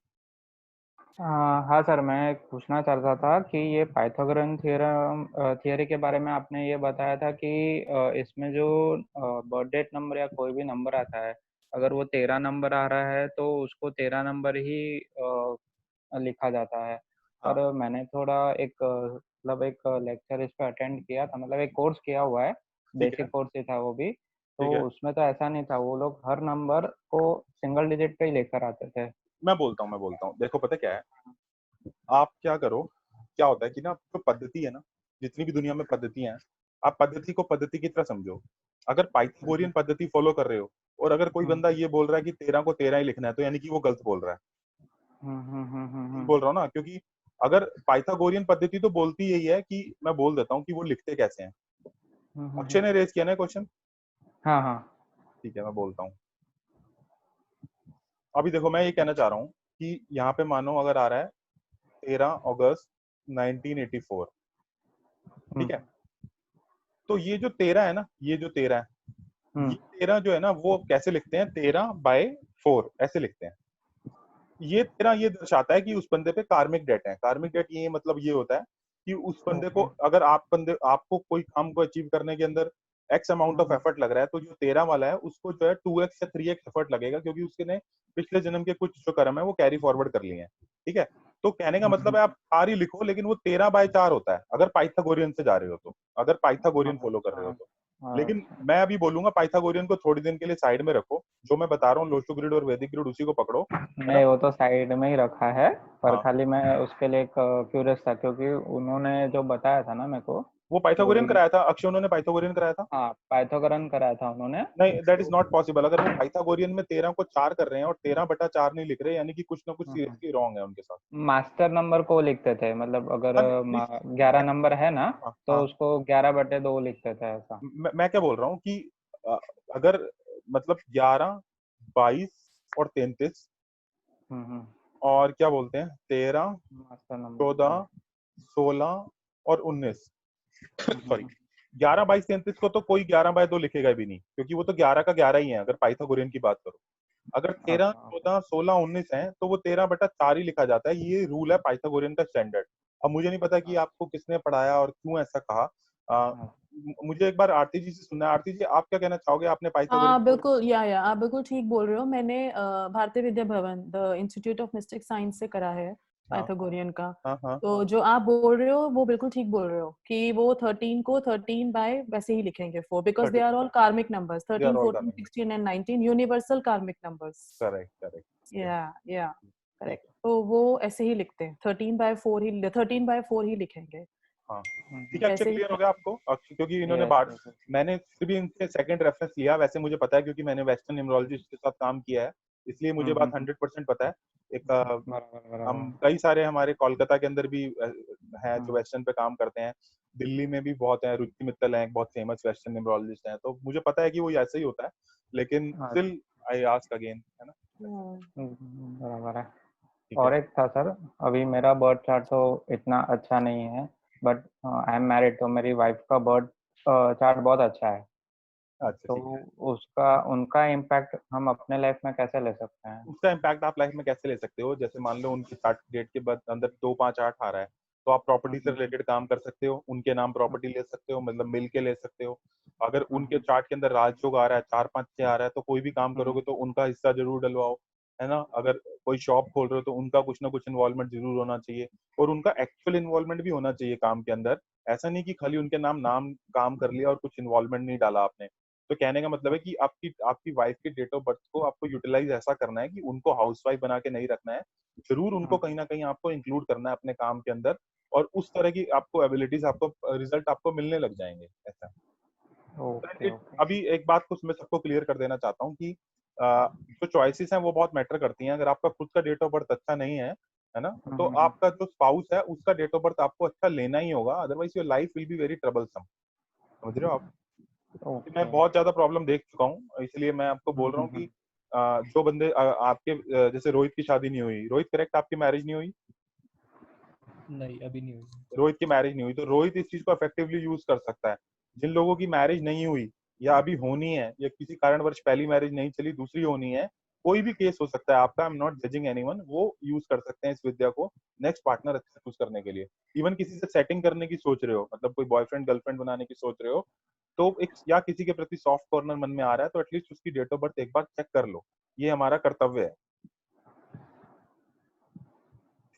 हाँ सर, मैं पूछना चाह रहा था कि ये पाइथागोरन थियरी के बारे में आपने ये बताया था कि इसमें जो बर्थ डेट नंबर या कोई भी नंबर आता है, अगर वो 13 नंबर आ रहा है तो उसको 13 नंबर ही लिखा जाता है। हाँ पर मैंने थोड़ा मतलब एक लेक्चर इस पे अटेंड किया था, मतलब एक कोर्स किया हुआ है, ठीक है बेसिक कोर्स ही था वो भी। तो ठीक है। उसमें तो ऐसा नहीं था, वो लोग हर नंबर को सिंगल डिजिट पे ही लेकर आते थे। मैं बोलता हूँ, देखो पता क्या है, आप क्या करो, क्या होता है कि ना जो पद्धति है ना, जितनी भी दुनिया में पद्धतियां हैं, आप पद्धति को पद्धति की तरह समझो। अगर पाइथागोरियन पद्धति फॉलो कर रहे हो और अगर कोई बंदा ये बोल रहा है कि 13 को 13 ही लिखना है, तो यानी कि वो गलत बोल रहा है। ठीक बोल रहा हूँ ना, क्योंकि अगर पाइथागोरियन पद्धति तो बोलती यही है कि मैं बोल देता हूँ कि वो लिखते कैसे हैं। अक्षय ने रेज किया ना क्वेश्चन। हाँ हाँ। ठीक है, मैं बोलता हूँ। अभी देखो, मैं ये कहना चाह रहा हूँ कि यहाँ पे मानो अगर आ रहा है 13 अगस्त 1984, ठीक है, तो ये जो 13 है ना, ये जो 13 है, ये 13 जो है ना, वो कैसे लिखते हैं, 13/4 ऐसे लिखते हैं। ये 13 ये दर्शाता है कि उस बंदे पे कार्मिक डेट है। कार्मिक डेट ये मतलब ये होता है कि उस बंदे को, अगर आपको कोई काम को अचीव करने के अंदर एक्स अमाउंट ऑफ एफर्ट लग रहा है, तो जो 13 वाला है उसको जो है 2x या 3x एफर्ट लगेगा, क्योंकि उसने पिछले जन्म के कुछ जो कर्म है वो कैरी फॉरवर्ड कर लिए हैं। ठीक है, तो कहने का मतलब है आप 4 ही लिखो, लेकिन वो 13/4 होता है अगर पाइथागोरियन से जा रहे हो तो, अगर पाइथागोरियन फॉलो कर रहे हो तो। लेकिन मैं अभी बोलूंगा पाइथागोरियन को थोड़ी दिन के लिए साइड में रखो, जो मैं बता रहा हूँ लोशो ग्रिड और वैदिक ग्रिड उसी को पकड़ो, है ना। नहीं, वो तो साइड में ही रखा है, पर हाँ, खाली मैं उसके लिए क्यूरियस था, क्योंकि उन्होंने जो बताया था ना मेरे को, वो तो पाइथागोरियन कराया था, अक्षय उन्होंने पाइथागोरियन कराया था। हाँ, पाइथागोरन कराया था उन्होंने। नहीं, दैट इज नॉट पॉसिबल। अगर वो पाइथागोरियन में 13 को 4 कर रहे हैं और 13/4 नहीं लिख रहे, यानी कि कुछ ना कुछ सीरियसली रॉन्ग है उनके साथ। मास्टर नंबर को लिखते थे, मतलब अगर हाँ, नहीं, 11 नंबर है ना, हाँ, तो हाँ, उसको 11/2 लिखते थे, ऐसा। मैं क्या बोल रहा हूँ कि अ, अगर मतलब 11, 22 और 33 और क्या बोलते हैं 13, मास्टर नंबर। 14, 16 और 19, सॉरी 11, 22, 33 को तो कोई 11/2 लिखेगा भी नहीं, क्योंकि वो तो 11 का 11 ही है अगर पाइथागोरियन की बात करो। अगर 13, 14, 16, 19 है तो वो 13/4 ही लिखा जाता है। ये रूल है पाइथागोरियन का स्टैंडर्ड। अब मुझे नहीं पता कि आपको किसने पढ़ाया और क्यों ऐसा कहा। मुझे एक बार आरती जी से सुनना है। आरती जी, आप क्या कहना चाहोगे, आपने पाइथागोरियन हाँ बिल्कुल, या आप बिल्कुल ठीक बोल रहे हो। मैंने Bharatiya Vidya Bhavan the institute of mistake science से करा है पाइथागोरियन का। हाँ हाँ तो जो आप बोल रहे हो वो बिल्कुल ठीक बोल रहे हो कि वो 13 को 13 बाय वैसे ही लिखेंगे 4, बिकॉज दे आर ऑल कार्मिक नंबर्स। 13, 14, 16 एंड 19 यूनिवर्सल कार्मिक नंबर्स। करेक्ट या करेक्ट। तो वो ऐसे ही लिखते हैं, 13/4 ही लिखेंगे। हाँ, ठीक है, अच्छे क्लियर हो गया आपको, क्योंकि इन्होंने बात, मैंने फिर भी इनसे सेकंड रेफरेंस लिया, वैसे मुझे पता है क्योंकि मैंने वेस्टर्न न्यूमरोलॉजिस्ट के साथ काम किया है, इसलिए मुझे बात 100% पता है। एक हम कई सारे हमारे कोलकाता के अंदर भी हैं जो वेस्टर्न पे काम करते हैं, दिल्ली में भी बहुत हैं, रुचि मित्तल हैं, बहुत फेमस वेस्टर्न न्यूमरोलॉजिस्ट हैं, तो मुझे पता है कि वो ऐसे ही होता है, लेकिन स्टिल आई आस्क अगेन, है ना। बराबर है। और एक था सर, अभी मेरा बर्थ चार्ट तो इतना अच्छा नहीं है, बट आई एम मैरिड, तो मेरी वाइफ का बर्थ चार्ट बहुत अच्छा है। अच्छा, तो उसका उनका इम्पैक्ट हम अपने लाइफ में कैसे ले सकते हैं? उसका इम्पैक्ट आप लाइफ में कैसे ले सकते हो, जैसे मान लो उनकी स्टार्ट डेट के बाद अंदर 2, 5, 8 आ रहा है, तो आप प्रॉपर्टी से रिलेटेड काम कर सकते हो, उनके नाम प्रॉपर्टी ले सकते हो, मतलब मिल के ले सकते हो। अगर उनके चार्ट के अंदर राजयोग आ रहा है, 4, 5, 6 आ रहा है, तो कोई भी काम करोगे तो उनका हिस्सा जरूर डलवाओ, है ना। अगर कोई शॉप खोल रहे हो तो उनका कुछ ना कुछ इन्वॉल्वमेंट जरूर होना चाहिए, और उनका एक्चुअल इन्वॉल्वमेंट भी होना चाहिए काम के अंदर। ऐसा नहीं कि खाली उनके नाम काम कर लिया और कुछ इन्वॉल्वमेंट नहीं डाला आपने। तो कहने का मतलब है कि आपकी आपकी वाइफ की डेट ऑफ बर्थ को आपको यूटिलाइज ऐसा करना है कि उनको हाउसवाइफ बना के नहीं रखना है, जरूर उनको कहीं ना कहीं आपको इंक्लूड करना है अपने काम के अंदर, और उस तरह की आपको एबिलिटीज, आपको रिजल्ट आपको मिलने लग जाएंगे ऐसा। अभी एक बात को मैं सबको क्लियर कर देना चाहता हूँ कि जो चॉइसेस हैं वो बहुत मैटर करती हैं। अगर आपका खुद का डेट ऑफ बर्थ अच्छा नहीं है ना, तो आपका जो स्पाउस है उसका डेट ऑफ बर्थ आपको अच्छा लेना ही होगा, otherwise your life will be very troublesome. समझ रहे हो आप? मैं बहुत ज्यादा प्रॉब्लम देख चुका हूँ, इसलिए मैं आपको बोल रहा हूँ कि जो बंदे आपके जैसे रोहित की शादी नहीं हुई, रोहित करेक्ट, आपकी मैरिज नहीं हुई? नहीं, अभी नहीं हुई। रोहित की मैरिज नहीं हुई, तो रोहित इस चीज को इफेक्टिवली यूज कर सकता है। जिन लोगों की मैरिज नहीं हुई या अभी होनी है, या किसी कारणवश पहली मैरिज नहीं चली, दूसरी होनी है, कोई भी केस हो सकता है आपका, I am not judging anyone, वो यूज कर सकते हैं इस विद्या को नेक्स्ट पार्टनर अच्छा चूज करने के लिए। इवन किसी से सेटिंग करने की सोच रहे हो, मतलब कोई बॉयफ्रेंड गर्लफ्रेंड बनाने की सोच रहे हो, तो एक या किसी के प्रति सॉफ्ट कॉर्नर मन में आ रहा है, तो एटलीस्ट उसकी डेट ऑफ बर्थ एक बार चेक कर लो, ये हमारा कर्तव्य है।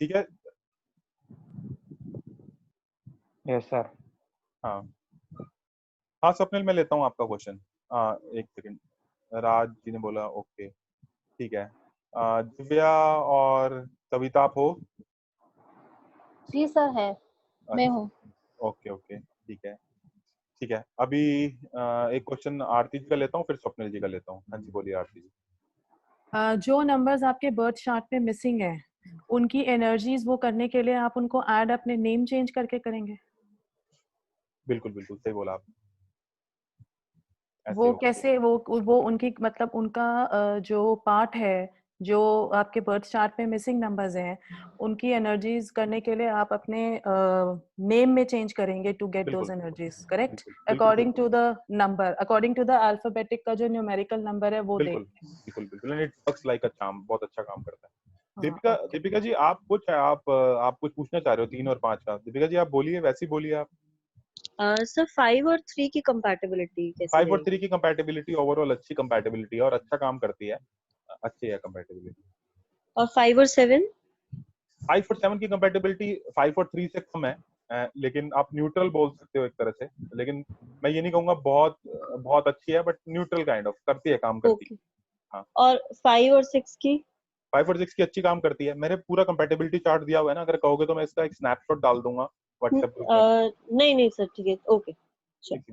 ठीक है। Yes sir. हाँ हाँ स्वप्निल, मैं लेता हूँ आपका क्वेश्चन। एक सेकंड, राज जी ने बोला ओके, ठीक है। दिव्या और कविता आप हो? जी सर है, मैं हूँ। ओके ओके, ठीक है ठीक है। अभी एक क्वेश्चन आरती जी का लेता हूँ, फिर स्वप्निल जी का लेता हूँ। हाँ जी बोलिए आरती जी। जो नंबर्स आपके बर्थ चार्ट में मिसिंग है, उनकी एनर्जीज वो करने के लिए आप उनको ऐड अपने नेम चेंज करके करेंगे? बिल्कुल बिल्कुल सही बोला आप। वो कैसे, वो उनकी मतलब उनका जो पार्ट है जो आपके बर्थ चार्ट में मिसिंग नंबर्स हैं, उनकी एनर्जीज करने के लिए आप अपने नेम में चेंज करेंगे to get those energies, correct? According to the number, according to the alphabetic का जो न्यूमेरिकल नंबर है वो बिल्कुल देखें। बिल्कुल बिल्कुल, it works like a charm, बहुत अच्छा काम करता है। दीपिका जी आप कुछ पूछना चाह रहे हो 3 और 5 का? दीपिका जी आप बोलिए, वैसे ही बोलिए आप। सर 5 और 3 की कंपैटिबिलिटी कैसी 5 और रहेगी? 3 की कंपैटिबिलिटी ओवरऑल अच्छी कंपैटिबिलिटी है और अच्छा काम करती है, अच्छी है कंपैटिबिलिटी। और 5 और 7? 5 और 7 की कंपैटिबिलिटी 5 और 3 से कम है, लेकिन आप न्यूट्रल बोल सकते हो एक तरह से, लेकिन मैं ये नहीं कहूंगा बहुत बहुत अच्छी है, बट न्यूट्रल काइंड ऑफ करती है, काम करती है। हाँ। और 5 और 6 की? 5 और 6 की अच्छी काम करती है। मैंने पूरा कंपैटिबिलिटी चार्ट दिया हुआ है ना, अगर कहोगे तो मैं इसका एक स्नैपशॉट डाल दूंगा व्हाट्सएप ग्रुप में। नहीं नहीं सर, ठीक है, ओके।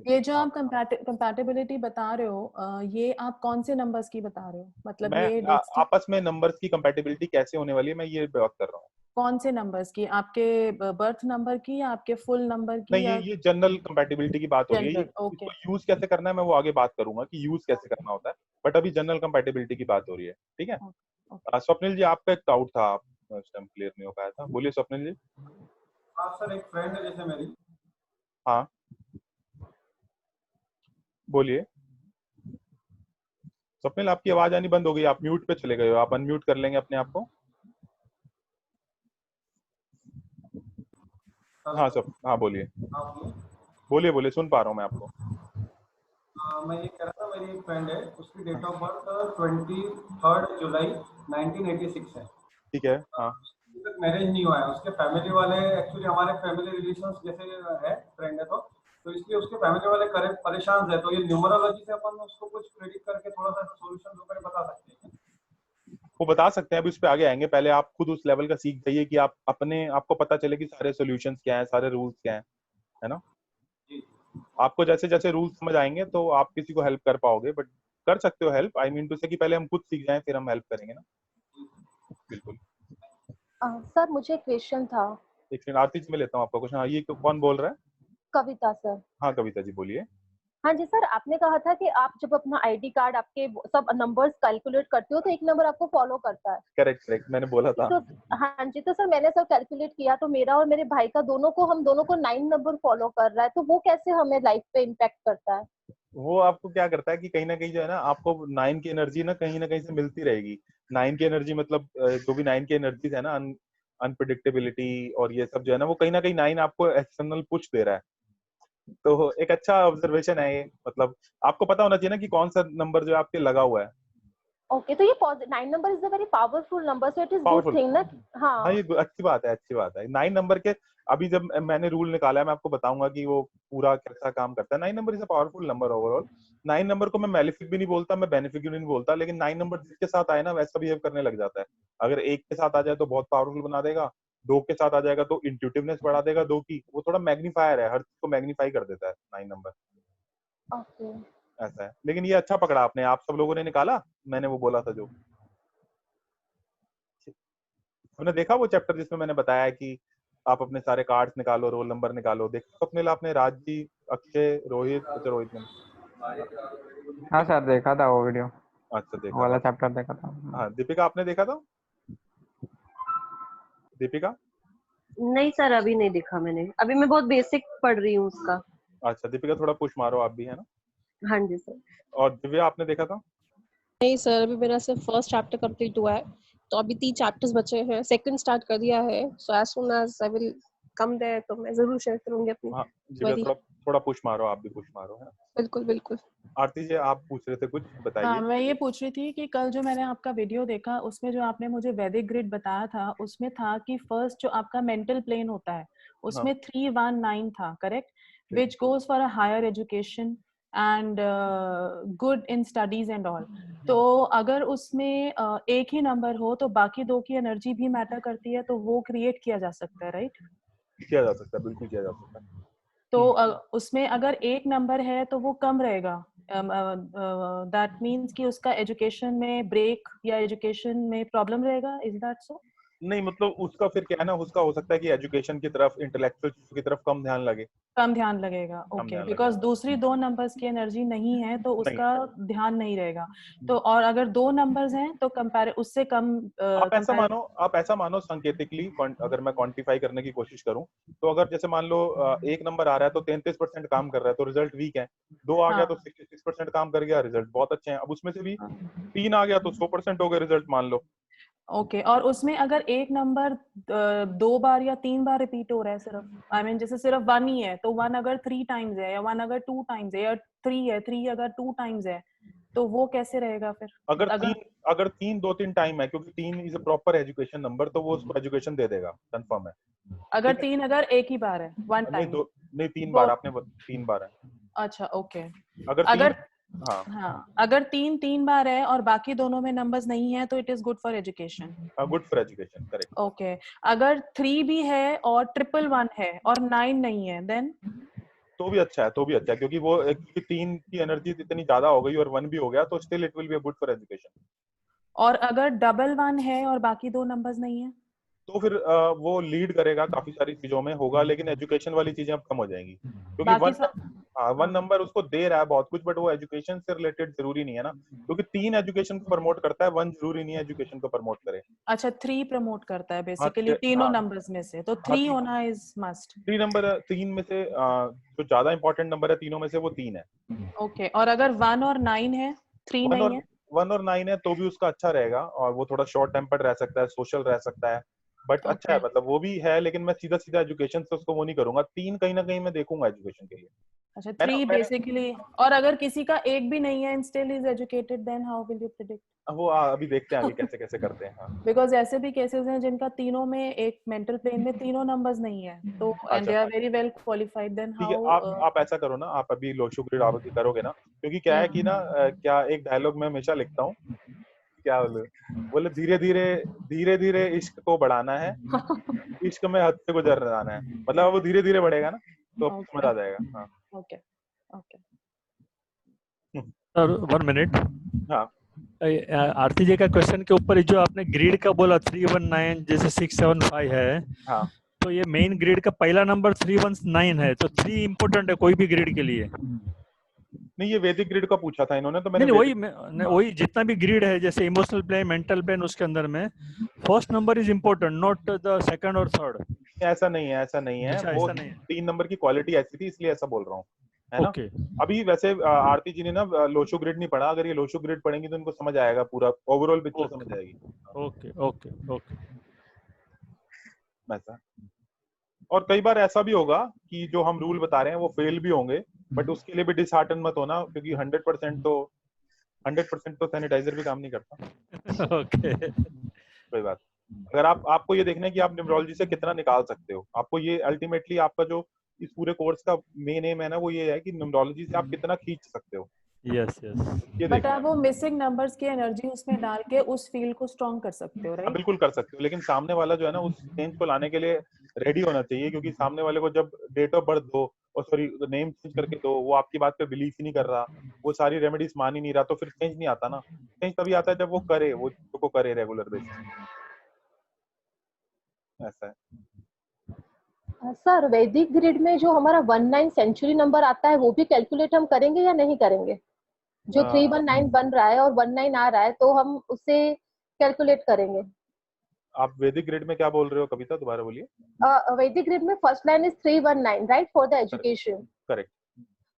ये जो आप कंपैटिबिलिटी बता रहे हो, ये आप कौन से नंबर्स की बता रहे हो? मतलब मैं ये आपस में नंबर्स की कंपैटिबिलिटी कैसे होने वाली है, मैं ये बात कर रहा हूँ। कौन से नंबर्स की? आपके बर्थ नंबर की या आपके फुल नंबर की? नहीं, या ये जनरल कंपैटिबिलिटी की बात हो रही है। ये जनरल? ओके। इसको यूज कैसे करना है मैं वो आगे बात करूंगा कि यूज कैसे करना होता है, बट अभी जनरल कंपैटिबिलिटी की बात हो रही है। ठीक है। स्वप्निल जी आपका एक डाउट था, आप उस टाइम क्लियर नहीं हो पाया था, बोलिए स्वप्निल जी। हाँ सर, एक फ्रेंड है जैसे मेरी। हाँ बोलिए स्वप्निल, आपकी आवाज आनी बंद हो गई, आप म्यूट पे चले गए हो, आप अनम्यूट कर लेंगे अपने आप को। हाँ सब, हाँ बोलिए बोलिए बोलिए, सुन पा रहा हूँ मैं आपको। मैं ये कह रहा था, मेरी एक फ्रेंड है, उसकी डेट ऑफ बर्थ 23 जुलाई 1986 है। ठीक है। हाँ अभी तक मैरिज नहीं हुआ है। उसके फैमिली वाले, एक्चुअली हमारे फैमिली रिलेशंस जैसे है, फ्रेंड है तो इसलिए उसके फैमिली वाले परेशान है। तो ये न्यूमरोलॉजी से अपन उसको कुछ प्रेडिक्ट करके थोड़ा सा सॉल्यूशन वगैरह बता सकते हैं? वो बता सकते हैं, अभी उस पे आगे आएंगे, पहले आप खुद उस लेवल का सीख जाइए कि आप अपने आपको पता चले कि सारे सॉल्यूशंस क्या हैं, सारे रूल्स क्या हैं, है ना। आपको जैसे जैसे रूल्स समझ आएंगे तो आप किसी को हेल्प कर पाओगे, बट कर सकते हो हेल्प, आई मीन टू से कि पहले हम खुद सीख जाएं फिर हम हेल्प करेंगे ना। बिल्कुल। सर मुझे क्वेश्चन था। एक सेकंड आरती जी, मैं लेता हूँ आपका क्वेश्चन। हाँ, ये कौन बोल रहा है? कविता सर। हाँ कविता जी बोलिए। हाँ जी सर, आपने कहा था कि आप जब अपना आईडी कार्ड आपके सब नंबर्स कैलकुलेट करते हो तो एक नंबर आपको फॉलो करता है। करेक्ट करेक्ट, मैंने बोला था। तो हाँ जी, तो सर मैंने सब कैलकुलेट किया तो मेरा और मेरे भाई का हम दोनों को 9 नंबर फॉलो कर रहा है, तो वो कैसे हमें लाइफ पे इम्पैक्ट करता है? वो आपको क्या करता है कि कहीं ना कहीं जो है ना, आपको 9 की एनर्जी ना कहीं से मिलती रहेगी। 9 की एनर्जी मतलब जो भी 9 की एनर्जीज है ना, अनप्रिडिक्टेबिलिटी और ये सब जो है ना, वो कहीं ना कहीं 9 आपको एक्सटर्नल पुश दे रहा है। तो एक अच्छा ऑब्जर्वेशन है ये, मतलब आपको पता होना चाहिए ना कि कौन सा नंबर जो है आपके लगा हुआ है। ओके, तो ये 9 number is a very powerful number, so it is good powerful. Thing ना। हाँ ये अच्छी बात है, अच्छी बात है। 9 नंबर के अभी जब मैंने रूल निकाला है, मैं आपको बताऊंगा कि वो पूरा कैसा काम करता है। 9 number is a powerful number overall. 9 number को मैं मैलिफिक भी नहीं बोलता, मैं बेनिफिक भी नहीं बोलता, लेकिन 9 नंबर जिसके साथ आए ना वैसा बिहेव करने लग जाता है। अगर 1 के साथ आ जाए तो बहुत पावरफुल बना देगा, 2 के साथ आ जाएगा तो इंट्यूटिवनेस बढ़ा देगा, 2 की वो थोड़ा मैग्नीफायर है, हर चीज को मैग्नीफाई कर देता है 9 नंबर। ओके। ऐसा है, लेकिन ये अच्छा पकड़ा आपने, आप सब लोगों ने निकाला, मैंने वो बोला था जो। आपने देखा वो चैप्टर जिसमें मैंने बताया है कि आप अपने सारे कार्ड्स निकालो, रोल नंबर निकालो? देखा स्वप्निल आपने? राज जी, अक्षय, रोहित? अच्छा रोहित ने। हाँ सर देखा था वो वीडियो, अच्छा देखा वाला था। चैप्टर देखा था। हाँ दीपिका आपने देखा था? दीपिका? नहीं सर, अभी नहीं देखा मैंने, अभी मैं बहुत बेसिक पढ़ रही हूँ उसका। अच्छा दीपिका थोड़ा पुश मारो आप भी, है ना। हाँ जी सर। और दिव्या आपने देखा था? नहीं सर, अभी मेरा सिर्फ फर्स्ट चैप्टर कंप्लीट हुआ है, तो अभी 3 चैप्टर्स बचे हैं। सेकंड स्टार्ट कर दिया है, so as soon as I will come there तो मैं जरूर शेयर करूंगी अपनी हाँ जी, क्वेरी। थोड़ा थोड़ा पुश मारो, आप भी पुश मारो, है ना। बिल्कुल बिल्कुल। आरती जी आप पूछ रहे थे कुछ, हाँ, बताइए। मैं ये पूछ रही थी कि कल जो मैंने आपका वीडियो देखा उसमें जो आपने मुझे वैदिक ग्रिड बताया था, उसमें था कि फर्स्ट जो आपका मेंटल प्लेन होता है उसमें हाँ 319 था, करेक्ट, ठीक। Which goes for a higher education and good in studies and all. तो अगर उसमें एक ही नंबर हो तो बाकी दो की एनर्जी भी मैटर करती है, तो वो क्रिएट किया जा सकता है, राइट? किया जा सकता है, बिल्कुल किया जा सकता है। तो उसमें अगर एक नंबर है तो वो कम रहेगा, दैट मीन्स कि उसका एजुकेशन में ब्रेक या एजुकेशन में प्रॉब्लम रहेगा, इज दैट सो? नहीं मतलब उसका फिर क्या है ना, उसका हो सकता है कि एजुकेशन की तरफ, इंटेलेक्चुअल चीजों की तरफ कम ध्यान लगे। कम ध्यान लगेगा, कम ओके, ध्यान बिकॉज लगेगा। दूसरी दो नंबर्स की एनर्जी नहीं है तो नहीं उसका ध्यान नहीं रहेगा। तो और अगर दो नंबर्स हैं तो कंपेयर उससे कम आप ऐसा मानो सांकेतिकली, अगर मैं क्वांटिफाई करने की कोशिश करूं, तो अगर जैसे मान लो एक नंबर आ रहा है तो 33% काम कर रहा है तो रिजल्ट वीक है, 2 आ गया तो 66% काम कर गया, रिजल्ट बहुत अच्छे हैं। अब उसमें से भी 3 आ गया तो 100% हो गए रिजल्ट, मान लो। ओके, और उसमें अगर एक नंबर 2 बार या 3 बार रिपीट हो रहा है, सिर्फ आई मीन जैसे सिर्फ 1 ही है, तो 1 अगर 3 टाइम्स है, या 1 अगर 2 टाइम्स है, या 3 है, 3 अगर 2 टाइम्स है, तो वो कैसे रहेगा फिर? अगर 3 2-3 टाइम है, क्योंकि 3 is a proper education number, तो वो उसको एजुकेशन दे देगा, कंफर्म है। अगर 3 अगर एक ही बार है, 1 नहीं टाइम, नहीं 3 बार, आपने 3 बार है। अच्छा ओके। अगर हाँ, अगर 3 बार है और बाकी दोनों में नंबर्स नहीं है तो it is good for education. Good for education, correct. Okay, अगर 3 भी है और 111 है और 9 नहीं है, देन तो भी अच्छा है, क्योंकि वो 3 की एनर्जी इतनी ज्यादा हो गई और 1 भी हो गया, तो still it will be good for education. और अगर 111 है और बाकी दो नंबर्स नहीं है, तो फिर वो लीड करेगा काफी सारी चीजों में होगा, लेकिन एजुकेशन वाली चीजें अब कम हो जाएंगी, क्योंकि वन नंबर उसको दे रहा है बहुत कुछ, बट वो एजुकेशन से रिलेटेड जरूरी नहीं है ना, क्योंकि 3 एजुकेशन को प्रमोट करता है, 1 जरूरी नहीं है एजुकेशन को प्रमोट करे। अच्छा 3 प्रमोट करता है बेसिकली तीनों नंबर्स में से, तो 3 होना इज मस्ट। 3 में से जो ज्यादा इंपॉर्टेंट नंबर है तीनों में से, वो 3 है। ओके, और अगर 1 और 9 है, 3 नहीं है, 1 और 9 है तो भी उसका अच्छा रहेगा, और वो थोड़ा शॉर्ट टेम्पर्ड रह सकता है, सोशल रह सकता है, बट अच्छा है, मतलब वो भी है, लेकिन मैं सीधा सीधा एजुकेशन से उसको वो नहीं करूंगा। 3 कहीं ना कहीं मैं देखूंगा एजुकेशन के लिए। अच्छा 3 बेसिकली, और अगर किसी का एक भी नहीं है, still is educated, then how will you predict? वो अभी देखते हैं आगे कैसे कैसे करते हैं। बिकॉज ऐसे भी केसेस हैं जिनका तीनों में, एक मेंटल प्लेन में तीनों नंबर्स नहीं है, तो and they are very well qualified, then ठीक है, हाउ? आप ऐसा करो ना, आप अभी लोशो ग्रिड आप करोगे ना, क्योंकि क्या है कि ना क्या एक डायलॉग मैं हमेशा लिखता हूँ, क्या बोले धीरे धीरे इश्क को बढ़ाना है, इश्क में हद से गुजर जाना है, मतलब वो धीरे धीरे बढ़ेगा ना तो समझ आ जाएगा। हाँ ओके ओके सर 1 मिनट। हाँ, आरती जी का क्वेश्चन के ऊपर जो आपने ग्रिड का बोला 319 जैसे 675 है, हाँ, तो ये मेन ग्रिड का पहला नंबर 319 है, तो 3 इम्पोर्टेंट है कोई भी ग्रिड के लिए? नहीं ये वैदिक ग्रिड का पूछा था इन्होंने, तो मैंने वही जितना भी ग्रिड है, जैसे इमोशनल प्लेन, मेंटल प्लेन, उसके अंदर में first number is important, not the second और थर्ड। ऐसा नहीं है, ऐसा नहीं है, वो 3 नंबर की क्वालिटी ऐसी थी, इसलिए ऐसा बोल रहा हूँ, है ना। अभी वैसे आरती जी ने ना लोशो ग्रिड नहीं पढ़ा, अगर ये लोशो ग्रिड पढ़ेंगी तो इनको समझ आएगा, पूरा ओवरऑल पिक्चर समझ आएगी। ओके ओके ओके, ऐसा। और कई बार ऐसा भी होगा कि जो हम रूल बता रहे हैं वो फेल भी होंगे, बट उसके लिए भी डिसहार्टन मत होना, क्योंकि 100% तो सैनिटाइजर भी काम नहीं करता। ओके, कोई बात। अगर आपको ये देखना है कि आप न्यूमरोलॉजी से कितना निकाल सकते हो, आपको ये अल्टीमेटली आपका जो इस पूरे कोर्स का मेन एम है ना, वो ये है कि न्यूमरोलॉजी से आप कितना खींच सकते हो। यस यस, बट आप वो मिसिंग नंबर्स की एनर्जी उसमें डाल के उस फील्ड को स्ट्रॉन्ग कर सकते हो, राइट? बिल्कुल कर सकते हो, लेकिन सामने वाला जो है ना उस चेंज को लाने के लिए रेडी होना चाहिए, क्योंकि सामने वाले को जब डेट ऑफ बर्थ दो और सॉरी नेम चेंज करके दो, वो आपकी बात पे बिलीव ही नहीं कर रहा, वो सारी रेमेडीज मान ही नहीं रहा, तो फिर चेंज नहीं आता ना। चेंज तभी आता है जब वो करे, वो को करे रेगुलर बेसिस। ऐसा है सर वैदिक ग्रिड में जो हमारा 19 सेंचुरी नंबर आता है वो भी कैलकुलेट हम करेंगे या नहीं करेंगे? जो 319 बन रहा है और 19 आ रहा है तो हम उसे कैलकुलेट करेंगे। आप वैदिक ग्रिड में क्या बोल रहे हो कविता, दोबारा बोलिए। वैदिक ग्रिड में first line is 319 right, for the education. Correct.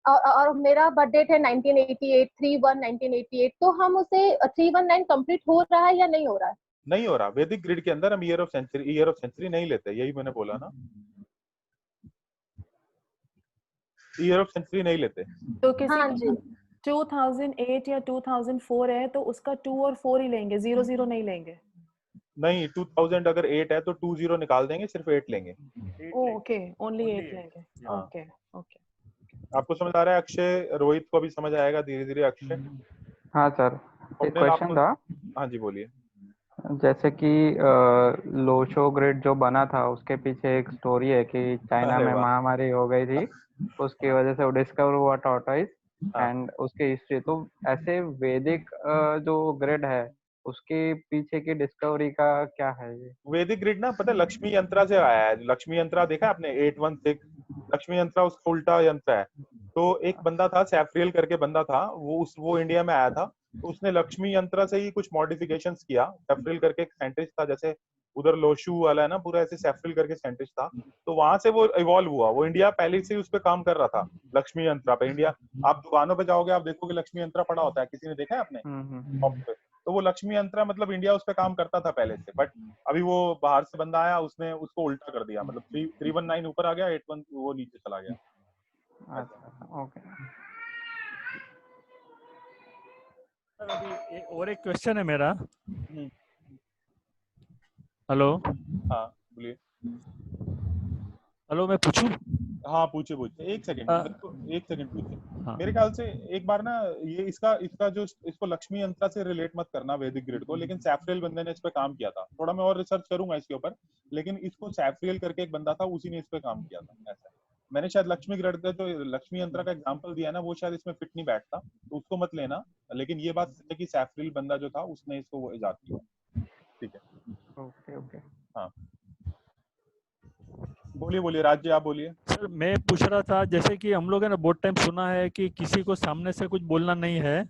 और मेरा बर्थ डेट है 1988, 3/1 1988, तो हम उसे 319 कंप्लीट हो रहा है या नहीं हो रहा है? नहीं हो रहा। वैदिक ग्रिड के अंदर हम ईयर ऑफ सेंचुरी नहीं लेते, यही मैंने बोला ना, ईयर ऑफ सेंचुरी नहीं लेते। तो किसी हाँ का जी 2008 या 2004 है तो उसका 2 और 4 ही लेंगे, 00 नहीं लेंगे। नहीं, 2000 अगर 8 है तो 20 निकाल देंगे, सिर्फ 8 लेंगे। ओके, ओनली 8 लेंगे। हाँ। Okay okay. आपको समझ आ रहा है अक्षय? रोहित को भी समझ आएगा धीरे धीरे। अक्षय हाँ सर, एक क्वेश्चन था। हाँ जी बोलिए। जैसे कि लोशो ग्रिड जो बना था उसके पीछे एक स्टोरी है कि चाइना अरे में वाह। महामारी हो गई थी, उसकी वजह से वो डिस्कवर हुआ टॉर्टोइज हाँ। एंड उसकी हिस्ट्री। तो ऐसे वैदिक जो ग्रिड है उसके पीछे की डिस्कवरी का क्या है ये? वैदिक ग्रिड ना, पता है, लक्ष्मी यंत्रा से आया है। लक्ष्मी यंत्रा देखा आपने? 816 लक्ष्मी यंत्रा उसका उल्टा यंत्र है। तो एक बंदा था, सैफ्रियल करके बंदा था, वो इंडिया में आया था। तो उसने लक्ष्मी यंत्रा से ही कुछ मॉडिफिकेशंस किया। सैफ्रियल करके एक साइंटिस्ट था, जैसे उधर लोशू वाला है ना, पूरा ऐसे सैफ्रियल करके साइंटिस्ट था। तो वहां से वो इवॉल्व हुआ। वो इंडिया पहले से ही उस पर काम कर रहा था, लक्ष्मी यंत्रा पे। इंडिया, आप दुकानों पे जाओगे, आप देखोगे लक्ष्मी यंत्रा पड़ा होता है। किसी ने देखा है आपने शॉप पे? तो वो लक्ष्मी यंत्रा मतलब इंडिया उस पे काम करता था पहले से, बट अभी वो बाहर से बंदा आया, उसने उसको उल्टा कर दिया। मतलब 319 ऊपर आ गया, 81 वो नीचे चला गया। अच्छा, ओके सर अभी और एक क्वेश्चन है मेरा। हेलो। हाँ बोलिए। हेलो, मैं पूछूं? हाँ पूछे पूछे, एक सेकंड पूछे। हाँ। मेरे ख्याल से एक बार ना, ये इसका जो, इसको लक्ष्मी यंत्रा से रिलेट मत करना वैदिक ग्रिड को, लेकिन सैफ्रियल बंदे ने इस पे काम किया था। थोड़ा मैं और रिसर्च करूंगा इसके ऊपर, लेकिन इसको सैफ्रियल करके एक बंदा था, उसी ने इस पे काम किया था। ऐसा मैंने शायद लक्ष्मी ग्रिड का जो लक्ष्मी यंत्रा का एग्जांपल दिया ना, वो शायद इसमें फिट नहीं बैठता, तो उसको मत लेना। लेकिन ये बात है कि सैफ्रियल बंदा जो था उसने इसको वो इजाद किया। ठीक है, ओके ओके। हाँ बोलिए राज्य, आप बोलिए। सर मैं पूछ रहा था, जैसे कि हम लोग है ना बहुत टाइम सुना है कि किसी को सामने से कुछ बोलना नहीं है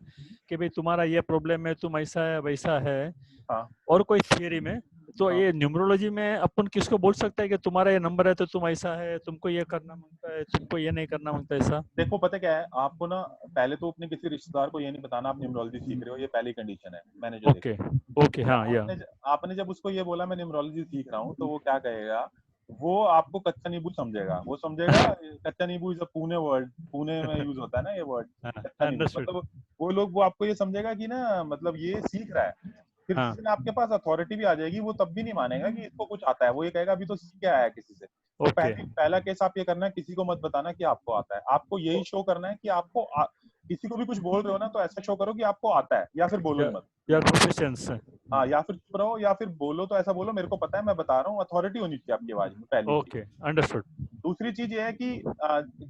कि भाई तुम्हारा ये प्रॉब्लम है, तुम ऐसा है वैसा है। हाँ। और कोई थियरी में तो ये न्यूमरोलॉजी में अपन किसको बोल सकता है कि तुम्हारा ये नंबर है तो तुम ऐसा है, तुमको ये करना मांगता है, तुमको ये नहीं करना मांगता, ऐसा? देखो पता क्या है, आपको ना पहले तो अपने किसी रिश्तेदार को ये नहीं बताना आप न्यूमरोलॉजी सीख रहे हो, ये पहली कंडीशन है मैंने जो ओके ओके। हाँ या आपने जब उसको ये बोला मैं न्यूमरोलॉजी सीख रहा हूँ, तो वो क्या कहेगा? वो आपको कच्चा नींबू समझेगा। वो समझेगा कच्चा नींबू is a Pune word, Pune में यूज होता है ना ये वर्ड, कच्चा नींबू। मतलब वो आपको ये समझेगा कि ना, मतलब ये सीख रहा है। फिर जिस दिन आपके पास अथॉरिटी भी आ जाएगी, वो तब भी नहीं मानेगा कि इसको कुछ आता है। वो ये कहेगा अभी तो सीख के आया है किसी से। तो पहला केस आप ये करना है, किसी को मत बताना कि आपको आता है। आपको यही शो करना है कि आपको किसी को भी कुछ बोल रहे हो ना, तो ऐसा शो करो कि आपको आता है, या फिर बोलो मत। हाँ, या फिर चुप रहो, या फिर बोलो तो ऐसा बोलो मेरे को पता है, मैं बता रहा हूँ। अथॉरिटी होनी चाहिए आपकी आवाज में, पहली ओके अंडरस्टूड। दूसरी चीज ये है कि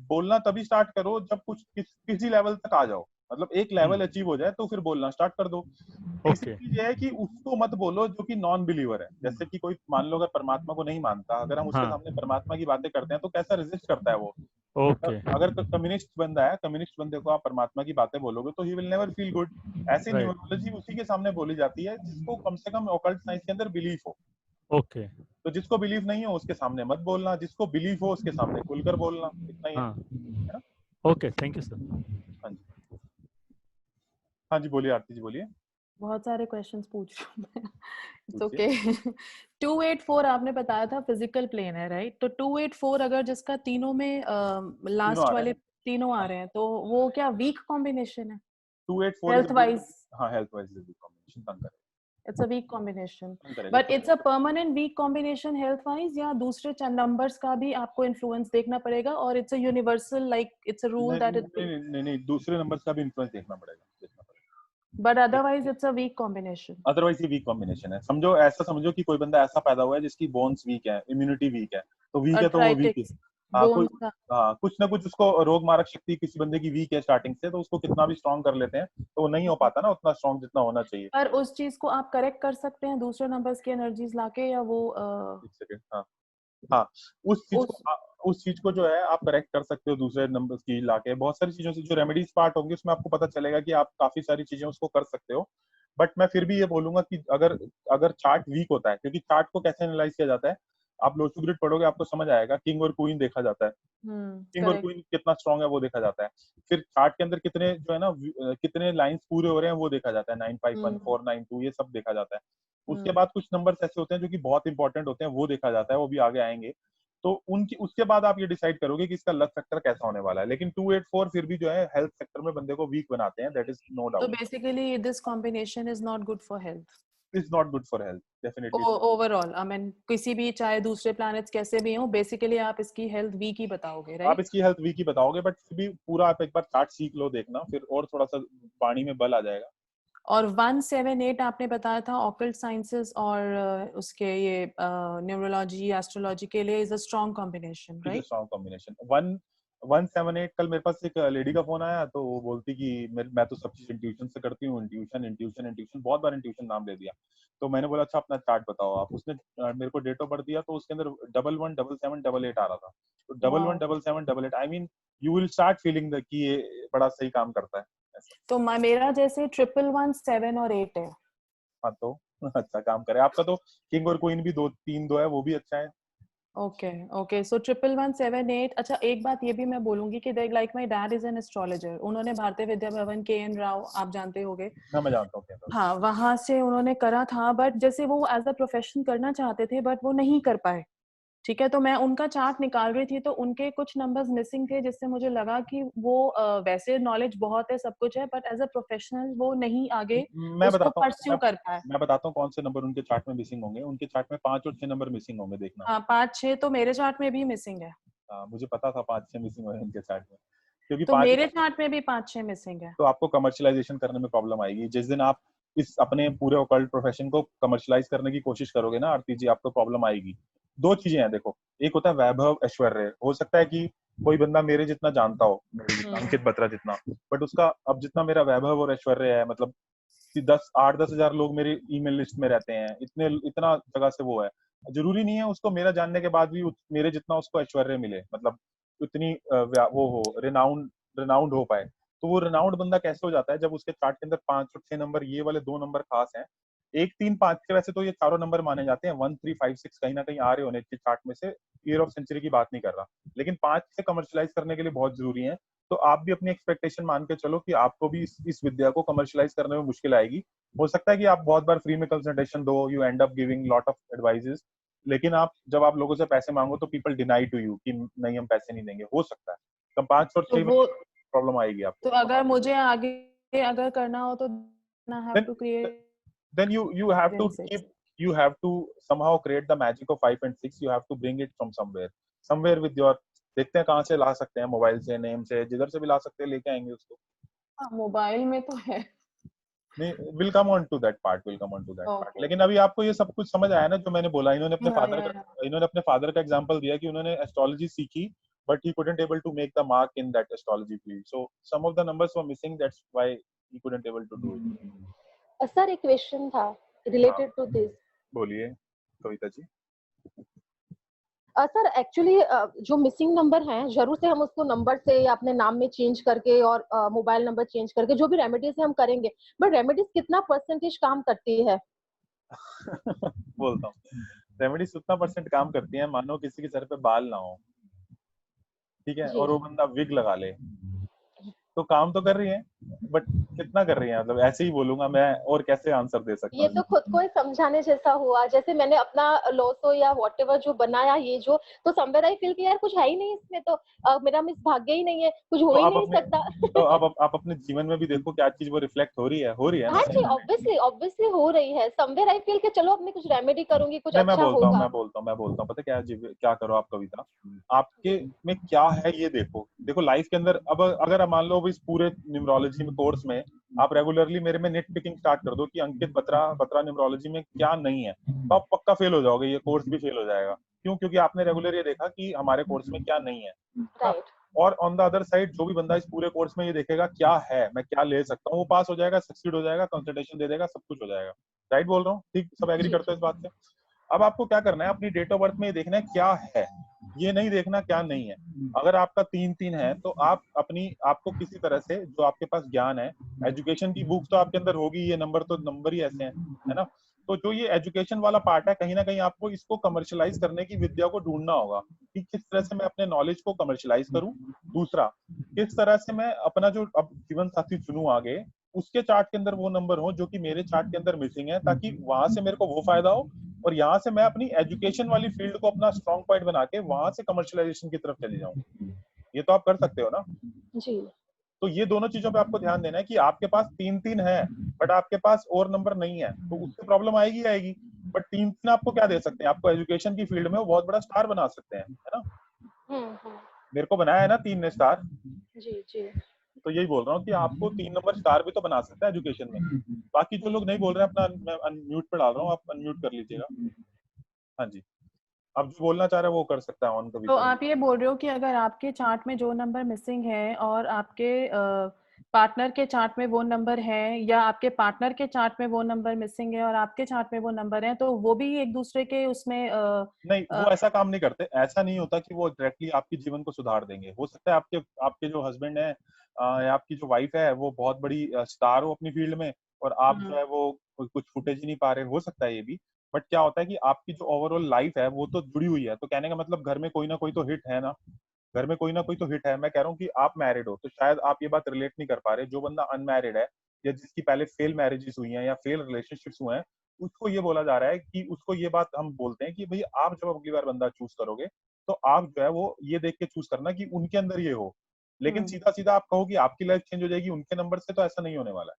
बोलना तभी स्टार्ट करो जब किसी लेवल तक आ जाओ। मतलब एक लेवल अचीव हो जाए तो फिर बोलना स्टार्ट कर दो। तीसरी चीज ये है कि उसको मत बोलो जो कि नॉन बिलीवर है। जैसे कि कोई मान लो अगर परमात्मा को नहीं मानता, अगर हम उसके सामने परमात्मा की बातें करते हैं तो कैसा रेजिस्ट करता है वो। ओके। अगर कम्युनिस्ट बंदा है, कम्युनिस्ट बंदे को आप परमात्मा की बातें बोलोगे तो he will never feel good. ऐसी न्यूमरोलॉजी उसी के सामने बोली जाती है जिसको कम से कम ऑकल्ट साइंस के अंदर बिलीफ हो। ओके। तो जिसको बिलीफ नहीं हो उसके सामने मत बोलना, जिसको बिलीफ हो उसके सामने खुलकर बोलना, इतना ही है ना। Okay, thank you sir. हाँ जी बोलिए आरती जी, बोलिए। बहुत सारे क्वेश्चंस पूछ रही हूँ मैं। It's okay. 284 आपने बताया था फिजिकल प्लेन है, राइट? तो 284 अगर जिसका तीनों में लास्ट वाले तीनों आ रहे हैं तो वो क्या वीक कॉम्बिनेशन है? 284 हेल्थ वाइज? हाँ हेल्थ वाइज वीक कॉम्बिनेशन तंग करेगा। It's a weak combination, but it's a permanent weak combination health wise, या दूसरे नंबर्स का भी आपको इन्फ्लुएंस देखना पड़ेगा? और it's a universal, like it's a rule that it's नहीं दूसरे नंबर्स का भी इन्फ्लुएंस देखना पड़ेगा। but otherwise it's a weak combination. Otherwise ये वीक कॉम्बिनेशन है। समझो, ऐसा समझो कि कोई बंदा ऐसा पैदा हुआ है जिसकी बोन्स वीक है, इम्यूनिटी वीक है, तो वीक है तो वो वीक है। कुछ ना कुछ उसको रोग मारक शक्ति किसी बंदे की वीक है स्टार्टिंग से, तो उसको कितना भी स्ट्रॉन्ग कर लेते हैं तो वो नहीं हो पाता ना उतना स्ट्रॉन्ग जितना होना चाहिए। पर उस चीज को आप करेक्ट कर सकते हैं दूसरे नंबर्स की एनर्जीज लाके, या वो हाँ उस चीज को जो है आप करेक्ट कर सकते हो दूसरे नंबर्स की लाके। बहुत सारी चीजों से जो रेमेडीज पार्ट होंगे उसमें आपको पता चलेगा कि आप काफी सारी चीजें उसको कर सकते हो। बट मैं फिर भी ये बोलूंगा कि अगर चार्ट वीक होता है, क्योंकि चार्ट को कैसे एनालाइज किया जाता है, आप लोटो ग्रिड पढ़ोगे आपको समझ आएगा, किंग और क्वीन देखा जाता है, किंग और करेक्ट। क्वीन कितना स्ट्रांग है वो देखा जाता है। फिर चार्ट के अंदर कितने जो है ना कितने लाइंस पूरे हो रहे हैं वो देखा जाता है, 951 492 ये सब देखा जाता है। उसके बाद कुछ नंबर्स ऐसे होते हैं जो कि बहुत इंपॉर्टेंट होते हैं, वो देखा जाता है, वो भी आगे आएंगे। तो उनकी उसके बाद आप ये डिसाइड करोगे कि इसका लक फैक्टर कैसा होने वाला है। लेकिन 284 फिर भी जो है हेल्थ सेक्टर में बंदे को वीक बनाते हैं, दैट इज नो तो doubt. Basically this combination is not good for health is not good for health, definitely. Overall. I mean किसी भी, चाहे दूसरे प्लैनेट्स कैसे भी हो, बेसिकली आप इसकी हेल्थ वीक ही बताओगे, आप राइट? इसकी हेल्थ वीक ही बताओगे, बट फिर भी पूरा आप एक बार चार्ट सीख लो देखना, फिर और थोड़ा सा वाणी में बल आ जाएगा। और 178 आपने बताया था ऑकल्ट साइंसेस और उसके ये न्यूरोलॉजी एस्ट्रोलॉजी के लिए is a strong combination, is a right? Strong combination. 178 कल मेरे पास एक लेडी का फोन आया, तो वो बोलती कि मैं तो सब चीज इंट्यूशन से करती हूँ, इंट्यूशन इंट्यूशन इंट्यूशन, बहुत बार इंट्यूशन नाम ले दिया। तो मैंने बोला अच्छा अपना चार्ट बताओ आप। उसने मेरे को डेट ऑफ बर्थ दिया, तो उसके अंदर 117788 आ रहा था। तो 117788, I mean you will start feeling कि ये बड़ा सही काम करता है ऐसा। तो मेरा जैसे 1117 और 8 है। हाँ तो अच्छा काम करे आपका। तो किंग और क्वीन भी 2 3 2 है, वो भी अच्छा है। ओके ओके, सो 1117 8। अच्छा, एक बात ये भी मैं बोलूंगी कि like my dad is an astrologer. उन्होंने भारतीय विद्या भवन KN राव, आप जानते होंगे। हाँ मैं जानता हूँ। हाँ, वहां से उन्होंने करा था, बट जैसे वो एज अ प्रोफेशन करना चाहते थे बट वो नहीं कर पाए। ठीक है, तो मैं उनका चार्ट निकाल रही थी, तो उनके कुछ नंबर्स मिसिंग थे, जिससे मुझे लगा कि वो वैसे नॉलेज बहुत है, सब कुछ है, बट एज अ प्रोफेशनल वो नहीं आगे मैं उसको बताता हूँ परस्यू कर पाए। मैं बताता हूँ कौन से नंबर उनके चार्ट में मिसिंग होंगे। उनके चार्ट में 5 और 6 नंबर मिसिंग होंगे, देखना। हाँ, 5 6 तो मेरे चार्ट में भी मिसिंग है। मुझे पता था 5 6 मिसिंग होंगे उनके चार्ट में, क्योंकि तो 5 मेरे चार्ट में भी 5 6 मिसिंग है। तो आपको कमर्शियलाइजेशन करने में प्रॉब्लम आएगी। जिस दिन आप इस अपने पूरे ऑकल्ट प्रोफेशन को कमर्शियलाइज करने की कोशिश करोगे ना आरती जी, आपको प्रॉब्लम आएगी। 2 चीजें हैं देखो, एक होता है वैभव ऐश्वर्य। हो सकता है कि कोई बंदा मेरे जितना जानता हो, मेरे जितना अंकित बत्रा जितना, बट उसका अब जितना मेरा वैभव और ऐश्वर्य है, मतलब 8-10 हजार लोग मेरे ईमेल लिस्ट में रहते हैं, इतना जगह से वो है। जरूरी नहीं है उसको मेरा जानने के बाद भी मेरे जितना उसको ऐश्वर्य मिले, मतलब उतनी वो हो रिनाउंड हो पाए। तो वो रिनाउंड बंदा कैसे हो जाता है, जब उसके चार्ट के अंदर 5 और 6 नंबर, ये वाले 2 नंबर खास हैं। 1 3 5 के वैसे तो ये चारों नंबर माने जाते हैं, 1 3 5 6 कहीं ना कहीं आ रहे होने के चार्ट में से। ईयर ऑफ सेंचुरी की बात नहीं कर रहा, लेकिन 5 से कमर्शियलाइज करने के लिए बहुत जरूरी है। तो आप भी अपनी एक्सपेक्टेशन मान के चलो कि आपको भी इस विद्या को कमर्शियलाइज करने में मुश्किल आएगी। हो सकता है कि आप बहुत बार फ्री में कंसल्टेशन दो, you and up giving lot of advises, लेकिन जब आप लोगों से पैसे मांगो तो पीपल डिनाई टू यू कि नहीं हम पैसे नहीं देंगे। हो सकता है तो 5 और 6 में वो प्रॉब्लम आएगी तो आपको। अगर मुझे आगे अगर करना हो तो I have then to create then you have to 6. you have to somehow create the magic of 5 and 6. You have to bring it from somewhere with your, देखते हैं कहाँ से ला सकते हैं, मोबाइल से, नेम से, जिधर से भी ला सकते हैं, लेके आएंगे उसको। हाँ, मोबाइल में तो है। नहीं, will come on to that part. Okay. लेकिन अभी आपको ये सब कुछ समझ आया ना जो मैंने बोला। हाँ, इन्होंने अपने फादर का एग्जांपल दिया कि उन्होंने एस्ट्रोलॉजी सीखी, but he couldn't able to make the mark in that astrology field. So some of the numbers were missing, that's why he couldn't able to do it. Sir एक question था related to this. बोलिए Kavita ji. Sir actually जो missing number हैं, जरूर से हम उसको number से या अपने नाम में चेंज करके और मोबाइल नंबर चेंज करके जो भी रेमेडीज हम करेंगे, बट रेमेडीज कितना परसेंटेज काम करती है? बोलता हूँ, रेमेडीज उतना % काम करती है, मानो किसी के सर पे बाल ना हो, ठीक है, और वो बंदा विग लगा ले, तो काम तो कर रही है, बट कितना कर रही है, मतलब ऐसे ही बोलूंगा मैं, और कैसे आंसर दे सकता ये हूँ। तो खुद को ही समझाने जैसा हुआ। जैसे मैंने अपना लॉसो या व्हाटएवर जो बनाया, ये जो, तो समवेयर आई फील कि यार कुछ है ही नहीं इसमें, तो मेरा मिस भाग्य ही नहीं है, कुछ हो ही नहीं सकता। तो आप अपने जीवन में भी देखो क्या चीज वो रिफ्लेक्ट हो रही है ना। हाँ जी, ऑब्वियसली हो रही है। समवेयर आई फील कि चलो अब मैं कुछ रेमेडी करूंगी, कुछ मैं अच्छा बोलता होगा। हूँ पता क्या करो आप कविता, आपके में क्या है ये देखो लाइफ के अंदर। अब अगर आप मान लो इस पूरे न्यूमरोलॉजी में कोर्स में आप रेगुलरली मेरे में नेट पिकिंग स्टार्ट कर दो कि अंकित बत्रा न्यूमरोलॉजी में क्या नहीं है, तो आप पक्का फेल हो जाओगे, ये कोर्स भी फेल हो जाएगा। क्यों? क्योंकि आपने रेगुलर ये देखा कि हमारे कोर्स में क्या नहीं है। राइट। और ऑन द अदर साइड जो भी बंदा इस पूरे कोर्स में ये देखेगा क्या है, मैं क्या ले सकता हूँ, वो पास हो जाएगा, सक्सीड हो जाएगा, कंसल्टेशन दे देगा, सब कुछ हो जाएगा। राइट बोल रहा हूँ? ठीक, सब एग्री करते हैं इस बात से? अब आपको क्या करना है, अपनी डेट ऑफ बर्थ में ये देखना है क्या है, ये नहीं देखना क्या नहीं है। अगर आपका 3-3 है तो आपको किसी तरह से जो आपके पास ज्ञान है, एजुकेशन की बुक तो आपके अंदर होगी, ये नंबर तो नंबर ही ऐसे हैं, है ना, तो जो ये एजुकेशन वाला पार्ट है, कहीं ना कहीं आपको इसको कमर्शलाइज करने की विद्या को ढूंढना होगा कि किस तरह से मैं अपने नॉलेज को कमर्शलाइज करूं। दूसरा, किस तरह से मैं अपना जो अब जीवन साथी चुनूं आगे, उसके चार्ट के अंदर वो नंबर हो जो कि मेरे चार्ट के अंदर मिसिंग है, ताकि वहां से मेरे को वो फायदा हो और यहाँ से मैं अपनी एजुकेशन वाली फील्ड को अपना स्ट्रॉन्ग पॉइंट बना के वहां से कमर्शलाइजेशन की तरफ चले जाऊं। ये तो आप कर सकते हो ना। जी। तो ये दोनों चीजों पे आपको ध्यान देना है कि आपके पास 3-3 है बट आपके पास और नंबर नहीं है, तो उससे प्रॉब्लम आएगी आएगी। बट 3-3 आपको क्या दे सकते हैं, आपको एजुकेशन की फील्ड में वो बहुत बड़ा स्टार बना सकते हैं, है ना। मेरे को बनाया है ना 3 ने स्टार। जी जी। तो यही बोल रहा हूँ कि आपको 3 नंबर स्टार भी तो बना सकता है एजुकेशन में। बाकी जो लोग नहीं बोल रहे हैं, अपना मैं अनम्यूट पे डाल रहा हूँ, आप अनम्यूट कर लीजिएगा। हाँ जी, आप जो बोलना चाह रहे हैं वो कर सकता है ऑन कभी। तो आप ये बोल रहे हो कि अगर आपके चार्ट में जो नंबर मिसिंग है और आपके पार्टनर के चार्ट में वो नंबर है, या आपके पार्टनर के चार्ट में वो नंबर मिसिंग है और आपके चार्ट में वो नंबर है, तो वो भी एक दूसरे के उसमें नहीं, वो ऐसा काम नहीं करते। ऐसा नहीं होता कि वो डायरेक्टली आपके जीवन को सुधार देंगे। हो सकता है आपके आपके जो हस्बैंड है या आपकी जो वाइफ है वो बहुत बड़ी स्टार हो अपनी फील्ड में और आप जो है वो कुछ फुटेज ही नहीं पा रहे, हो सकता है ये भी। बट क्या होता है कि आपकी जो ओवरऑल लाइफ है वो तो जुड़ी हुई है। तो कहने का मतलब घर में कोई ना कोई तो हिट है ना, घर में कोई ना कोई तो हिट है। मैं कह रहा हूँ कि आप मैरिड हो तो शायद आप ये बात रिलेट नहीं कर पा रहे। जो बंदा अनमैरिड है या जिसकी पहले फेल मैरिजेस हुई हैं या फेल रिलेशनशिप्स हुए हैं, उसको ये बोला जा रहा है कि उसको ये बात हम बोलते हैं कि भाई आप जब अगली बार बंदा चूज करोगे तो आप जो है वो ये देख के चूज करना कि उनके अंदर ये हो। लेकिन सीधा सीधा आप कहो कि आपकी लाइफ चेंज हो जाएगी उनके नंबर से, तो ऐसा नहीं होने वाला है।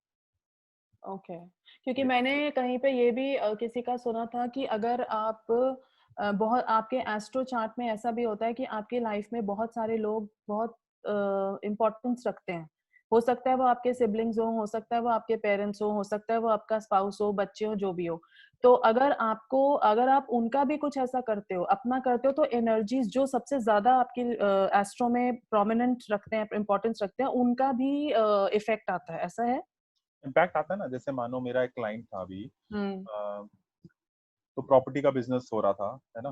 ओके। क्योंकि मैंने कहीं पे ये भी किसी का सुना था कि अगर आप बहुत आपके एस्ट्रो चार्ट में ऐसा भी होता है कि आपकी लाइफ में बहुत सारे लोग बहुत इम्पोर्टेंस रखते हैं। हो सकता है वो आपके सिबलिंग्स हो सकता है वो आपके पेरेंट्स हो सकता है वो आपका स्पाउस हो, बच्चे हो, जो भी हो। तो अगर आप उनका भी कुछ ऐसा करते हो, अपना करते हो, तो एनर्जीज जो सबसे ज्यादा आपकी एस्ट्रो में प्रोमिनेंट रखते हैं, इम्पोर्टेंस रखते हैं, उनका भी इफेक्ट आता है। ऐसा है? इम्पैक्ट आता है ना। जैसे मानो मेरा एक क्लाइंट था अभी, तो प्रॉपर्टी का बिजनेस हो रहा था, है ना।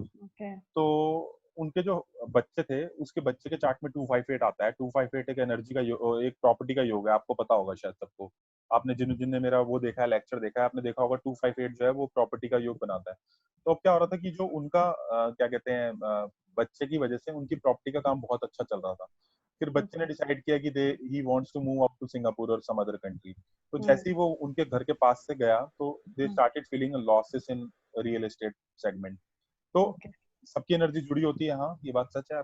तो उनके जो बच्चे थे उसके बच्चे के चार्ट में 258 आता है। 258 एक एनर्जी का एक प्रॉपर्टी का योग है, आपको पता होगा शायद सबको। आपने जिनने मेरा वो देखा है, लेक्चर देखा है, आपने देखा होगा 258 जो है वो प्रॉपर्टी का योग बनाता है। तो अब क्या हो रहा था कि जो उनका क्या कहते हैं बच्चे की वजह से उनकी प्रॉपर्टी का काम बहुत अच्छा चल रहा था। फिर बच्चे ने डिसाइड किया कि he wants to move up to Singapore और सम अदर कंट्री। तो जैसे ही वो उनके घर के पास से गया तो they started feeling losses in real estate segment. तो सबकी एनर्जी जुड़ी होती है। हाँ, ये बात सच है।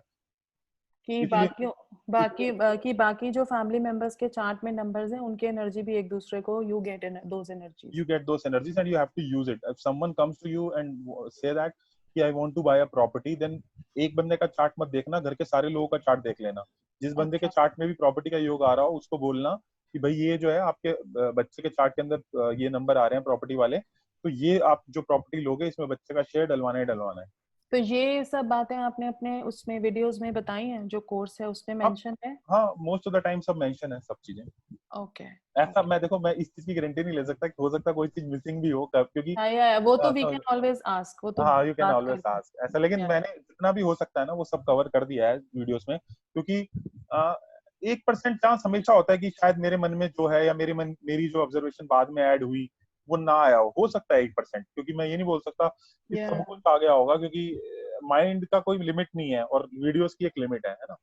कि बाकी जो फैमिली मेंबर्स के चार्ट में नंबर्स हैं, उनकी एनर्जी भी एक दूसरे को you get those energies and you have to use it. If someone comes to you and say that कि I want to buy a property, then एक बंदे का चार्ट मत देखना, घर के सारे लोगों का चार्ट देख लेना। जिस बंदे के चार्ट में भी प्रॉपर्टी का योग आ रहा हो उसको बोलना कि भाई ये जो है आपके बच्चे के चार्ट के अंदर ये नंबर आ रहे हैं प्रॉपर्टी वाले, तो ये आप जो प्रॉपर्टी लोगे इसमें बच्चे का शेयर डलवाना है। तो ये सब बातें आपने अपने उसमें वीडियोस में बताई हैं, जो कोर्स है उसमें मेंशन है? हाँ, मोस्ट ऑफ द टाइम सब मेंशन है, सब चीजें। ओके। ऐसा मैं देखो, मैं इस चीज की गारंटी नहीं ले सकता कि हो सकता है कोई चीज मिसिंग भी हो, क्योंकि वो तो वी कैन ऑलवेज आस्क, वो तो हाँ, यू कैन ऑलवेज आस्क ऐसा। लेकिन मैंने जितना भी हो सकता है ना वो सब कवर कर दिया है वीडियोस में, क्योंकि 1% चांस हमेशा होता है कि शायद मेरे मन में जो है या मेरी जो ऑब्जर्वेशन बाद में ऐड हुई वो ना आया हो सकता है 1%, क्योंकि मैं ये नहीं बोल सकता कि सब कुछ आ गया होगा, क्योंकि माइंड का कोई लिमिट नहीं है और वीडियोस की एक लिमिट है ना।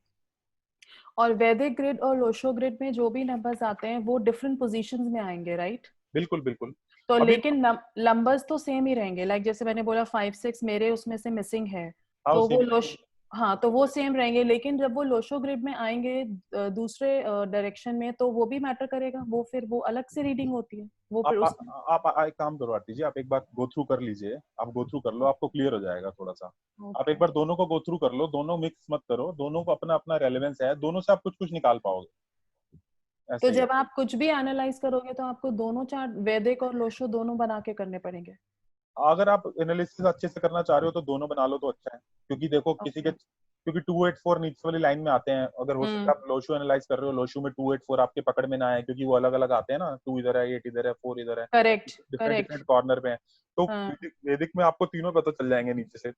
और वैदिक ग्रिड और लोशो ग्रिड में जो भी नंबर्स आते हैं वो डिफरेंट पोजीशंस में आएंगे, राइट? बिल्कुल बिल्कुल। तो लेकिन नंबर्स तो सेम ही रहेंगे। लाइक जैसे मैंने बोला 5-6 मेरे उसमें से मिसिंग है, तो वो तो वो सेम रहेंगे। लेकिन जब वो लोशो ग्रिड में आएंगे दूसरे डायरेक्शन में, तो वो भी मैटर करेगा। वो फिर वो अलग से रीडिंग होती है। वो फिर आप एक काम करो आरती जी, आप एक बार गो थ्रू कर लीजिए। आप गो थ्रू कर लो, आपको क्लियर हो जाएगा थोड़ा सा। आप एक बार दोनों को गो थ्रू कर लो, दोनों मिक्स मत करो, दोनों को अपना अपना रेलेवेंस है, दोनों से आप कुछ कुछ निकाल पाओगे। तो जब आप कुछ भी एनालाइज करोगे तो आपको दोनों चार्ट, वैदिक और लोशो, दोनों बना के करने पड़ेंगे। अगर आप एनालिसिस अच्छे से करना चाह रहे हो तो दोनों बना लो तो अच्छा है, क्योंकि देखो क्योंकि 284 नीचे वाली लाइन में आते हैं। अगर हो सकता है आप लोशो एनालाइज कर रहे हो, लोशो में 284 आपके पकड़ में ना आए, क्योंकि वो अलग अलग आते हैं ना, 2 इधर है, 8 इधर है, 4 इधर है, करेक्ट डिफरेंट कॉर्नर पे है। तो वैदिक में आपको तीनों पता चल जाएंगे नीचे से।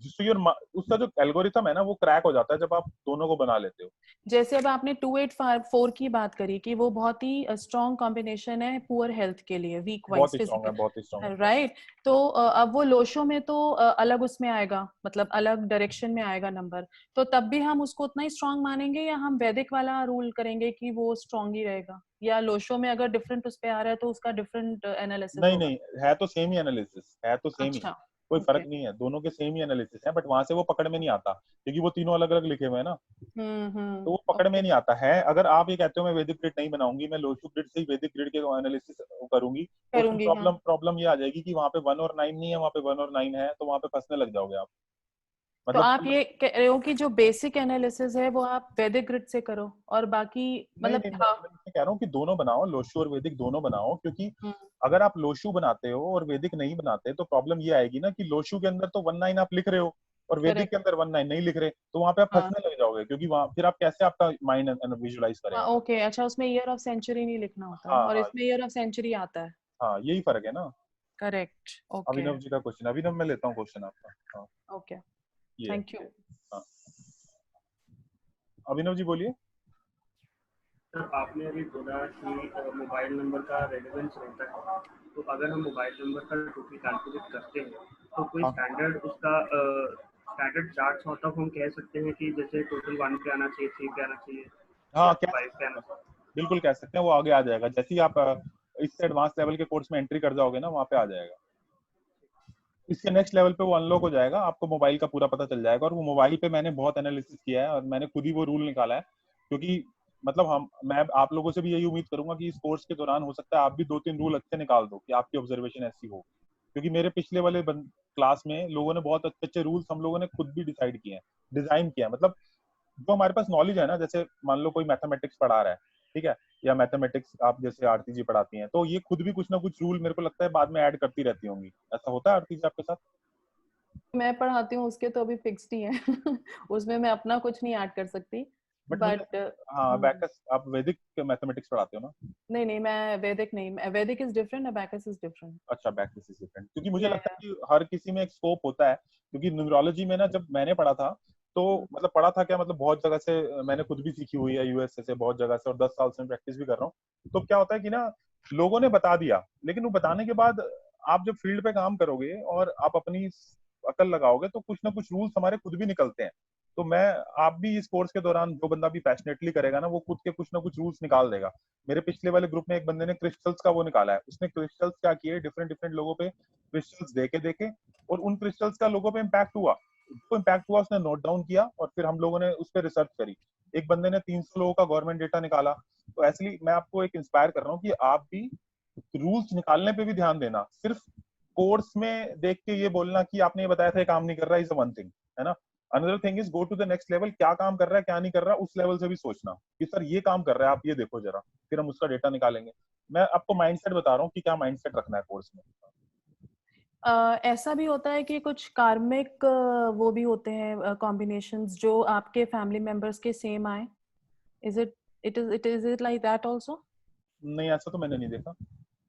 जिससे उसका जो एल्गोरिथम है ना वो क्रैक हो जाता है जब आप दोनों को बना लेते हो। जैसे अब आपने 2854 की बात करी कि वो बहुत ही स्ट्रॉन्ग कॉम्बिनेशन है पुअर हेल्थ के लिए, वीक वाइज बहुत ही स्ट्रॉन्ग है, फिजिकल, बहुत ही स्ट्रॉन्ग है। राइट। तो अब वो लोशो में तो अलग उसमें आएगा, मतलब अलग डायरेक्शन में आएगा नंबर, तो तब भी हम उसको उतना ही स्ट्रॉन्ग मानेंगे या हम वैदिक वाला रूल करेंगे कि वो स्ट्रॉन्ग ही रहेगा, या लोशो में अगर डिफरेंट उस पे आ रहा है तो उसका डिफरेंट एनालिसिस नहीं होगा? नहीं, है तो सेम ही एनालिसिस, है तो सेम ही, अच्छा, कोई ओके। फर्क नहीं है, दोनों के सेम ही एनालिसिस है, बट वहां से वो पकड़ में नहीं आता क्योंकि वो तीनों अलग अलग लिखे हुए हैं ना, तो वो पकड़ में ओके नहीं आता है। अगर आप ये कहते हो मैं वैदिक ग्रिड नहीं बनाऊंगी, मैं लोशो ग्रिड से ही वैदिक ग्रिड के एनालिसिस करूंगी, तो उसमें करूंगी, हाँ। प्रॉब्लम ये आ जाएगी कि वहां पे 1 और 9 नहीं है, वहां पे 1 और 9 है, तो वहां पे फंसने लग जाओगे आप। तो मतलब आप ये कह रहे हो कि जो बेसिक एनालिसिस है वो आप वैदिक ग्रिड से करो और बाकी नहीं मतलब, नहीं, हाँ। मैं कह रहा हूँ कि दोनों बनाओ, लोशु और वैदिक दोनों बनाओ, क्योंकि हम्म, अगर आप लोशु बनाते हो और वैदिक नहीं बनाते तो प्रॉब्लम ये आएगी ना कि लोशु के अंदर तो 1/9 आप लिख रहे हो और वैदिक के करेक्ट, अंदर 1/9 नहीं लिख रहे, तो वहां पे आप हाँ फंसने लग जाओगे, क्योंकि वहां फिर आप कैसे आपका माइंड विजुअलाइज हाँ, करेगा। ओके, अच्छा, उसमें ईयर ऑफ सेंचुरी नहीं लिखना होता है हाँ और हाँ इसमें ईयर ऑफ सेंचुरी आता है। हाँ, यही फर्क है ना। करेक्ट, ओके अभिनव जी का क्वेश्चन, अभिनव मैं लेता हूँ क्वेश्चन आपका। हाँ, ओके, ये है। Thank you. हाँ, अभिनव जी बोलिए। सर आपने अभी बोला कि मोबाइल नंबर का रेलेवेंस रहता है, तो अगर हम मोबाइल नंबर का टोटल कैलकुलेट करते हैं तो कोई हाँ स्टैंडर्ड उसका स्टैंडर्ड चार्ट सॉर्ट ऑफ हम कह सकते हैं कि जैसे टोटल 1 पे आना चाहिए, 3 पे आना चाहिए या हाँ, कह 5 पे सकते आना हैं, चाहिए? बिल्कुल कह सकते हैं, वो आगे आ जाएगा जैसे ही आप इससे एडवांस लेवल के कोर्स में एंट्री कर जाओगे ना, वहाँ पे आ जाएगा। इसके नेक्स्ट लेवल पे वो अनलॉक हो जाएगा, आपको मोबाइल का पूरा पता चल जाएगा, और वो मोबाइल पे मैंने बहुत एनालिसिस किया है और मैंने खुद ही वो रूल निकाला है, क्योंकि मतलब मैं आप लोगों से भी यही उम्मीद करूंगा कि इस कोर्स के दौरान हो सकता है आप भी 2-3 रूल अच्छे निकाल दो कि आपकी ऑब्जर्वेशन ऐसी हो, क्योंकि मेरे पिछले वाले क्लास में लोगों ने बहुत अच्छे अच्छे रूल्स हम लोगों ने खुद भी डिसाइड किए हैं, डिजाइन किया है। मतलब जो हमारे पास नॉलेज है ना, जैसे मान लो कोई मैथमेटिक्स पढ़ा रहा है, ठीक है, या मैथमेटिक्स आप जैसे आरती जी पढ़ाती हैं, तो ये खुद भी कुछ ना कुछ रूल मेरे को लगता है बाद में ऐड करती रहती होंगी। ऐसा होता है आरती जी आपके साथ? मैं पढ़ाती हूँ उसके तो अभी फिक्स्ड ही है उसमें मैं अपना कुछ नहीं ऐड कर सकती, बट मुझे, बट हाँ, अबैकस आप वैदिक मैथमेटिक्स पढ़ाते हो ना? नहीं नहीं, मैं वैदिक नहीं, वैदिक is different, abacus is different. अच्छा, अबैकस इज डिफरेंट, क्योंकि मुझे या लगता है कि हर किसी में एक स्कोप होता है, क्योंकि न्यूमरोलॉजी में ना जब मैंने पढ़ा था, तो मतलब पढ़ा था क्या, मतलब बहुत जगह से मैंने खुद भी सीखी हुई है, यूएसए से बहुत जगह से, और 10 साल से मैं प्रैक्टिस भी कर रहा हूँ। तो क्या होता है कि ना, लोगों ने बता दिया, लेकिन वो बताने के बाद आप जब फील्ड पे काम करोगे और आप अपनी अकल लगाओगे तो कुछ ना कुछ रूल्स हमारे खुद भी निकलते हैं। तो मैं, आप भी इस कोर्स के दौरान जो बंदा भी पैशनेटली करेगा ना, वो खुद के कुछ ना कुछ रूल्स निकाल देगा। मेरे पिछले वाले ग्रुप में एक बंदे ने क्रिस्टल्स का वो निकाला है, उसने क्रिस्टल्स क्या किए, डिफरेंट डिफरेंट लोगों पे क्रिस्टल्स देके देके, और उन क्रिस्टल्स का लोगों पे इम्पैक्ट हुआ, उसको इम्पैक्ट हुआ, उसने नोट डाउन किया, और फिर हम लोगों ने उस पर रिसर्च करी। एक बंदे ने 300 लोगों का गवर्नमेंट डेटा निकाला। तो ऐसे मैं आपको एक इंस्पायर कर रहा हूँ कि आप भी रूल्स निकालने पे भी ध्यान देना, सिर्फ कोर्स में देख के ये बोलना कि आपने ये बताया था ये काम नहीं कर रहा, इज वन थिंग, है ना। Another thing is go to the next level, क्या काम कर रहा है क्या नहीं कर रहा, उस लेवल से भी सोचना कि सर ये काम कर रहा है, आप ये देखो जरा, फिर हम उसका डेटा निकालेंगे। मैं आपको माइंडसेट बता रहा हूँ कि क्या माइंडसेट रखना है कोर्स में। ऐसा भी होता है कि कुछ कार्मिक वो भी होते हैं कॉम्बिनेशंस जो आपके फैमिली मेंबर्स के सेम आए, is it like that also? नहीं, ऐसा तो मैंने नहीं देखा,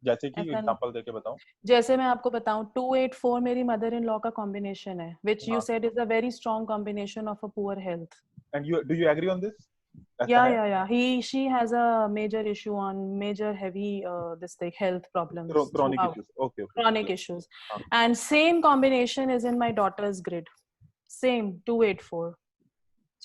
जैसे कि ऐसा नहीं, एग्जांपल देके बताओ। जैसे मैं आपको बताऊं 284 मेरी मदर इन लॉ का कॉम्बिनेशन है, विच यू हाँ, said is a very strong combination of a poor health. And you do you agree on this? ऐसा Yeah, है? yeah, yeah. She has a major issue on major heavy this thing health problems chronic throughout, issues, okay okay, chronic issues. हाँ। And same combination is in my daughter's grid. Same 284.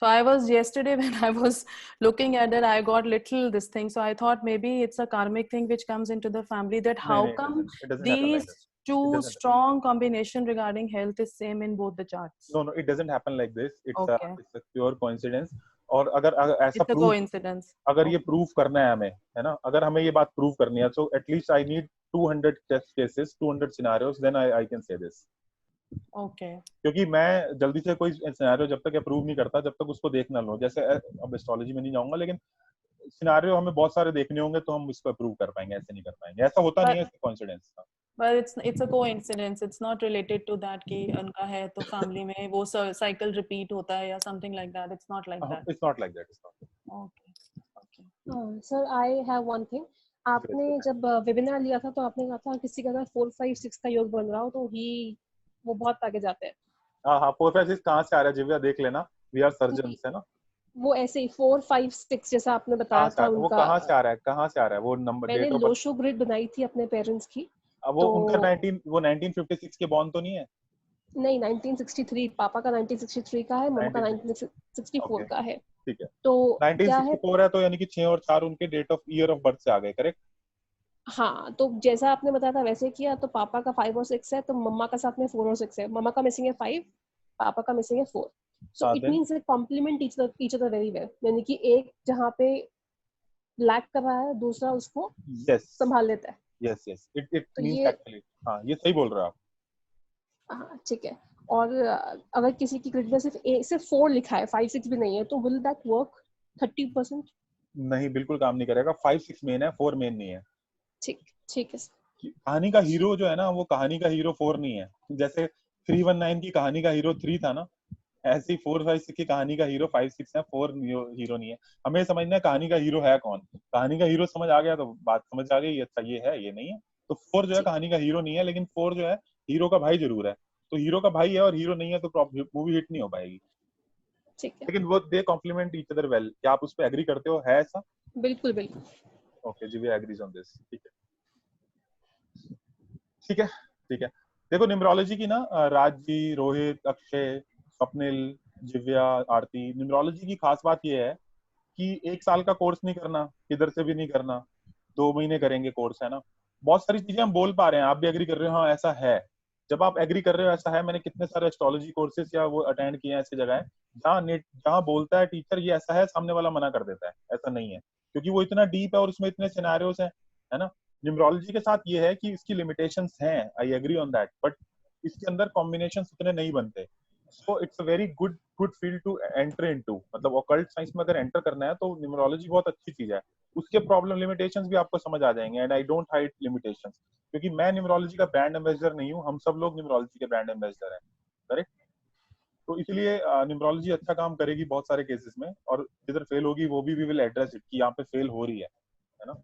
So I was yesterday when I was looking at it, I got little this thing. So I thought maybe it's a karmic thing which comes into the family, that how नहीं नहीं, come it doesn't happen like these that. two It doesn't. strong combination regarding health is same in both the charts. No, it doesn't happen like this. Okay. It's a pure coincidence. और अगर ऐसा It's a prove, coincidence. अगर ये Okay. Prove करना है हमें, है ना, अगर हमें ये बात प्रूव करनी है, तो at least I need 200 test cases, 200 scenarios, then I can say this. Okay. क्योंकि मैं जल्दी से कोई सिनेरियो जब तक अप्रूव नहीं करता, जब तक उसको देख ना लो, जैसे अब एस्ट्रोलॉजी में नहीं जाऊंगा, लेकिन सिनेरियो हमें बहुत सारे देखने होंगे तो हम इसको अप्रूव कर पाएंगे, ऐसे नहीं कर पाएंगे, ऐसा होता नहीं है, But इसका confidence. but it's a coincidence. It's not related to that कि उनका है तो family में वो cycle repeat होता है या something like that. It's not like that. It's not like that, it's not. Okay. Okay. Sir I have one thing, आपने जब वेबिनार लिया था तो आपने कहा था किसी का अगर 4, 5, 6 का योग बन रहा हो तो ही वो बहुत आगे जाते हैं, हाँ हाँ 4 5 6 कहाँ से आ रहा है जिव्या देख लेना, वी आर सर्जन्स है ना। वो ऐसे ही 4 5 6 जैसा आपने बताया था वो उनका। कहाँ से आ रहा है, कहाँ से आ रहा है वो नंबर, मैंने date of birth? Lo Shu grid बनाई थी अपने पेरेंट्स की। अब वो तो उनका 1956 के बॉर्न तो नहीं है? नहीं 1963, पापा का 1963 का है, मम्मा का 1964 ओके का है। ठीक है। तो क्या है 1964 है तो यानी कि 6 और 4 उनके date of year of birth से आ गए, करेक्ट? हाँ, तो जैसा आपने बताया था वैसे किया। तो पापा का 5 और 6 है, तो मम्मा का साथ में 4 और 6 है। मम्मा का मिसिंग है 5, पापा का मिसिंग है 4। So it then means it complement each other very well. यानी कि एक जहाँ पे लैक कर रहा है दूसरा उसको यस संभाल लेता है। यस यस इट तो मींस ये एक्चुअली, हाँ ये सही बोल रहे हो आप। हाँ ठीक है। और अगर किसी की ग्रिड में सिर्फ 4 लिखा है, 5 6 भी नहीं है, तो विल दैट वर्क 30%? नहीं बिल्कुल काम नहीं करेगा, 5 6 मेन है, 4 मेन नहीं है। ठीक ठीक है। कहानी का हीरो जो है ना, वो कहानी का हीरो 4 नहीं है। जैसे 319 की कहानी का हीरो 3 था ना, ऐसे ही 4 5 6 की कहानी का हीरो 5 6 है, 4 हीरो नहीं है। हमें समझना है कहानी का हीरो है कौन। कहानी का हीरो समझ आ गया तो बात समझ आ गई, अच्छा ये है ये नहीं है। तो 4 जो है कहानी का हीरो नहीं है, लेकिन 4 जो है हीरो का भाई जरूर है। तो हीरो का भाई है और हीरो नहीं है तो मूवी हिट नहीं हो पाएगी। ठीक है। लेकिन वो दे कॉम्प्लीमेंट ईच अदर वेल। क्या आप उस पर एग्री करते हो, है ऐसा? बिल्कुल बिल्कुल। ओके जी, वी एग्रीज ऑन दिस। ठीक है ठीक है ठीक है। देखो न्यूमरोलॉजी की ना, राज जी, रोहित, अक्षय, स्वप्निल, दिव्या, आरती, न्यूमरोलॉजी की खास बात ये है कि 1 साल का कोर्स नहीं करना, किधर से भी नहीं करना, 2 महीने करेंगे कोर्स, है ना। बहुत सारी चीजें हम बोल पा रहे हैं, आप भी एग्री कर रहे हो, हाँ ऐसा है। जब आप एग्री कर रहे हो ऐसा है, मैंने कितने सारे एस्ट्रोलॉजी कोर्सेज या वो अटेंड किए हैं ऐसी जगह जहाँ बोलता है टीचर ये ऐसा है, सामने वाला मना कर देता है ऐसा नहीं है, क्योंकि वो इतना डीप है और उसमें इतने सिनेरियोस हैं, है ना। न्यूमरोलॉजी के साथ ये है कि इसकी लिमिटेशंस हैं, I agree on that, but इसके अंदर कॉम्बिनेशंस उतने नहीं बनते। So it's a very good field to enter into. मतलब ऑकल्ट साइंस में अगर एंटर करना है तो न्यूमरोलॉजी बहुत अच्छी चीज है। उसके प्रॉब्लम लिमिटेशंस भी आपको समझ आ जाएंगे, and I don't hide limitations, क्योंकि मैं न्यूमरोलॉजी का ब्रांड एम्बेसडर नहीं हूँ, हम सब लोग न्यूमरोलॉजी के ब्रांड एम्बेसडर हैं, करेक्ट। तो इसलिए न्यूमरोलॉजी अच्छा काम करेगी बहुत सारे केसेस में, और जिधर फेल होगी वो भी वी विल एड्रेस इट कि यहाँ पे फेल हो रही है ना।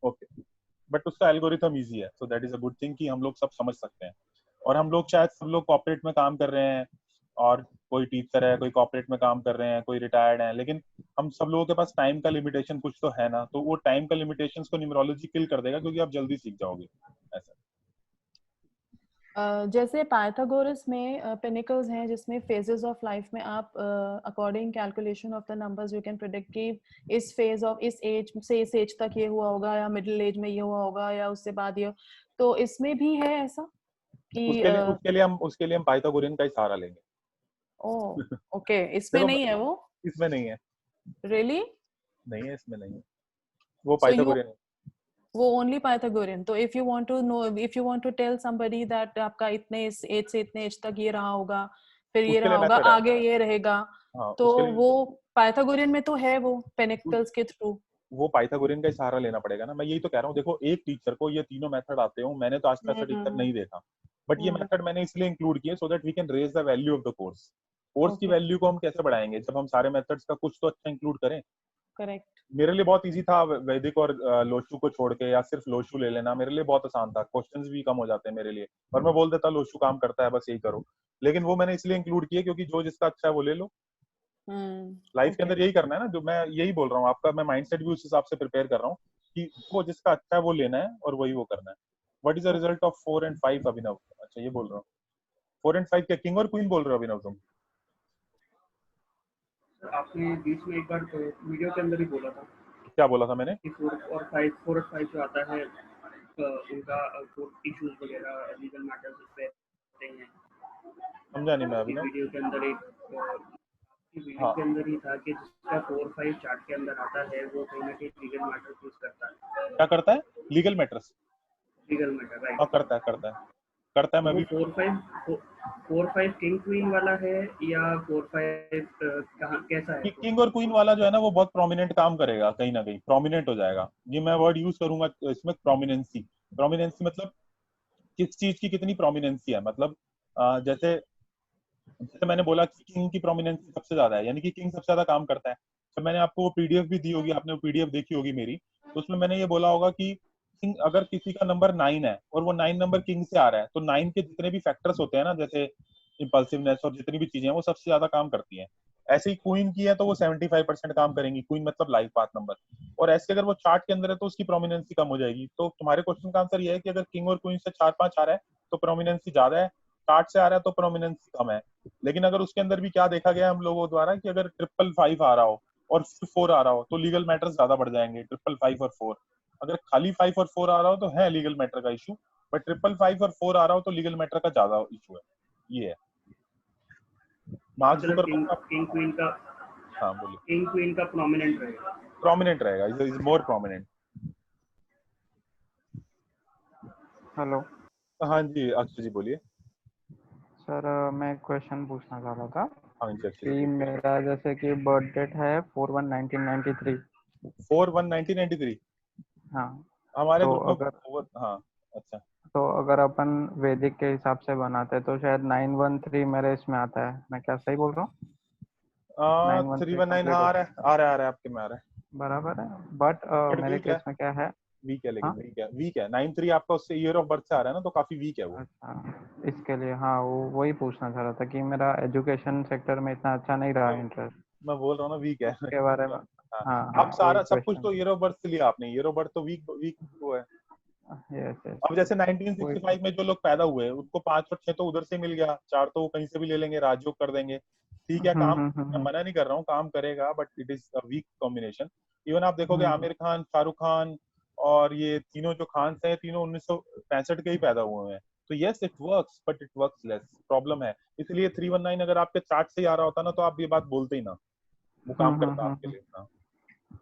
ओके, बट उसका एल्गोरिथम इजी है, so that is a good thing कि हम लोग सब समझ सकते हैं। और हम लोग शायद सब लोग कॉर्पोरेट में काम कर रहे हैं, और कोई टीचर है, कोई कॉर्पोरेट में काम कर रहे हैं, कोई रिटायर्ड है, लेकिन हम सब लोगों के पास टाइम का लिमिटेशन कुछ तो है ना, तो वो टाइम का लिमिटेशन को न्यूमरोलॉजी किल कर देगा, क्योंकि आप जल्दी सीख जाओगे ऐसा। जैसे पाइथागोरस में पिनिकल्स हैं जिसमें फेजेस ऑफ लाइफ में आप according calculation of the numbers you can predict कि इस फेज ऑफ इस एज से इस एज तक ये हुआ होगा, या मिडिल एज में ये हुआ होगा, या उससे बाद ये। तो इसमें भी है ऐसा कि उसके लिए हम पाइथागोरियन का ही सहारा लेंगे। ओह ओके, इसमें नहीं है वो? इसमें नहीं है। रियली? नहीं है, इसमें नहीं है, वो So पाइथागोरियन है। वो ओनली पाइथागोरियन। तो if you want to know, if you want to tell somebody that आपका इतने इस एज से इतने एज तक ये रहा होगा, फिर ये उसके रहा लिए होगा, मेथड है। आगे ये रहेगा, हाँ, तो उसके लिए वो पाइथागोरियन में तो है वो पेनिकल्स के थ्रू। वो पाइथागोरियन का ही सहारा लेना पड़ेगा ना। मैं यही तो कह रहा हूँ, देखो एक टीचर को ये तीनों मेथड आते हो, मैंने तो आज तक ऐसा टीचर नहीं देखा, बट ये मेथड मैंने इसलिए इंक्लूड किए so that we can raise the value of the course. Course की वैल्यू को हम कैसे बढ़ाएंगे, जब हम सारे मेथड्स का कुछ तो अच्छा इंक्लूड करें। करेक्ट। मेरे लिए बहुत इजी था वैदिक और लोशु को छोड़ के, या सिर्फ लोशु ले लेना मेरे लिए बहुत आसान था, क्वेश्चंस भी कम हो जाते हैं मेरे लिए, और मैं बोल देता लोशु काम करता है बस यही करो। लेकिन वो मैंने इसलिए इंक्लूड किए क्योंकि जो जिसका अच्छा है वो ले लो। लाइफ के अंदर यही करना है ना, जो मैं यही बोल रहा हूँ, आपका मैं माइंडसेट भी उस हिसाब से प्रिपेयर कर रहा हूँ कि वो जिसका अच्छा है वो लेना है और वही वो करना है। What is the result of 4 and 5 अभिनव? अच्छा ये बोल रहा हूँ 4 and 5 क्या किंग और क्वीन बोल रहे हो अभिनव तुम? आपने बीच में एक बार तो वीडियो के अंदर ही बोला था। क्या बोला था मैंने? कि 4 और 5 जो आता है उनका इश्यूज वगैरह लीगल मैटर्स पे होते हैं। समझा नहीं मैं अभिनव। वीडियो के अंदर वीडियो के अंदर ही था कि जिसका 4 5 चार्ट के अंदर आता है वो कहीं ना कहीं लीगल मैटर यूज करता है। क्या करता है? Legal matters? Legal matter, right. हाँ करता है मैं भी। 4 5 किंग क्वीन वाला है या 4 5 कहाँ कैसा है? किंग और क्वीन वाला जो है ना वो बहुत प्रोमिनेंट काम करेगा, कहीं ना कहीं प्रोमिनेंट हो जाएगा। ये मैं वर्ड यूज करूंगा इसमें, प्रोमिनेंसी। प्रोमिनेंसी मतलब किस चीज की कितनी प्रोमिनेंसी है, मतलब जैसे मैंने बोला कि किंग की प्रोमिनेंसी सबसे ज्यादा है, यानी कि किंग सबसे ज्यादा काम करता है। तो मैंने आपको वो पीडीएफ भी दी होगी, आपने वो पीडीएफ देखी होगी मेरी, तो उसमें मैंने ये बोला होगा कि किंग, अगर किसी का नंबर 9 है और वो 9 नंबर किंग से आ रहा है, तो 9 के जितने भी फैक्टर्स होते हैं ना, जैसे इंपल्सिवनेस और जितनी भी चीजें हैं, वो सबसे ज्यादा काम करती हैं। ऐसे ही क्वीन की है तो वो 75% काम करेंगी, क्वीन मतलब लाइफ पाथ नंबर। और ऐसे अगर वो चार्ट के अंदर है तो उसकी प्रोमिनेंसी कम हो जाएगी। तो तुम्हारे क्वेश्चन का आंसर ये है कि अगर किंग और क्वीन से 4-5 आ रहा है तो प्रोमिनेंसी ज्यादा है, चार्ट से आ रहा है तो प्रोमिनेंसी कम है। लेकिन अगर उसके अंदर भी क्या देखा गया हम लोगों द्वारा कि अगर 555 आ रहा हो और 4 आ रहा हो तो लीगल मैटर्स ज्यादा बढ़ जाएंगे, 555 और 4। अगर खाली 5 और 4 आ रहा हो तो है लीगल मैटर का इशू, बट 555 और 4 आ रहा हो तो लीगल मैटर का ज्यादा इशू है। ये है मार्क मतलब जुकरबर्ग किंग क्वीन का, हाँ बोलिए। किंग क्वीन का प्रोमिनेंट रहेगा, प्रोमिनेंट रहेगा, इज मोर प्रोमिनेंट। हेलो हाँ जी अक्षय जी बोलिए। सर, मैं क्वेश्चन पूछना चाह रहा था हाँ जी अक्षय कि जी। मेरा जैसे कि बर्थ डेट है 4/1/1993। 4/1/1993 हाँ, हमारे तो दोनों अगर हाँ अच्छा। तो अगर अपन वैदिक के हिसाब से बनाते हैं तो शायद 913 मेरे इसमें आता है। मैं क्या सही बोल रहा हूँ? 913 319 हाँ कंप्लीट आ होता रहा है, आ रहा है, आ रहा है, आपके में आ रहा है। बराबर है, बट बट मेरे वीक है, केस में क्या है? वीक है, लेकिन हाँ, वीक है 93 आपका उससे ईयर ऑफ बर्थ से आ रहा है ना, तो काफी वीक है वो। अच्छा, इसके लिए हाँ, वही पूछना चाह रहा था कि मेरा एजुकेशन सेक्टर में इतना अच्छा नहीं रहा इंटरेस्ट, मैं बोल रहा हूँ ना वीक है। उसके बारे में। हाँ हाँ आप हाँ, वही सारा सब कुछ क्वेश्चन। तो ईयर ऑफ बर्थ से लिया आपने, ईयर ऑफ बर्थ तो वीक वीक वो है। यस यस, अब जैसे वही। 1965 में जो लोग पैदा हुए उसको 5 और 6 तो उधर से मिल गया, 4 तो वो कहीं से भी ले लेंगे, राजयोग कर देंगे। ठीक है काम, मैं मना नहीं कर रहा हूँ, काम करेगा, but it is a weak combination. Even आप देखोगे आमिर खान, शाहरुख खान और ये तीनों जो खान हैं, तीनों 1965 के ही पैदा हुए हैं। तो yes it works, but it works less, problem है। इसलिए 319 अगर आपके चार्ट से ही आ रहा होता ना तो आप ये बात बोलते ही ना, वो काम करता आपके लिए। हाँ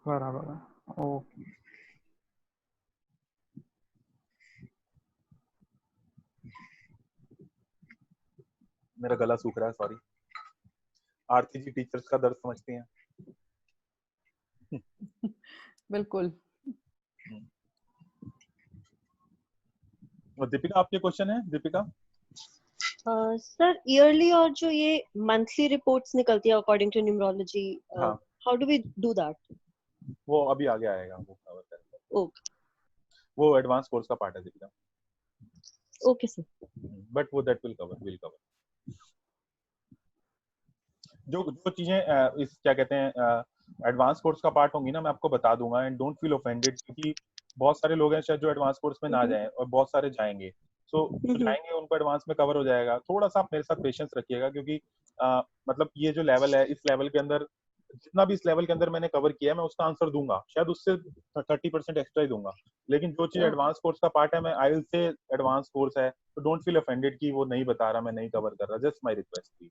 बराबर है, ओके। मेरा गला सूख रहा है, सॉरी। आरती जी टीचर्स का दर्द समझती हैं। बिल्कुल। और दीपिका आपके क्वेश्चन है दीपिका? सर ईयरली और जो ये मंथली रिपोर्ट्स निकलती है अकॉर्डिंग टू न्यूमरोलॉजी, हाँ how do we do that? वो अभी आगे आएगा, वो कवर करेंगे। ओके वो एडवांस कोर्स का पार्ट है दीपिका। Okay sir. बट वो दैट विल कवर जो जो चीजें इस क्या कहते हैं एडवांस कोर्स का पार्ट होंगी ना, मैं आपको बता दूंगा। एंड डोंट फील ऑफेंडेड, क्योंकि बहुत सारे लोग हैं शायद जो एडवांस कोर्स में ना जाएं और बहुत सारे जाएंगे। सो जो जाएंगे उनको एडवांस में कवर हो जाएगा। थोड़ा सा आप मेरे साथ पेशेंस रखिएगा, क्योंकि मतलब ये जो लेवल है, इस लेवल के अंदर जितना भी इस लेवल के अंदर मैंने कवर किया है, मैं उसका आंसर दूंगा, शायद उससे 30% एक्स्ट्रा ही दूंगा। लेकिन जो चीज एडवांस कोर्स का पार्ट है, मैं I will say advance course है, तो डोंट फील ऑफेंडेड कि वो नहीं बता रहा, मैं नहीं कवर कर रहा। जस्ट माय रिक्वेस्ट थी।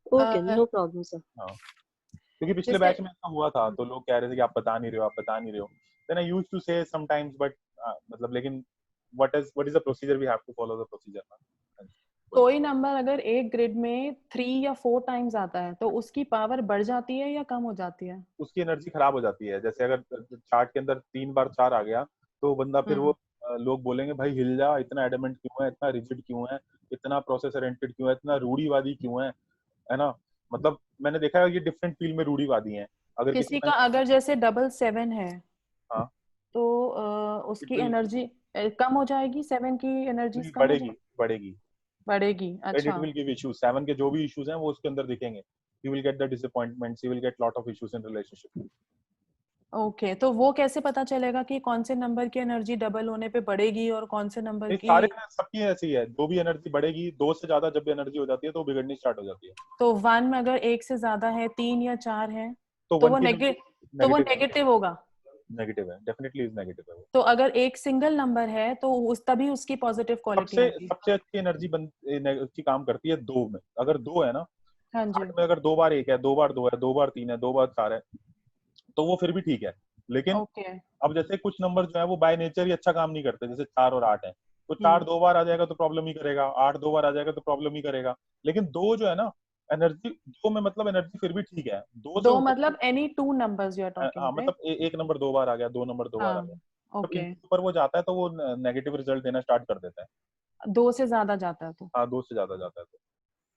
Okay no problem sir. हाँ, क्योंकि पिछले जैसे बैच में ऐसा हुआ था, तो लोग कह रहे थे कि आप बता नहीं रहे हो, आप बता नहीं रहे हो। Then I used to say sometimes, but मतलब लेकिन what is the procedure, we have to follow the procedure ना। कोई नंबर अगर एक ग्रिड में 3 या 4 टाइम्स आता है तो उसकी पावर बढ़ जाती है या कम हो जाती है? उसकी एनर्जी खराब हो जाती है। जैसे अगर चार्ट के अंदर 3 बार 4 आ गया तो बंदा फिर वो लोग बोलेंगे भाई हिल जा, इतना एडमेंट क्यों है, इतना रिजिड क्यों है, इतना प्रोसेस ओरिएंटेड क्यों है, इतना रूढ़िवादी क्यों है ना। मतलब मैंने देखा है ये डिफरेंट फील्ड में रूढ़िवादी हैं। अगर किसी का अगर जैसे 777 है, हाँ तो उसकी एनर्जी कम हो जाएगी, 7 की एनर्जीज कम हो बढ़ेगी जाएगी, बढ़ेगी बढ़ेगी। and it अच्छा, will give issues। 7 के जो भी इश्यूज हैं वो उसके अंदर दिखेंगे। You will get the disappointments, you will get lot of issues in relationship। Okay. तो वो कैसे पता चलेगा कि कौन से नंबर की एनर्जी डबल होने पे बढ़ेगी और कौन से नंबर नहीं की? सारे सबकी ऐसी है, जो भी एनर्जी बढ़ेगी, 2 से ज्यादा जब भी एनर्जी हो जाती है तो वो बिगड़नी स्टार्ट हो जाती है। तो 1 में अगर 1 से ज्यादा है, 3 या 4 है, तो तो 1 वो की एनर्जी नेगेटिव होगा। नेगेटिव है, डेफिनेटली इज नेगेटिव है वो। तो अगर एक सिंगल नंबर है तो तभी उसकी पॉजिटिव क्वालिटी आएगी। सबसे अच्छी एनर्जी की काम करती है 2 में। अगर 2 है ना, हाँ जी, 8 में अगर 2 बार 1 है, 2 बार 2 है, 2 बार 3 है, 2 बार 4 है, तो वो फिर भी ठीक है। लेकिन ओके। अब जैसे कुछ नंबर जो है वो बाय नेचर ही अच्छा काम नहीं करते, जैसे 4 और 8 है, तो 4 2 बार आ जाएगा तो प्रॉब्लम ही करेगा, 8 2 बार आ जाएगा तो प्रॉब्लम ही करेगा। लेकिन 2 जो है ना, एनर्जी 2 में मतलब एनर्जी फिर भी ठीक है। 2 से दो ऊपर मतलब any 2 numbers you are talking, हाँ राइट? मतलब एक नंबर 2 बार आ गया, 2 नंबर 2 बार आ हाँ, गया, तो ओके। इनके ऊपर वो जाता है तो वो नेगेटिव रिजल्ट देना स्टार्ट कर देता है। 2 से ज्यादा जाता है तो? हाँ 2 से ज्यादा जाता है तो।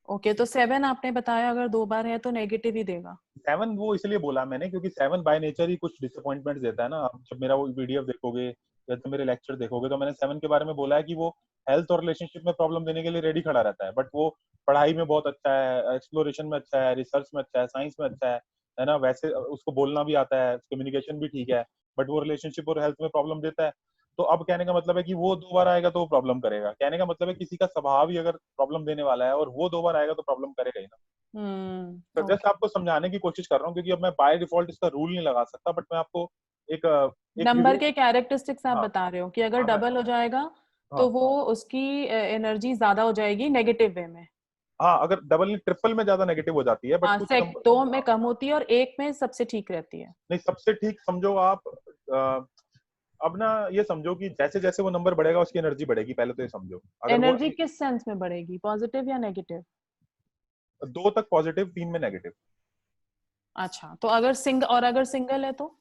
ओके, तो 7 आपने बताया अगर 2 बार है तो नेगेटिव ही देगा। 7 वो इसलिए बोला मैंने क्योंकि 7 बाय नेचर ही कुछ डिसअपॉइंटमेंट्स देता है ना। आप जब मेरा वो वीडियो देखोगे जैसे मेरे लेक्चर देखोगे तो मैंने 7 के बारे में बोला है कि वो हेल्थ और रिलेशनशिप में प्रॉब्लम देने के लिए रेडी खड़ा रहता है, बट वो पढ़ाई में बहुत अच्छा है, एक्सप्लोरेशन में अच्छा है, रिसर्च में अच्छा है, साइंस में अच्छा है ना, वैसे उसको बोलना भी आता है, कम्युनिकेशन भी ठीक है, बट वो रिलेशनशिप और हेल्थ में प्रॉब्लम देता है। तो अब कहने का मतलब है कि वो 2 बार आएगा तो वो प्रॉब्लम करेगा। कहने का मतलब है किसी का स्वभाव ही अगर प्रॉब्लम देने वाला है और वो 2 बार आएगा तो प्रॉब्लम करेगा ही ना। तो जस्ट आपको समझाने की कोशिश कर रहा हूँ, क्योंकि अब मैं बाय डिफॉल्ट इसका रूल नहीं लगा सकता, बट मैं आपको एक नंबर के कैरेक्टरिस्टिक्स आप हाँ, बता रहे हो कि अगर हाँ, डबल हो जाएगा तो हाँ, वो उसकी एनर्जी ज्यादा हो जाएगी नेगेटिव वे में। हाँ, अगर डबल नहीं ट्रिपल में ज्यादा नेगेटिव हो जाती है, बट कुछ नंबर 2 में कम होती है और 1 में सबसे ठीक रहती है। नहीं, सबसे ठीक समझो आप। अब ना ये समझो कि जैसे जैसे वो नंबर बढ़ेगा उसकी एनर्जी बढ़ेगी, पहले तो ये समझो। अगर वो एनर्जी किस सेंस में बढ़ेगी, पॉजिटिव या नेगेटिव? 2 तक पॉजिटिव, 3 में नेगेटिव। अच्छा, तो अगर सिंगल है तो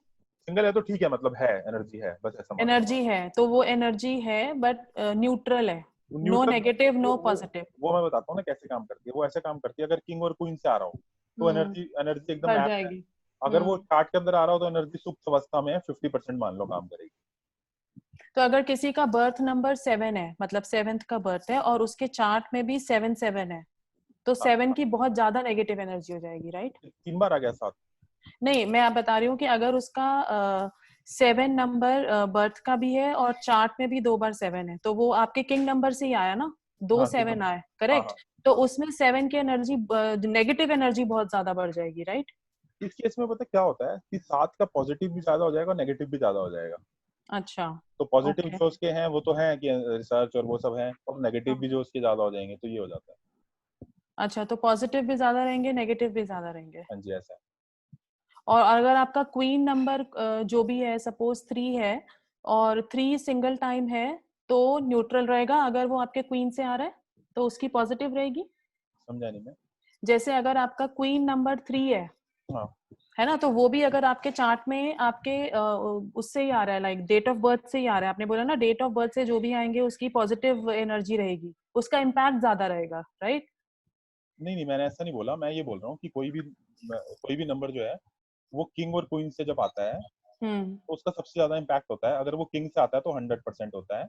सिंगल है तो ठीक है, मतलब है एनर्जी है, बस ऐसा मान लो। एनर्जी है तो वो एनर्जी है बट न्यूट्रल है, no neutral negative no positive. वो मैं बताता हूँ ना कैसे काम करती है। वो ऐसे काम करती है, अगर किंग और क्वीन से आ रहा हो तो एनर्जी एनर्जी एकदम बढ़ मैप है। जाएगी। अगर वो चार्ट के अंदर आ रहा हो तो एनर्जी सुप्त अवस्था में है, 50% मान लो काम करेगी। तो अगर किसी का बर्थ नंबर 7 है, मतलब 7th का बर्थ है और उसके चार्ट में भी 7 है, तो 7 की बहुत ज्यादा नेगेटिव एनर्जी हो जाएगी, राइट? 3 बार आ गया 7। नहीं, मैं आप बता रही हूँ कि अगर उसका 7 नंबर बर्थ का भी है और चार्ट में भी 2 बार 7 है, तो वो आपके किंग नंबर से ही आया ना, 2 हाँ, 7 आए, हाँ, करेक्ट? हाँ। तो उसमें 7 की एनर्जी, नेगेटिव एनर्जी बहुत ज्यादा बढ़ जाएगी, राइट? इस केस में पता क्या होता है कि 7 का पॉजिटिव भी ज्यादा हो जाएगा और नेगेटिव भी ज्यादा हो जाएगा। अच्छा, तो पॉजिटिव ओके। जो उसके हैं वो तो है कि रिसर्च और वो सब है, और नेगेटिव भी जो उसके ज्यादा हो जाएंगे, तो ये हो जाता है। अच्छा, तो पॉजिटिव भी ज्यादा रहेंगे, नेगेटिव भी ज्यादा रहेंगे। हाँ जी, ऐसा है। और अगर आपका क्वीन नंबर जो भी है, सपोज 3 है और 3 सिंगल टाइम है, तो न्यूट्रल रहेगा। अगर वो आपके क्वीन से आ रहा है तो उसकी पॉजिटिव रहेगी। समझा नहीं मैं। जैसे अगर आपका क्वीन नंबर 3 हाँ, है ना, तो वो भी अगर आपके चार्ट में आपके उससे ही आ रहा है, लाइक डेट ऑफ बर्थ से ही आ रहा है, आपने बोला ना डेट ऑफ बर्थ से जो भी आएंगे उसकी पॉजिटिव एनर्जी रहेगी, उसका इम्पैक्ट ज्यादा रहेगा, राइट? नहीं नहीं, मैंने ऐसा नहीं बोला। मैं ये बोल रहा हूँ कि कोई भी नंबर जो है वो किंग और क्वीन से जब आता है तो उसका सबसे ज्यादा इम्पैक्ट होता है। अगर वो किंग से आता है तो 100% होता है,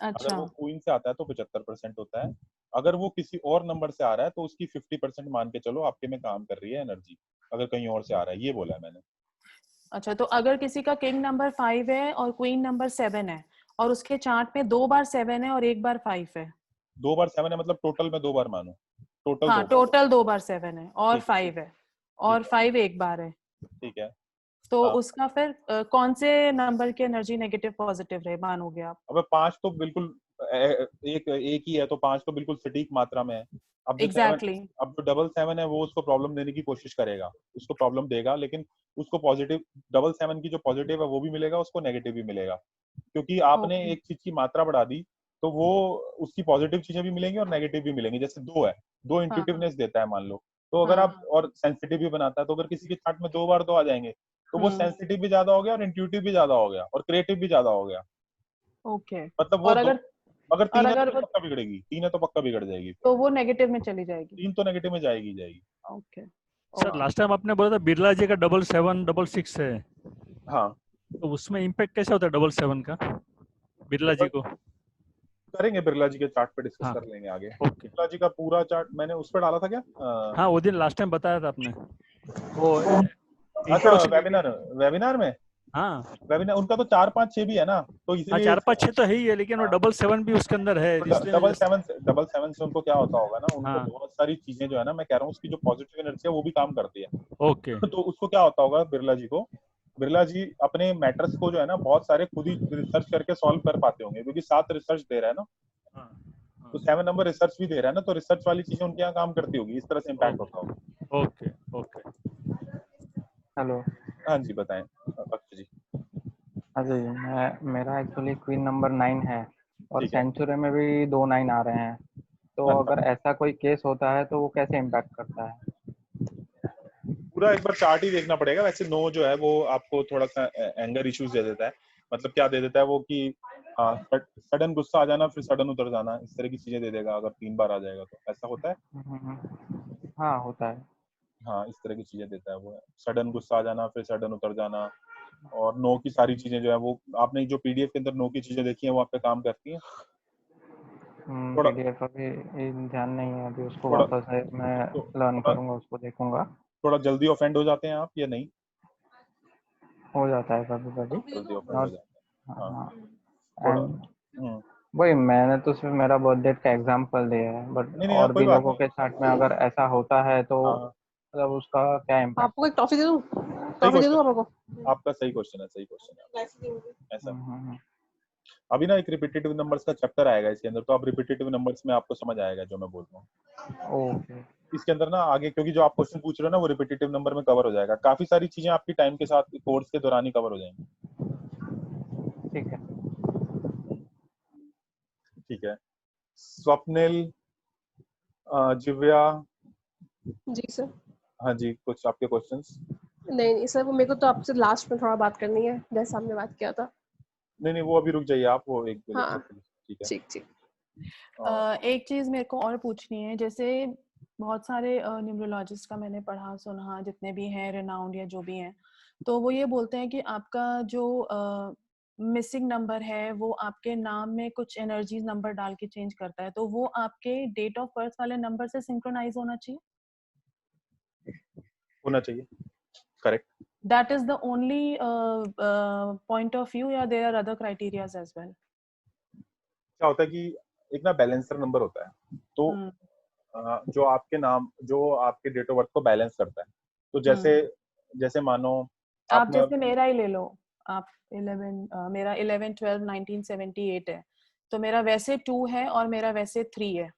अगर अच्छा, वो क्वीन से आता है तो 75% होता है, अगर वो किसी और नंबर से आ रहा है तो उसकी 50% मान के चलो आपके में काम कर रही है एनर्जी, अगर कहीं और से आ रहा है, ये बोला है मैंने। अच्छा, तो अगर किसी का किंग नंबर 5 है और क्वीन नंबर 7 है और उसके चार्ट में 2 बार 7 है और 1 बार 5 है, 2 बार 7 है मतलब टोटल में 2 बार मानो, टोटल हाँ 2 बार। टोटल 2 बार 7 है और ठीक है, 5 है और ठीक है, 5 एक बार है, ठीक है। तो हाँ, उसका फिर कौन से नंबर की एनर्जी नेगेटिव पॉजिटिव रहे मानोगे आप? अब 5 तो बिल्कुल एक एक ही है, तो 5 तो बिल्कुल सटीक मात्रा में है। अब जो 7 एग्जैक्टली। अब जो डबल 7 है वो उसको प्रॉब्लम देने की कोशिश करेगा, उसको प्रॉब्लम देगा, लेकिन उसको पॉजिटिव, डबल 7 की जो पॉजिटिव है वो भी मिलेगा, उसको नेगेटिव भी मिलेगा, क्योंकि आपने ओके, एक चीज की मात्रा बढ़ा दी तो वो उसकी पॉजिटिव चीजें भी मिलेंगी और नेगेटिव भी मिलेंगी। जैसे 2 है, 2 हाँ इंट्यूटिवनेस देता है मान लो, तो अगर आप, हाँ, और सेंसिटिव भी बनाता है, तो अगर किसी के चार्ट में 2 बार 2 आ जाएंगे तो वो हम्म, सेंसिटिव भी ज्यादा हो गया और इंट्यूटिव भी ज्यादा हो गया और क्रिएटिव भी ज्यादा हो गया। ओके। मतलब वो और दो, अगर अगर और 3 है तो अगर फिर वो, पक्का बिगड़ेगी, 3 है तो पक्का बिगड़ जाएगी, तो वो नेगेटिव में चली जाएगी। 3 तो नेगेटिव में जाएगी जाएगी। Okay, sir okay. Last time आपने बोला था बिरला जी का 77766 है, हाँ, तो उसमें इम्पैक्ट कैसे होता है 777 का बिरला जी को? करेंगे बिरला जी के चार्ट पे डिस्कस हाँ, कर लेंगे आगे। ओके। बिरला जी का पूरा चार्ट मैंने उस पर डाला था क्या? हाँ, वो दिन लास्ट टाइम बताया था आपने वो अच्छा, इंट्रोडक्शन वीडियो। वेबिनार वेबिनार में, हाँ वेबिनार उनका तो 4 5 6 भी है ना, तो हाँ, इसीलिए 4 5 6 तो है ही है, लेकिन वो हाँ, 777 भी उसके अंदर है, तो इसलिए मैं डबल जस्ट। सेवन से उनको क्या होता होगा ना, उनको हाँ, बहुत सारी चीजें जो है ना, मैं कह रहा हूँ उसकी जो पॉजिटिव एनर्जी है वो भी काम करती है। ओके। तो उसको क्या होता होगा बिरला जी को, बिरला जी अपने मैटर्स को जो है ना बहुत सारे खुद ही रिसर्च करके सॉल्व कर पाते होंगे, क्योंकि 7 रिसर्च दे रहा है ना, हाँ तो हाँ, 7 नंबर रिसर्च भी दे रहा है ना, तो रिसर्च वाली चीजें उनके यहाँ काम करती होगी, इस तरह से इम्पैक्ट ओके होता होगा। Okay okay. हेलो। हाँ जी, बताएं अक्षय जी। हाँ जी, मेरा एक्चुअली क्वीन नंबर 9 है और ठीक है। सेंचुरी में भी 2 9 आ रहे हैं, तो अच्छा, अगर ऐसा कोई केस होता है तो वो कैसे इम्पैक्ट करता है? पूरा एक बार चार्ट ही देखना पड़ेगा। वैसे नो जो है वो आपको थोड़ा सा एंगर इश्यूज दे देता है। मतलब क्या दे देता है वो कि सडन गुस्सा आ जाना फिर सडन उतर जाना, इस तरह की चीजें दे देगा अगर 3 बार आ जाएगा तो। ऐसा होता है? हाँ होता है। हाँ, इस तरह की चीजें देता है वो, सडन गुस्सा आ जाना फिर सडन उतर जाना, और नो की सारी चीजें जो है वो आपने जो पीडीएफ के अंदर नो की चीजें देखी हैं वो आप पे काम करती हैं? थोड़ा पीडीएफ अभी ध्यान नहीं है, अभी उसको थोड़ा वापस है मैं लर्न थोड़ा करूंगा, उसको देखूंगा। थोड़ा जल्दी ऑफेंड हो जाते हैं आप या नहीं? हो जाता है कभी कभी, जल्दी ऑफेंड हो नॉट। जाते हैं, हाँ हाँ, थोड़ा। एंड वही मैंने तो सिर्फ मेरा बर्थडे का एग्जांपल दिया है, बट नहीं नहीं हाँ और कोई भी बात लोगों नहीं। के साथ में अगर ऐसा होता है तो हाँ मतलब उसका क्या इम्पैक्ट आपको एक टॉफी दे दूं? सही टॉफी दे दूं क्वेश्चन, आपको? आपका सही क्वेश्चन है, सही क्वेश्चन है ऐसा। है। अभी ना एक रिपीटेटिव नंबर्स का चैप्टर आएगा इसके अंदर, तो अब रिपीटेटिव नंबर्स में आपको समझ आएगा जो मैं बोल रहा हूँ ओके, इसके अंदर ना आगे, क्योंकि जो आप क्वेश्चन पूछ रहे हो ना वो रिपीटेटिव नंबर में कवर हो जाएगा। काफी सारी चीजें आपकी टाइम के साथ कोर्स के दौरान ही कवर हो जाएंगी। ठीक है। ठीक है, स्वप्निल, जिव्या, जी सर। हाँ जी कुछ आपके क्वेश्चंस? नहीं नहीं सर, वो मेरे को तो आपसे लास्ट में थोड़ा बात करनी है, जैसे हमने बात किया था। नहीं नहीं वो अभी रुक जाइए आप, वो एक दो लेक्चर हाँ के लिए, ठीक है। ठीक ठीक। एक चीज मेरे को और पूछनी है, जैसे बहुत सारे न्यूमरोलॉजिस्ट का मैंने पढ़ा सुना, जितने भी हैं रेनाउंड या जो भी हैं, तो वो ये बोलते हैं कि आपका जो मिसिंग नंबर है वो आपके नाम में कुछ एनर्जी नंबर डाल के चेंज करता है, तो वो आपके डेट ऑफ बर्थ वाले नंबर से सिंक्रोनाइज होना चाहिए। होना चाहिए, correct. That is the only point of view, या there are other criterias as well? क्या होता है कि एक ना बैलेंसर नंबर होता है, तो जो आपके नाम, जो आपके डेट ऑफ बर्थ को बैलेंस करता है, तो जैसे जैसे मानो आप जैसे मेरा ही ले लो, आप 11 मेरा 11/12/1978 है, तो मेरा वैसे 2 है और मेरा वैसे 3 है।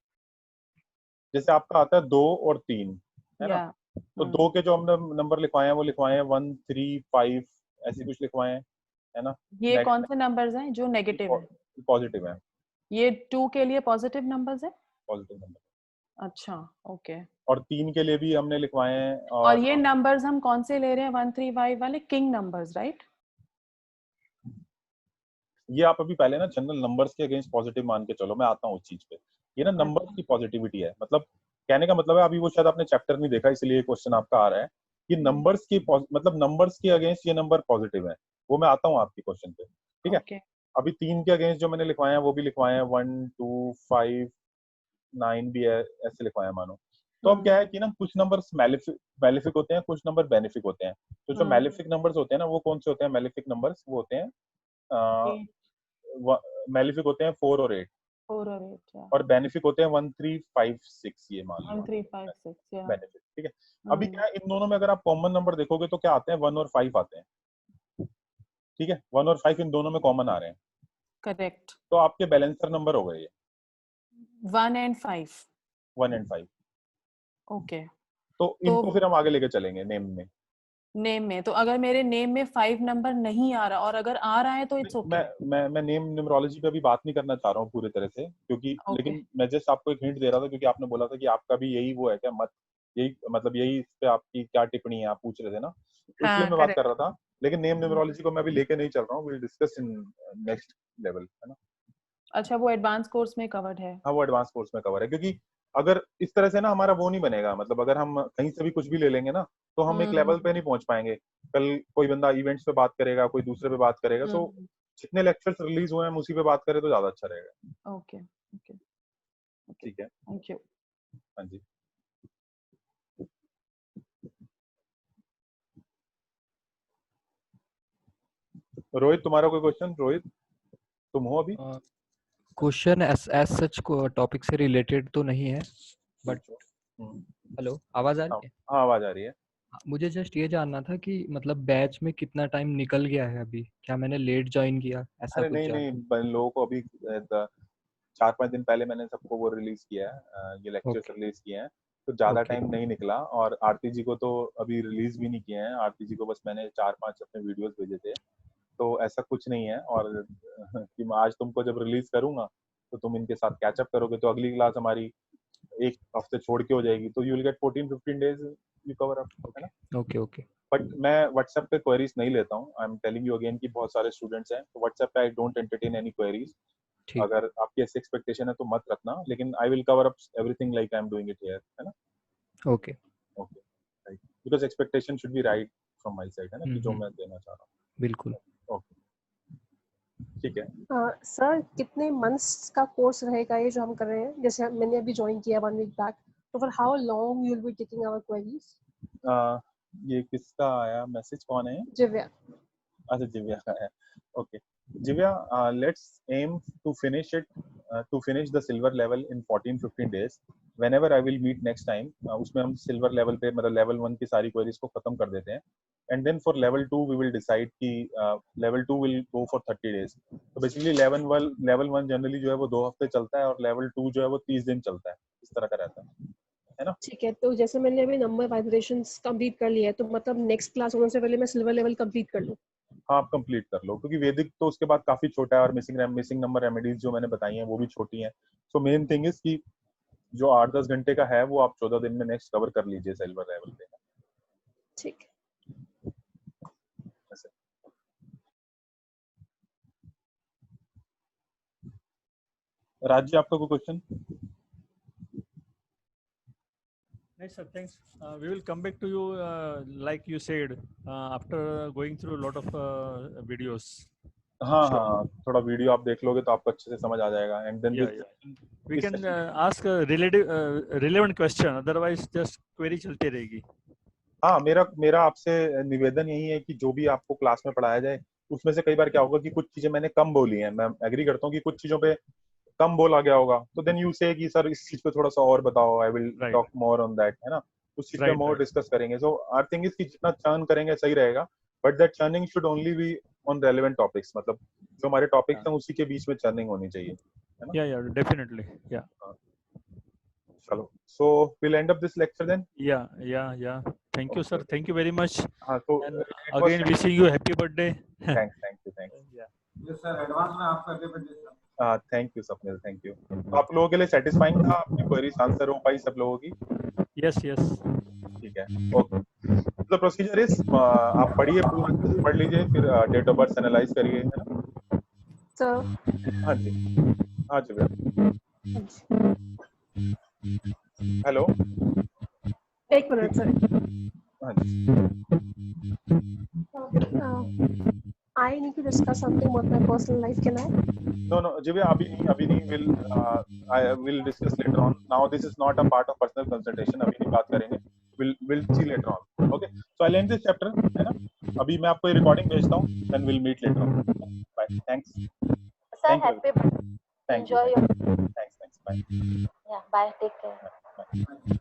जैसे आपका आता है 2 और 3 है ना, तो 2 के जो हमने नंबर लिखवाए हैं वो लिखवाए हैं 1 3 5 ऐसे कुछ लिखवाए हैं, है ना। ये कौन से नंबर्स हैं जो नेगेटिव है? पॉजिटिव है। ये 2 के लिए पॉजिटिव नंबर्स है? Positive number. अच्छा, ओके। और 3 के लिए भी हमने लिखवाए हैं। और ये नंबर्स हम कौन से ले रहे हैं? 1 3 5 वाले किंग नंबर्स, राइट? ये आप अभी पहले ना जनरल नंबर्स के अगेंस्ट पॉजिटिव मान के चलो, मैं आता हूँ उस चीज पे। ये ना नंबर्स की पॉजिटिविटी है, मतलब कहने का मतलब है, अभी वो शायद आपने चैप्टर नहीं देखा इसलिए क्वेश्चन आपका आ रहा है कि नंबर्स की मतलब नंबर्स के अगेंस्ट ये नंबर पॉजिटिव है। वो मैं आता हूँ आपके क्वेश्चन पे, ठीक है। अभी 3 के अगेंस्ट जो मैंने लिखवाए हैं वो भी लिखवाए हैं 1 2 5 9 भी है, ऐसे लिखवाए हैं मानो। तो अब क्या है कि ना कुछ नंबर्स मैलिफिक होते हैं, कुछ नंबर बेनिफिक होते हैं। तो जो मैलिफिक नंबर्स होते हैं ना वो कौन से होते हैं? मैलिफिक नंबर्स वो होते हैं मैलिफिक होते हैं 4 और 8। 4 और 8 और बेनिफिक होते हैं 1 3 5 6, ये मान लो 1 3 5 6 या बेनिफिक, ठीक है। अभी क्या है, इन दोनों में अगर आप कॉमन नंबर देखोगे तो क्या आते हैं? 1 और 5 आते हैं, ठीक है। 1 और 5 इन दोनों में कॉमन आ रहे हैं, करेक्ट। तो आपके बैलेंसर नंबर हो गए ये 1 and 5। 1 and 5, okay. तो इनको फिर हम आगे लेके चलेंगे नेम में। नेम में तो अगर मेरे नेम में 5 नंबर नहीं आ रहा और अगर आ रहा है तो इट्स ओके। मैं नेम न्यूमरोलॉजी पे अभी बात नहीं करना चाह रहा हूँ पूरे तरह से, क्योंकि लेकिन मैं जस्ट आपको एक हिंट दे रहा था, क्योंकि आपने बोला था कि आपका भी यही वो है क्या मत, यही मतलब यही इस पे आपकी क्या टिप्पणी है, आप पूछ रहे थे ना, इसलिए मैं बात कर रहा था। लेकिन नेम न्यूमरोलॉजी को मैं अभी लेके नहीं चल रहा हूँ, will discuss in next level, है ना। अच्छा, वो एडवांस कोर्स में कवर्ड है? हाँ वो एडवांस कोर्स में कवर है, क्योंकि अगर इस तरह से ना हमारा वो नहीं बनेगा, मतलब अगर हम कहीं से भी कुछ भी ले लेंगे ना तो हम एक लेवल पे नहीं पहुंच पाएंगे। कल कोई बंदा इवेंट्स पे बात करेगा, कोई दूसरे पे बात करेगा, सो जितने लेक्चर्स रिलीज हुए हैं हम उसी पे बात करें तो ज्यादा अच्छा रहेगा। ओके ओके ठीक है, थैंक यू। हाँ जी। रोहित तुम्हारा कोई क्वेश्चन? रोहित तुम हो अभी? क्वेश्चन एस सच को टॉपिक से रिलेटेड तो नहीं है, बट हेलो आवाज आ रही है? हाँ आवाज आ रही है। मुझे जस्ट ये जानना था कि मतलब बैच में कितना टाइम निकल गया है अभी, क्या मैंने लेट ज्वाइन किया, ऐसा अरे कुछ नहीं जानना। नहीं, लोगों को अभी 4-5 दिन पहले मैंने सबको वो रिलीज किया है, ये लेक्चर्स रिलीज किए हैं, तो ज्यादा टाइम नहीं निकला। और आरती जी को तो अभी रिलीज भी नहीं किए हैं, आरती जी को बस मैंने 4-5 अपने वीडियोस भेजे थे, तो ऐसा कुछ नहीं है। और कि मैं आज तुमको जब रिलीज करूंगा तो तुम इनके साथ कैचअप करोगे, तो अगली क्लास हमारी एक हफ्ते छोड़ के हो जाएगी, तो you will get 14-15 days you cover up, है ना। Okay okay. बट मैं व्हाट्सएप पे क्वेरीज नहीं लेता हूँ, I am telling you again कि बहुत सारे स्टूडेंट्स हैं, तो व्हाट्सएप पे I don't entertain any queries. अगर आपकी ऐसी एक्सपेक्टेशन है तो मत रखना, लेकिन I will cover up everything like I am doing it here, है ना। Okay okay, right, because expectation should be right from my side, है ना, कि जो मैं देना चाह रहा हूँ। बिल्कुल। ओके, ठीक है। सर कितने मंथ्स का कोर्स रहेगा ये जो हम कर रहे हैं? जैसे मैंने अभी ज्वाइन किया 1 वीक बैक, तो for how long you will be taking our queries? ये किसका आया मैसेज, कौन है? दिव्या। अच्छा, दिव्या का है। Okay Divya, let's aim to finish it, to finish the silver level in 14-15 days whenever I will meet next time. उसमें हम सिल्वर लेवल पे मतलब लेवल 1 की सारी क्वेरीज को खत्म कर देते हैं, and then for level 2 we will decide कि level 2 will go for 30 days. तो बेसिकली लेवल 1 जनरली जो है वो 2 हफ्ते चलता है और लेवल 2 जो है वो 30 दिन चलता है, इस तरह का रहता है ना? ठीक है, तो जैसे मैंने अभी नंबर वाइब्रेशंस कंप्लीट कर लिया है, तो मतलब नेक्स्ट क्लास होने से पहले मैं सिल्वर लेवल कंप्लीट कर लूं? हाँ, आप कंप्लीट कर लो, क्योंकि वैदिक तो उसके बाद काफी छोटा है और मिसिंग नंबर रेमेडीज जो मैंने बताई हैं वो भी छोटी हैं। सो मेन थिंग इज कि जो 8-10 घंटे का है वो आप 14 दिन में नेक्स्ट कवर कर लीजिए सिल्वर लेवल पे। ठीक। राज जी, आपका कोई question? Nice, sir. Thanks. We will come back to you, like you said, after going through a lot of videos. हाँ, थोड़ा वीडियो आप देख लोगे तो आपको अच्छे से समझ आ जाएगा, and then We can ask a relevant question. Otherwise, just query चलती रहेगी. हाँ, मेरा आपसे निवेदन यही है कि जो भी आपको क्लास में पढ़ाया जाए उसमें से कई बार क्या होगा कि कुछ चीजें मैंने कम बोली हैं, मैं एग्री करता हूँ कि कुछ चीजों पे कम बोला गया होगा, तो देन यू से कि सर इस चीज पे थोड़ा सा और बताओ, I will talk more on that, है ना? उस चीज पे मोर डिस्कस करेंगे। सो आवर थिंग इज कि जितना चर्न करेंगे सही रहेगा, but that churning should only be on relevant topics, मतलब जो हमारे टॉपिक्स हैं उसी के बीच में चर्निंग होनी चाहिए, है ना? Yeah, definitely. Yeah. चलो, so we'll end up this lecture then. Yeah. Thank you, sir. Thank you very much. हाँ, तो and again wishing you happy birthday. Thanks. Yeah. Yes sir, advance में आपका happy birthday sir. Thank you Swapnil, thank you. तो आप लोगों के लिए satisfying था, आपकी क्वेरीज आंसर हो पाई सब लोगों की? Yes. ठीक है, ओके। द प्रोसीजर इज, आप पढ़िए, पूरा पढ़ लीजिए, फिर डेट ऑफ बर्थ एनालाइज करिए, है ना? सर। हाँ जी भैया। हेलो, एक मिनट सर। हाँ जी। I need to discuss something about my personal life. Can I? No, Jivya, अभी नहीं. I will discuss later on. Now this is not a part of personal consultation. अभी नहीं बात करेंगे. We'll see later on. Okay. So I'll end this chapter, है ना? अभी मैं आपको रिकॉर्डिंग भेजता हूँ. Then we'll meet later on. Bye. Thanks. Sir, happy birthday. Thank Enjoy you. your. Thanks. Bye. Yeah. Bye. Take care. Bye.